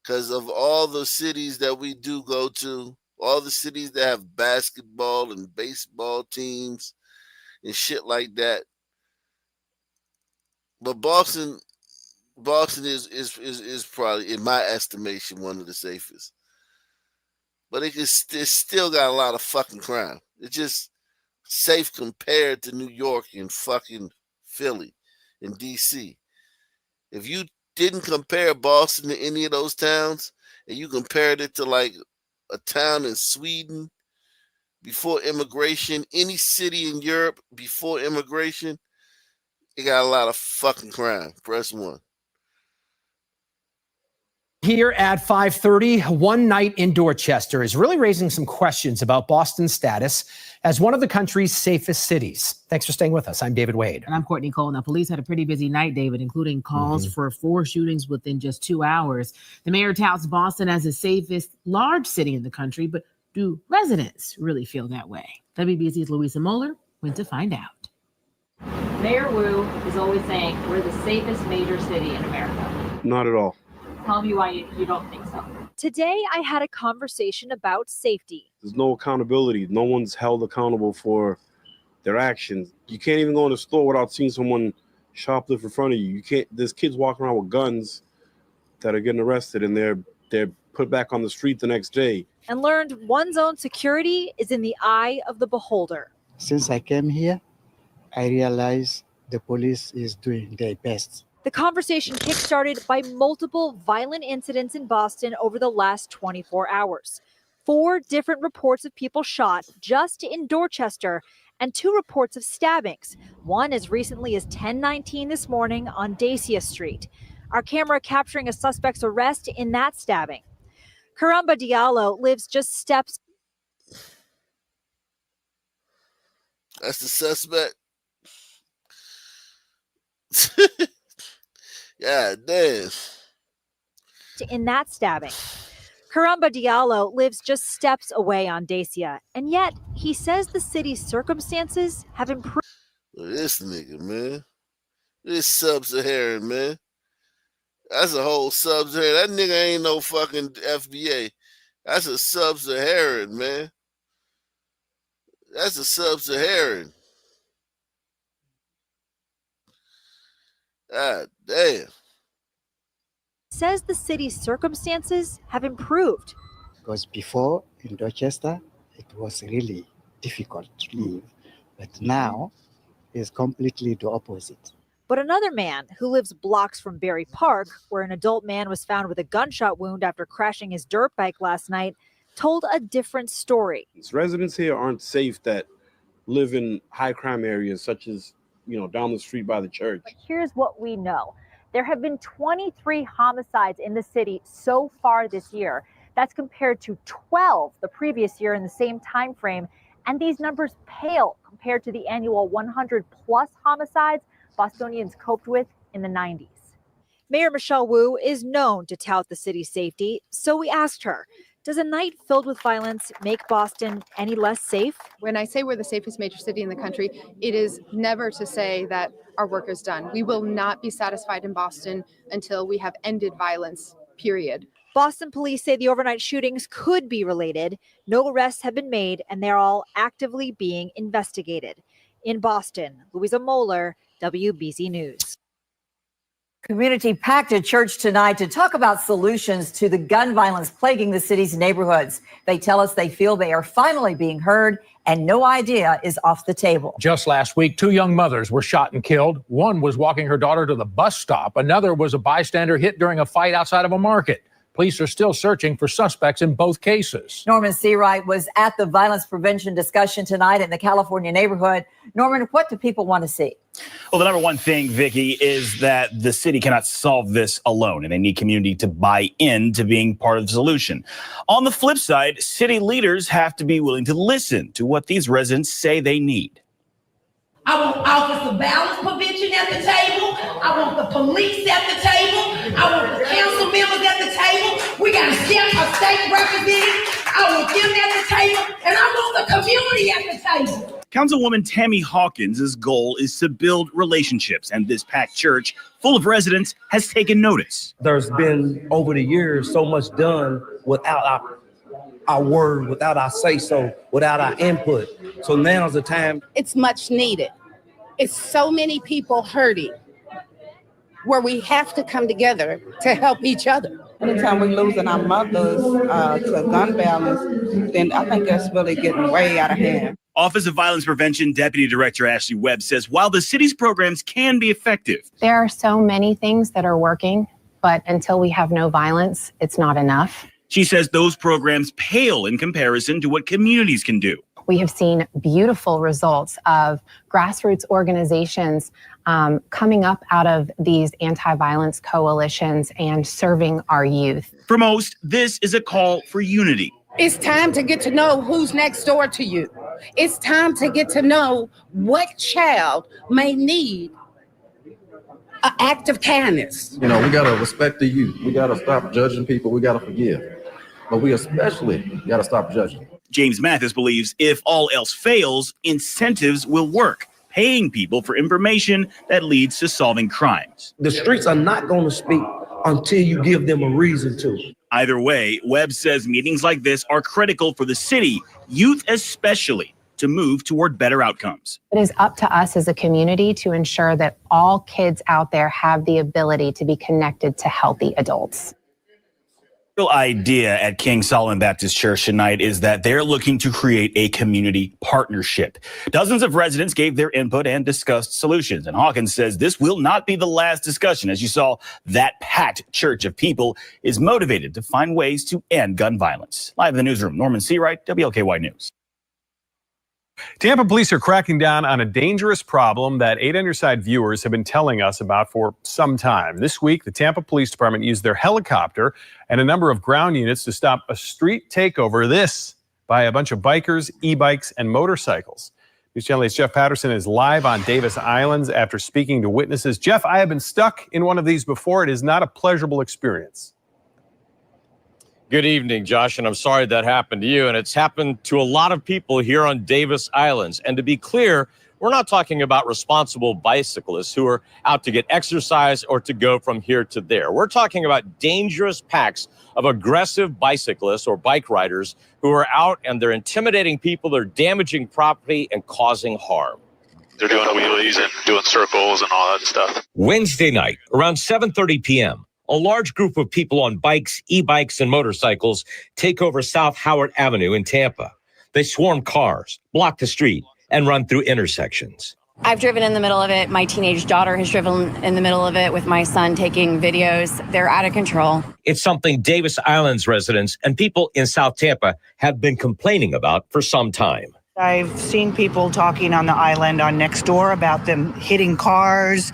Because of all the cities that we do go to, all the cities that have basketball and baseball teams and shit like that. But Boston is probably, in my estimation, one of the safest. But it's still got a lot of fucking crime. It's just safe compared to New York and fucking Philly and DC. If you didn't compare Boston to any of those towns, and you compared it to like a town in Sweden before immigration, any city in Europe before immigration, it got a lot of fucking crime. Press 1. Here at 5:30, one night in Dorchester is really raising some questions about Boston's status as one of the country's safest cities. Thanks for staying with us. I'm David Wade. And I'm Courtney Cole. Now, police had a pretty busy night, David, including calls for 4 shootings within just 2 hours. The mayor touts Boston as the safest large city in the country, but do residents really feel that way? WBZ's Louisa Moeller went to find out. Mayor Wu is always saying we're the safest major city in America. Not at all. Tell me why you don't think so. Today, I had a conversation about safety. There's no accountability. No one's held accountable for their actions. You can't even go in the store without seeing someone shoplift in front of you. You can't. There's kids walking around with guns that are getting arrested, and they're put back on the street the next day. And learned one's own security is in the eye of the beholder. Since I came here, I realized the police is doing their best. The conversation kickstarted by multiple violent incidents in Boston over the last 24 hours. 4 different reports of people shot just in Dorchester and 2 reports of stabbings, one as recently as 10:19 this morning on Dacia Street. Our camera capturing a suspect's arrest in that stabbing. Karamba Diallo lives just steps. That's the suspect. Yeah, damn. In that stabbing. Karamba Diallo lives just steps away on Dacia, and yet he says the city's circumstances have improved. This nigga, man. This sub-Saharan, man. That's a whole sub-Saharan. That nigga ain't no fucking FBA. That's a sub-Saharan, man. That's a sub-Saharan. God damn. Says the city's circumstances have improved. Because before in Dorchester, it was really difficult to live. But now it's completely the opposite. But another man who lives blocks from Berry Park, where an adult man was found with a gunshot wound after crashing his dirt bike last night, told a different story. Residents here aren't safe that live in high crime areas such as, down the street by the church. But here's what we know. There have been 23 homicides in the city so far this year. That's compared to 12 the previous year in the same time frame. And these numbers pale compared to the annual 100 plus homicides Bostonians coped with in the 90s. Mayor Michelle Wu is known to tout the city's safety, so we asked her, does a night filled with violence make Boston any less safe? When I say we're the safest major city in the country, it is never to say that our work is done. We will not be satisfied in Boston until we have ended violence, period. Boston police say the overnight shootings could be related. No arrests have been made, and they're all actively being investigated. In Boston, Louisa Moeller, WBZ News. Community packed at church tonight to talk about solutions to the gun violence plaguing the city's neighborhoods. They tell us they feel they are finally being heard and no idea is off the table. Just last week, 2 young mothers were shot and killed. One was walking her daughter to the bus stop. Another was a bystander hit during a fight outside of a market. Police are still searching for suspects in both cases. Norman Seawright was at the violence prevention discussion tonight in the California neighborhood. Norman, what do people want to see? Well, the number one thing, Vicki, is that the city cannot solve this alone, and they need community to buy in to being part of the solution. On the flip side, city leaders have to be willing to listen to what these residents say they need. I want Office of Violence Prevention at the table. I want the police at the table. I want the council members at the table. We got a state representative. I want them at the table. And I want the community at the table. Councilwoman Tammy Hawkins' goal is to build relationships, and this packed church full of residents has taken notice. There's been, over the years, so much done without our word, without our say-so, without our input. So now's the time. It's much needed. It's so many people hurting where we have to come together to help each other. Anytime we're losing our mothers to gun violence, then I think that's really getting way out of hand. Office of Violence Prevention Deputy Director Ashley Webb says while the city's programs can be effective, there are so many things that are working, but until we have no violence, it's not enough. She says those programs pale in comparison to what communities can do. We have seen beautiful results of grassroots organizations coming up out of these anti-violence coalitions and serving our youth. For most, this is a call for unity. It's time to get to know who's next door to you. It's time to get to know what child may need an act of kindness. We got to respect the youth. We got to stop judging people. We got to forgive. But we especially got to stop judging. James Mathis believes if all else fails, incentives will work, paying people for information that leads to solving crimes. The streets are not going to speak until you give them a reason to. Either way, Webb says meetings like this are critical for the city, youth especially, to move toward better outcomes. It is up to us as a community to ensure that all kids out there have the ability to be connected to healthy adults. real idea at King Solomon Baptist Church tonight is that they're looking to create a community partnership. Dozens of residents gave their input and discussed solutions. And Hawkins says this will not be the last discussion. As you saw, that packed church of people is motivated to find ways to end gun violence. Live in the newsroom, Norman Seawright, WLKY News. Tampa police are cracking down on a dangerous problem that 8 on Your Side viewers have been telling us about for some time. This week, the Tampa Police Department used their helicopter and a number of ground units to stop a street takeover. This by a bunch of bikers, e-bikes, and motorcycles. News Channel 8's Jeff Patterson is live on Davis Islands after speaking to witnesses. Jeff, I have been stuck in one of these before. It is not a pleasurable experience. Good evening, Josh, and I'm sorry that happened to you. And it's happened to a lot of people here on Davis Islands. And to be clear, we're not talking about responsible bicyclists who are out to get exercise or to go from here to there. We're talking about dangerous packs of aggressive bicyclists or bike riders who are out and they're intimidating people, they're damaging property and causing harm. They're doing wheelies and doing circles and all that stuff. Wednesday night, around 7:30 p.m., a large group of people on bikes, e-bikes, and motorcycles take over South Howard Avenue in Tampa. They swarm cars, block the street, and run through intersections. I've driven in the middle of it. My teenage daughter has driven in the middle of it with my son taking videos. They're out of control. It's something Davis Islands residents and people in South Tampa have been complaining about for some time. I've seen people talking on the island on Nextdoor about them hitting cars,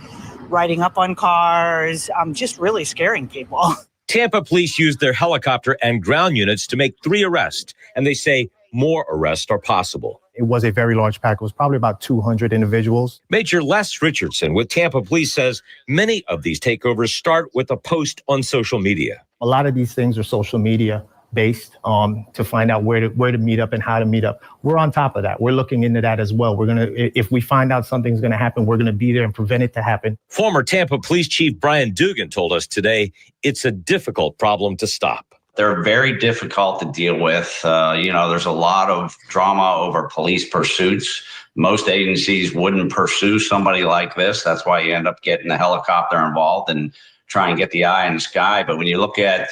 riding up on cars, just really scaring people. Tampa police used their helicopter and ground units to make 3 arrests, and they say more arrests are possible. It was a very large pack. It was probably about 200 individuals. Major Les Richardson with Tampa Police says many of these takeovers start with a post on social media. A lot of these things are social media based to find out where to meet up and how to meet up. We're on top of that. We're looking into that as well. We're going to, if we find out something's going to happen, we're going to be there and prevent it to happen. Former Tampa Police Chief Brian Dugan told us today it's a difficult problem to stop. They're very difficult to deal with. There's a lot of drama over police pursuits. Most agencies wouldn't pursue somebody like this. That's why you end up getting the helicopter involved and try and get the eye in the sky. But when you look at,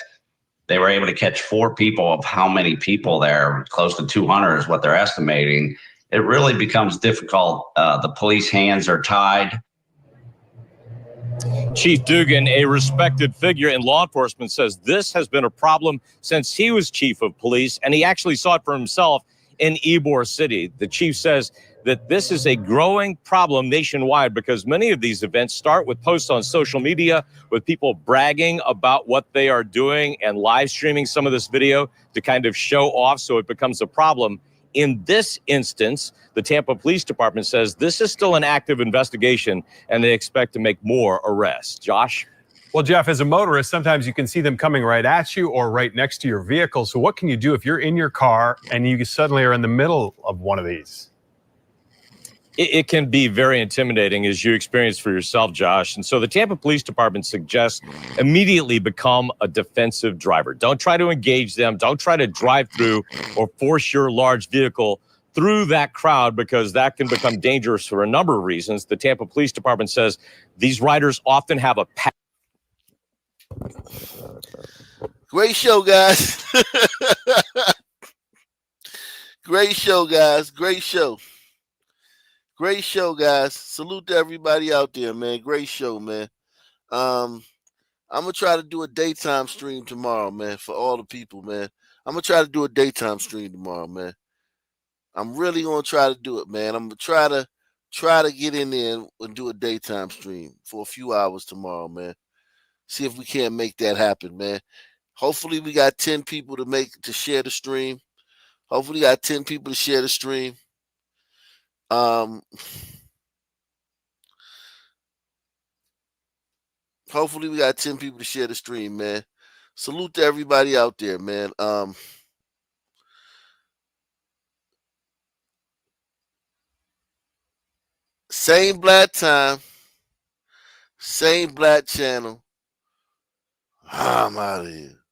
they were able to catch 4 people of how many people there, close to 200 is what they're estimating. It really becomes difficult. The police hands are tied. Chief Dugan, a respected figure in law enforcement, says this has been a problem since he was chief of police, and he actually saw it for himself in Ybor City. The chief says that this is a growing problem nationwide because many of these events start with posts on social media with people bragging about what they are doing and live streaming some of this video to kind of show off, so it becomes a problem. In this instance, the Tampa Police Department says this is still an active investigation and they expect to make more arrests. Josh? Well, Jeff, as a motorist, sometimes you can see them coming right at you or right next to your vehicle. So what can you do if you're in your car and you suddenly are in the middle of one of these? It can be very intimidating, as you experienced for yourself, Josh. And so the Tampa Police Department suggests immediately become a defensive driver. Don't try to engage them. Don't try to drive through or force your large vehicle through that crowd, because that can become dangerous for a number of reasons. The Tampa Police Department says these riders often have a pack. Great show, guys. Great show, guys. Great show. Great show, guys. Salute to everybody out there, man. Great show, man. I'm going to try to do a daytime stream tomorrow, man, for all the people, man. I'm going to try to do a daytime stream tomorrow, man. I'm really going to try to do it, man. I'm going to try to get in there and do a daytime stream for a few hours tomorrow, man. See if we can't make that happen, man. Hopefully we got 10 people to share the stream. Hopefully we got 10 people to share the stream. Hopefully we got 10 people to share the stream, man. Salute to everybody out there, man. Same black time, same black channel. I'm out of here.